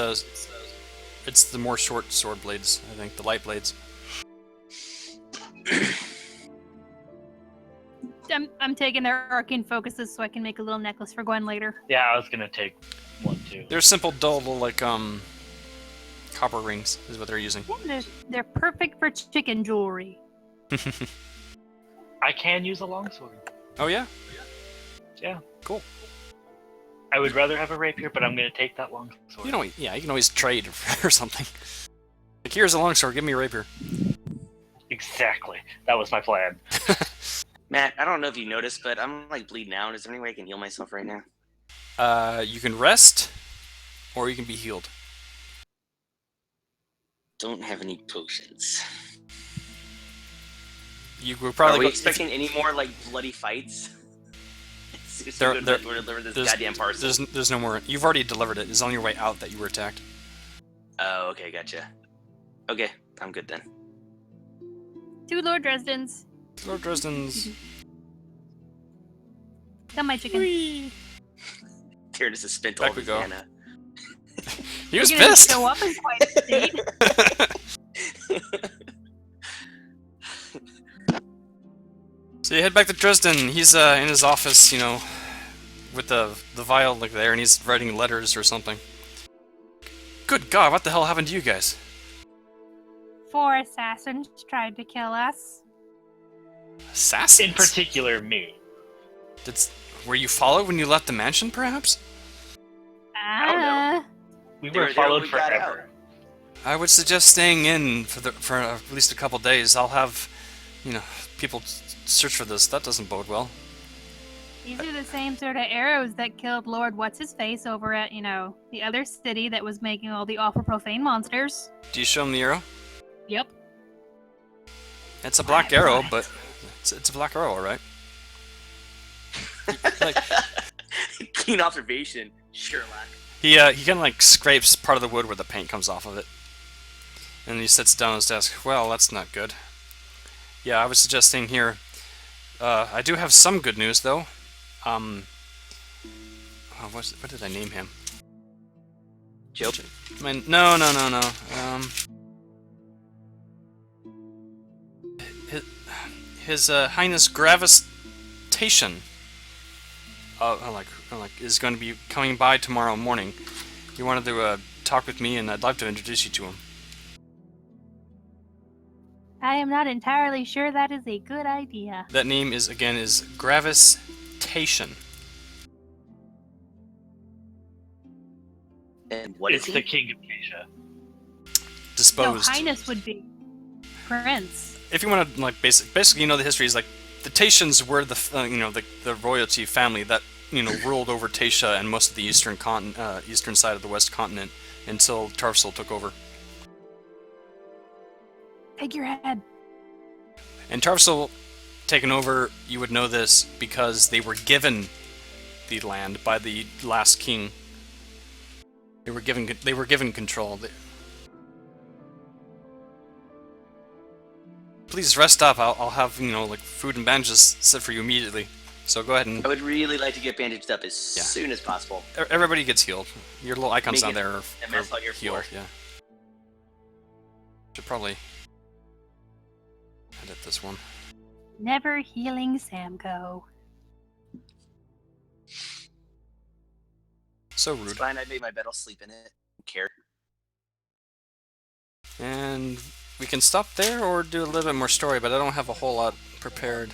the more short sword blades. I think the light blades. I'm taking their arcane focuses so I can make a little necklace for Gwen later. Yeah, I was gonna take one too. They're simple, dull, little, like, copper rings is what they're using. Yeah, they're perfect for chicken jewelry. I can use a longsword. Oh, yeah? Yeah. Cool. I would rather have a rapier, but I'm going to take that longsword. You know, yeah, you can always trade or something. Like, here's a longsword, give me a rapier. Exactly. That was my plan. Matt, I don't know if you noticed, but I'm like bleeding out. Is there any way I can heal myself right now? You can rest, or you can be healed. Don't have any potions. You will Are probably we go, expecting any more like bloody fights? As There- soon as there- we deliver this there's- goddamn parcel. there's no more. You've already delivered it. It's on your way out that you were attacked. Oh, okay, gotcha. Okay, I'm good then. 2 Lord Dresdens. Lord Dresden's. Come, my chicken. Tyrannus has spent Back all we his go. mana. He was You're gonna pissed. show up in quite a state. So you head back to Dresden. He's in his office, you know, with the vial like there, and he's writing letters or something. Good God, what the hell happened to you guys? 4 assassins tried to kill us. Assassins? In particular, me. Were you followed when you left the mansion, perhaps? don't know. We They were were there followed when we got forever. I would suggest staying in for at least a couple days. I'll have, you know, people search for this. That doesn't bode well. These are the same sort of arrows that killed Lord What's-His-Face over at, the other city that was making all the awful profane monsters. Do you show him the arrow? Yep. It's a black arrow, but it's a black arrow, all right. Like, Keen observation, Sherlock. he kind of like scrapes part of the wood where the paint comes off of it, and he sits down at his desk. Well, that's not good. Yeah, I was suggesting here. I do have some good news though. What did I name him? Joe. No. His Highness Gravitation. Is going to be coming by tomorrow morning. He wanted to talk with me, and I'd like to introduce you to him. I am not entirely sure that is a good idea. That name is Gravitation. And what is It's he? the King of Asia. Disposed. No, Highness would be Prince. If you want to like basically, the history is like the Tatians were the royalty family that ruled over Tatia and most of the eastern side of the West Continent until Tarfsel took over. Figurehead. And Tarfsel taken over, you would know this because they were given the land by the last king. They were given control. Please rest up. I'll have food and bandages set for you immediately. So go ahead and I would really like to get bandaged up as soon as possible. everybody gets healed. Your little icons down there are MS on your healed. floor. Yeah. Should probably edit this one. Never healing Samco. So It's rude. fine, I made my bed, I'll sleep in it. Don't care. And we can stop there or do a little bit more story, but I don't have a whole lot prepared.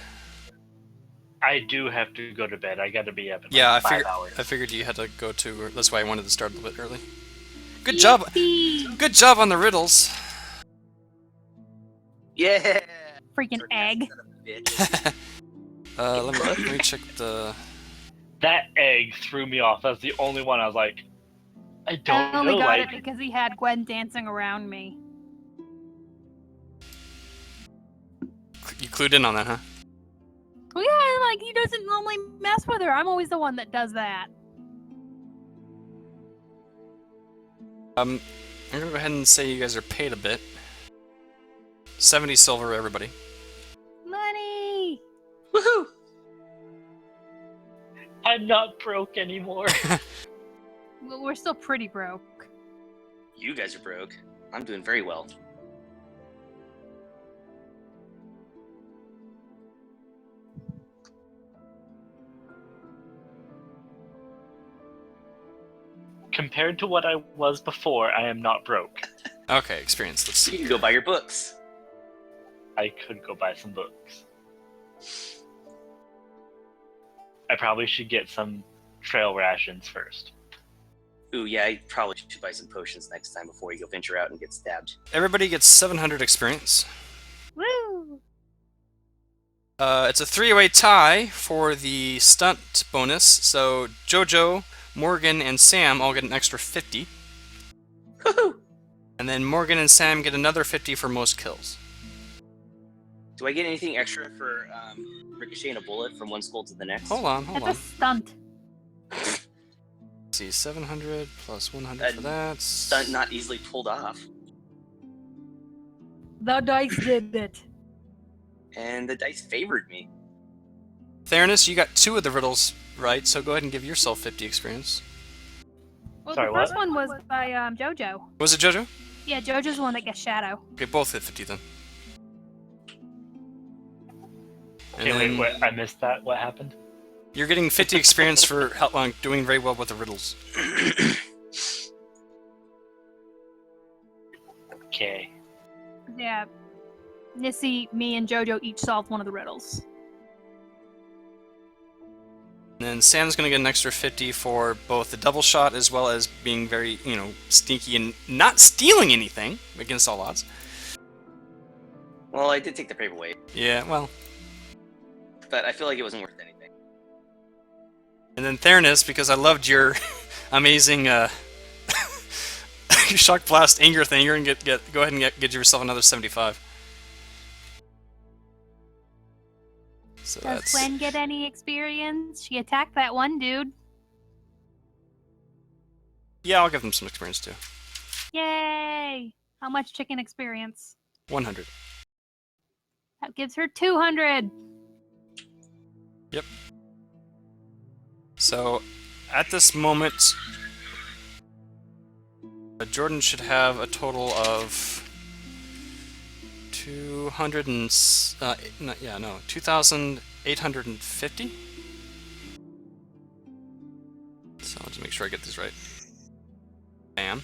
I do have to go to bed. I got to be up in Yeah, like 5 hours. I figured you had to go to. That's why I wanted to start a little bit early. Good job. Yippee! Good job on the riddles. Yeah! Freaking egg. Son of a bitch. Let me check the. That egg threw me off. That's the only one I was like, I don't I only know. got Like, it because he had Gwen dancing around me. You clued in on that, huh? Well, yeah, like, he doesn't normally mess with her. I'm always the one that does that. I'm gonna go ahead and say you guys are paid a bit. 70 silver, everybody. Money! Woohoo! I'm not broke anymore. Well, we're still pretty broke. You guys are broke. I'm doing very well. compared to what I was before, I am not broke. Okay, experience. Let's You see. can go buy your books. I could go buy some books. I probably should get some trail rations first. Ooh, yeah, I probably should buy some potions next time before you go venture out and get stabbed. Everybody gets 700 experience. Woo! It's a three-way tie for the stunt bonus, so Jojo, Morgan, and Sam all get an extra 50. Woohoo! And then Morgan and Sam get another 50 for most kills. Do I get anything extra for ricocheting a bullet from one skull to the next? Hold on. That's a stunt. Let's see, 700 plus 100 for that. Stunt not easily pulled off. The dice did it. And the dice favored me. Theranos, you got 2 of the riddles right, so go ahead and give yourself 50 experience. Well, Sorry, the first what? one was by Jojo. Was it Jojo? Yeah, Jojo's the one that gets Shadow. Okay, both hit 50 then. And Okay, then wait, I missed that. What happened? you're getting 50 experience for doing very well with the riddles. Okay. Yeah. Nissy, me, and Jojo each solved one of the riddles. And then Sam's gonna get an extra 50 for both the double shot as well as being very, sneaky and not stealing anything against all odds. Well, I did take the paperweight, Yeah, well. but I feel like it wasn't worth anything. And then Theranos, because I loved your amazing shock blast anger thing, you're gonna go ahead and get yourself another 75. So Does that's Gwen get any experience? She attacked that one dude. yeah, I'll give them some experience too. Yay! How much chicken experience? 100. That gives her 200. Yep. So at this moment, Jordan should have a total of 2,850. So I'll just make sure I get these right. Bam.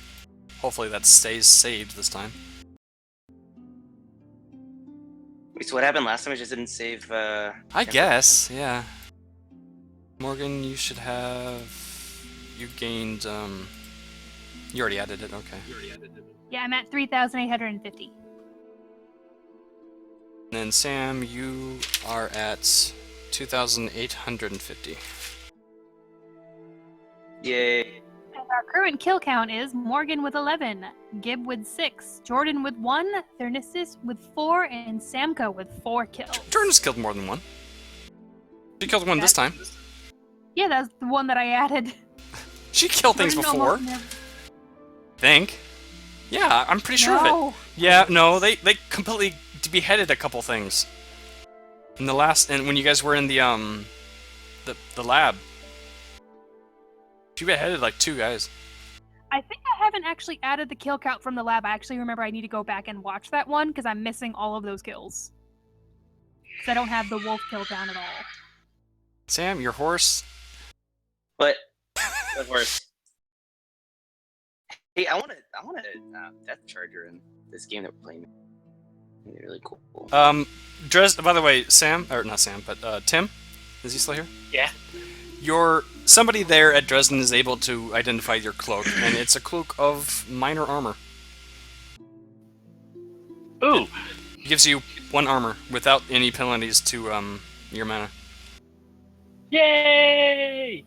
Hopefully that stays saved this time. Wait, so what happened last time? I just didn't save. I guess, yeah. Morgan, you should have. You gained. You already added it. Okay. Yeah, I'm at 3,850. And then Sam, you are at 2,850. Yay! And our current kill count is Morgan with 11, Gib with 6, Jordan with 1, Theranos with 4, and Samko with 4 kills. Jordan's killed more than one. She killed one this time. Yeah, that's the one that I added. She killed things Jordan before. almost never- Think. Yeah, I'm pretty sure of it. No. Yeah, no, they completely beheaded a couple things. In the last, and when you guys were in the lab. She beheaded like 2 guys. I think I haven't actually added the kill count from the lab. I actually remember I need to go back and watch that one because I'm missing all of those kills. Because I don't have the wolf kill down at all. Sam, your horse. But of course. Hey, I want a death charger in this game that we're playing. It'd be really cool. By the way, Sam, or not Sam, but Tim, is he still here? Yeah. Somebody there at Dresden is able to identify your cloak, and it's a cloak of minor armor. Ooh. It gives you 1 armor without any penalties to your mana. Yay!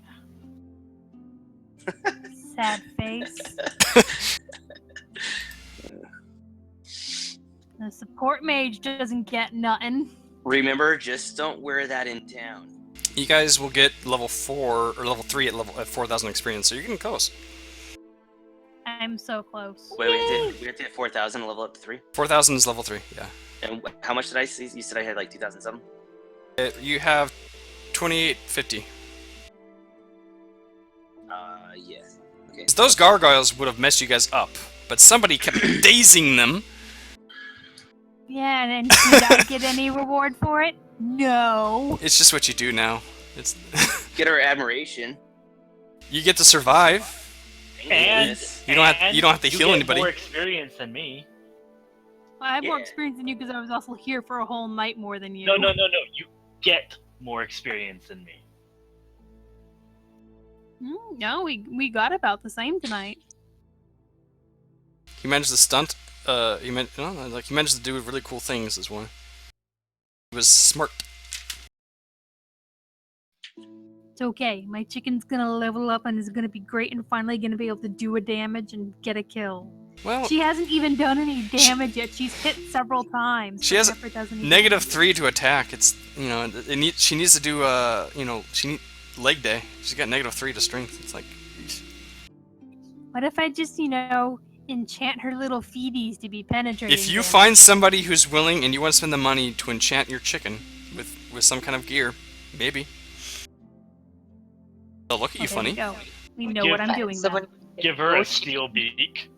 Sad face. The support mage doesn't get nothing. Remember, just don't wear that in town. You guys will get level 4 or level 3 at 4,000 experience, so you're getting close. I'm so close. Wait, we have to hit 4,000 and level up to 3? 4,000 is level 3, yeah. And how much did I see? You said I had like 2,000 something? You have 2850. Yeah. Okay. Those gargoyles would have messed you guys up, but somebody kept dazing them. Yeah, and then did I get any reward for it? No. It's just what you do now. It's Get our admiration. you get to survive. And You don't have to you heal get anybody. more experience than me. I have more Yeah. experience than you because I was also here for a whole night more than you. No. You get more experience than me. No, we got about the same tonight. He managed to stunt. He managed to do really cool things as one. He was smart. It's okay. My chicken's gonna level up and is gonna be great and finally gonna be able to do a damage and get a kill. Well, She hasn't even done any damage yet. She's hit several times. She but has never does any negative damage. 3 to attack. It's she needs to do she need leg day. She's got negative 3 to strength. It's like, What if I just enchant her little feeties to be penetrating? if you damage? find somebody who's willing and you want to spend the money to enchant your chicken with some kind of gear, maybe they'll look at you Oh, there funny. you go. We know Give what I'm doing. Someone Give her a steel beak.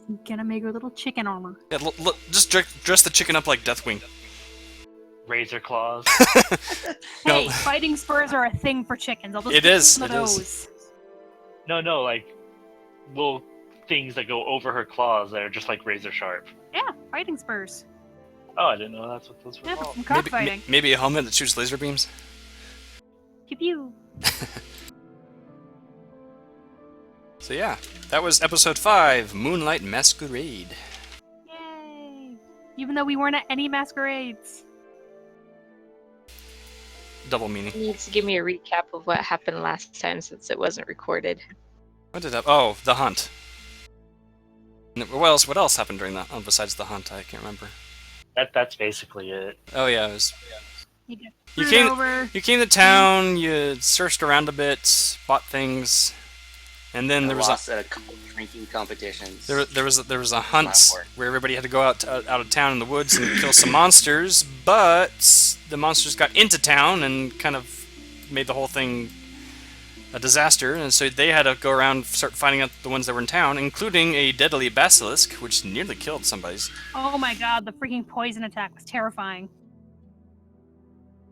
I'm gonna make her little chicken armor. Yeah, look, just dress the chicken up like Deathwing. Razor claws. No. Hey, fighting spurs are a thing for chickens. I'll just It put is, them on it is. those. No, like little things that go over her claws that are just like razor sharp. Yeah, fighting spurs. Oh, I didn't know that's what those were Yeah, for called. some cockfighting. Maybe a helmet that shoots laser beams. Pew pew. So yeah, that was episode 5, Moonlight Masquerade. Yay! Even though we weren't at any masquerades. Double meaning. needs to give me a recap of what happened last time since it wasn't recorded. What did Oh, the hunt. What else happened during that? Oh, besides the hunt, I can't remember. That's basically it. Oh yeah, it was. You get You screwed came- over. You came to town. You searched around a bit, bought things, and then I there was lost at a couple drinking competitions. there was a hunt Not where everybody had to go out of town in the woods and kill some monsters, but the monsters got into town and kind of made the whole thing a disaster, and so they had to go around and start finding out the ones that were in town, including a deadly basilisk, which nearly killed somebody's. Oh my god, the freaking poison attack was terrifying.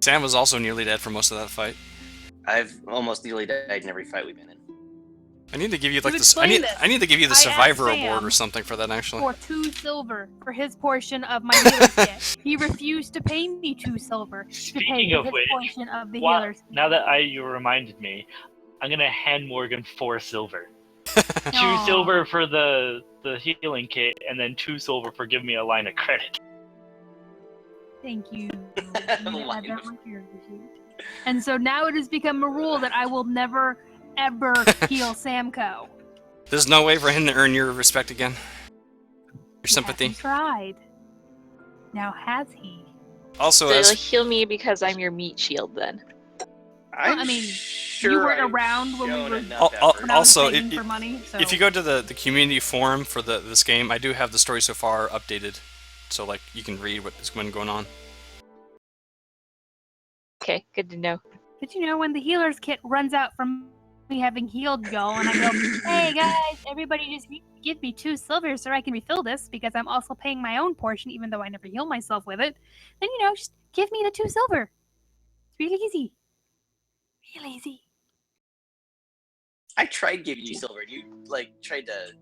Sam was also nearly dead for most of that fight. I've almost nearly died in every fight we've been in. I need to give you like You this. I explained need this. I need to give you the I asked survivor Sam award or something for that actually. For 2 silver for his portion of my healer's kit. He refused to pay me 2 silver to pay Speaking for of his which, portion of the Wow, healer's now that you reminded me, I'm gonna hand Morgan 4 silver. 2 Aw. silver for the healing kit, and then 2 silver for giving me a line of credit. Thank you. Line Yeah, that of- was your receipt. And so now it has become a rule that I will never, ever heal Samco. There's no way for him to earn your respect again. Your sympathy. He tried. Now has he? Also, So as you'll heal me because I'm your meat shield then. I mean, sure you weren't I've around when we shown were- enough Al- effort. When I was Also, begging it- for money, so if you go to the community forum for this game, I do have the story so far updated, so like you can read what has been going on. Okay, good to know. But when the healer's kit runs out from me having healed y'all, and I go, hey guys, everybody just give me 2 silver so I can refill this because I'm also paying my own portion even though I never heal myself with it, then just give me the 2 silver. It's really easy. Real easy. I tried giving you silver. You tried to.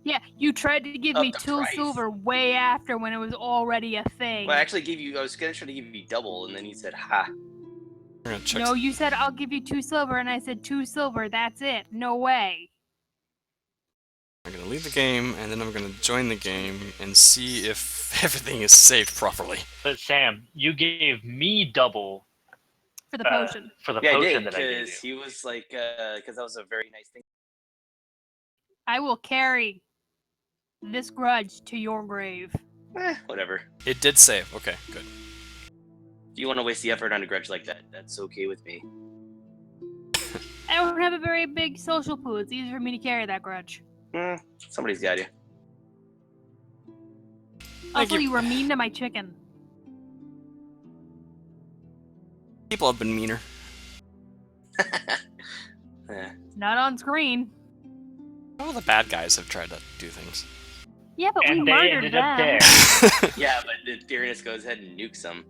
Yeah, you tried to give Up me the 2 price. silver way after when it was already a thing. Well, I actually gave you. I was gonna try to give you double, and then you said, "Ha." We're gonna check. No, you said I'll give you 2 silver, and I said 2 silver, that's it. No way. I'm gonna leave the game, and then I'm gonna join the game and see if everything is saved properly. But Sam, you gave me double For the potion. for the Yeah, I potion did that I gave because you. he was like, because that was a very nice thing. I will carry this grudge to your grave. Whatever. It did save. Okay, good. If you want to waste the effort on a grudge like that, that's okay with me. I don't have a very big social pool. It's easy for me to carry that grudge. Somebody's got you. Also, you. you were mean to my chicken. People have been meaner. Yeah. It's not on screen. All the bad guys have tried to do things. Yeah, but we And they murdered ended them. up there. Yeah, but the Tyrannus goes ahead and nukes them.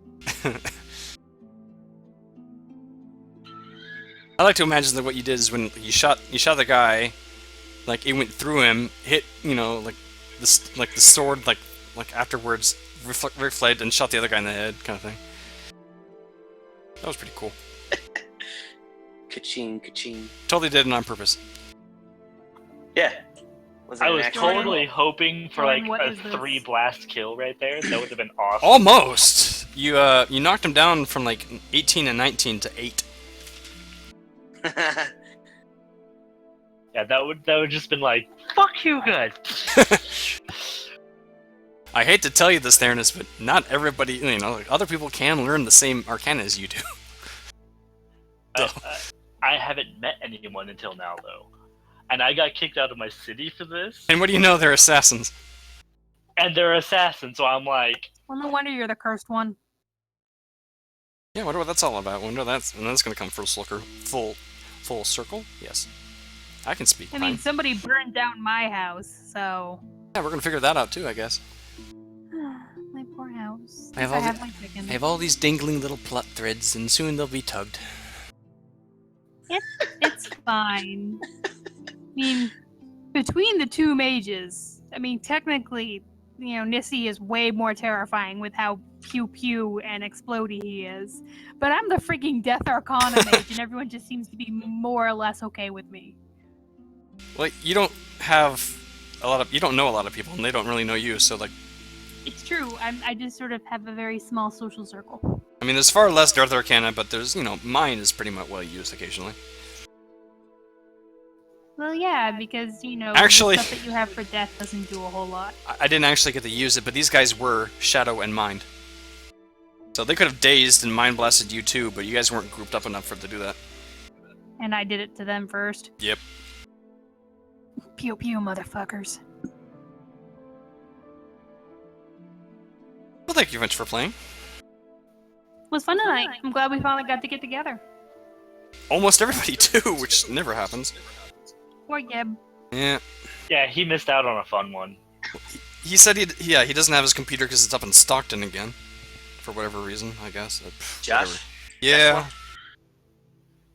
I like to imagine that what you did is when you shot the guy, like it went through him, hit like the sword like afterwards reflected and shot the other guy in the head, kind of thing. That was pretty cool. Ka-ching, ka-ching. Totally did it on purpose. Yeah. Was it I an was actual totally hoping for like Jordan, what a is this? 3 blast kill right there. That would have been awesome. Almost. You knocked him down from like 18 and 19 to 8. Yeah, that would just been like, fuck you guys. I hate to tell you this, Theranos, but not everybody, like, other people can learn the same arcana as you do. I haven't met anyone until now though, and I got kicked out of my city for this. And what do you know? They're assassins. And they're assassins, so I'm like, Well, no wonder you're the cursed one. Yeah, wonder what that's all about. Wonder that's gonna come full circle. Yes, I can speak. I mean, Fine. somebody burned down my house, so. Yeah, we're gonna figure that out too, I guess. My poor house. I have I all have my chicken. I have all these dangling little plot threads, and soon they'll be tugged. It's fine. I mean, between the two mages, I mean, technically, Nissi is way more terrifying with how pew-pew and explodey he is. But I'm the freaking Death Arcana mage, and everyone just seems to be more or less okay with me. Well, you don't know a lot of people, and they don't really know you, so like. It's true. I just sort of have a very small social circle. I mean, there's far less Darth Arcana, but there's, mine is pretty much well used occasionally. Well, yeah, because, Actually- the stuff that you have for death doesn't do a whole lot. I didn't actually get to use it, but these guys were Shadow and Mind. So they could have dazed and Mind Blasted you too, but you guys weren't grouped up enough for it to do that. And I did it to them first. Yep. Pew pew, motherfuckers. Well, thank you much for playing. It was fun tonight. I'm glad we finally got to get together. Almost everybody too, which never happens. Poor Gib. Yeah. yeah, he missed out on a fun one. He said he doesn't have his computer because it's up in Stockton again. For whatever reason, I guess. Josh? Whatever. Yeah.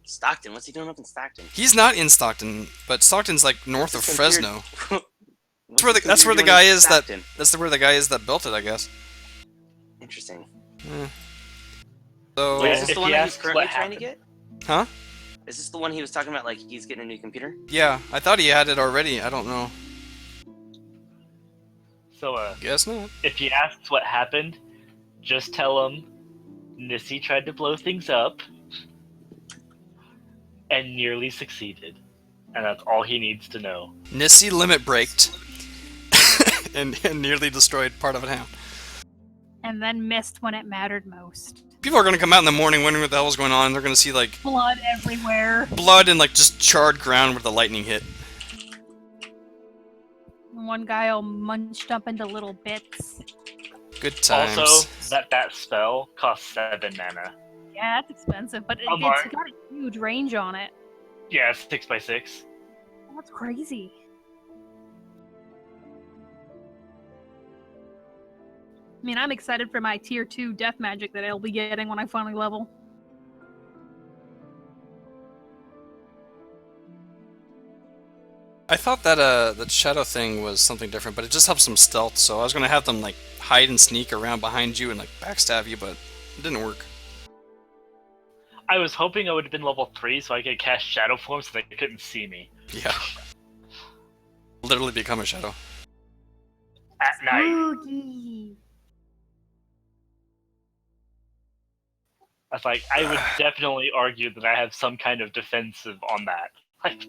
Stockton? What's he doing up in Stockton? He's not in Stockton, but Stockton's like north of What's his Fresno. computer- What's where the- his that's where the computer doing guy in is that- Stockton? That's where the guy is that built it, I guess. Interesting. Eh. So, Yeah, Is this if the one he that he's asks currently what trying to happened. get? huh? Is this the one he was talking about, like he's getting a new computer? Yeah, I thought he had it already. I don't know. So, Guess not. if he asks what happened, just tell him Nissi tried to blow things up and nearly succeeded. And that's all he needs to know. Nissi limit braked and nearly destroyed part of a town. And then missed when it mattered most. People are gonna come out in the morning wondering what the hell was going on. They're gonna see like Blood everywhere. blood and like just charred ground where the lightning hit. One guy all munched up into little bits. Good times. Also, that spell costs 7 mana. Yeah, that's expensive, but I'm it's got a huge range on it. Yeah, 6x6. That's crazy. I mean, I'm excited for my tier 2 death magic that I'll be getting when I finally level. I thought that that shadow thing was something different, but it just helps them stealth. So I was gonna have them like hide and sneak around behind you and like backstab you, but it didn't work. I was hoping I would have been level 3 so I could cast Shadow Form so they couldn't see me. Yeah. Literally become a shadow. At night. Spooky. I was like, I would definitely argue that I have some kind of defensive on that. Like,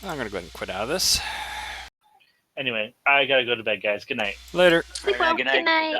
I'm gonna go ahead and quit out of this. anyway, I gotta go to bed, guys. Good night. Later. Sleep well. Good night. Good night.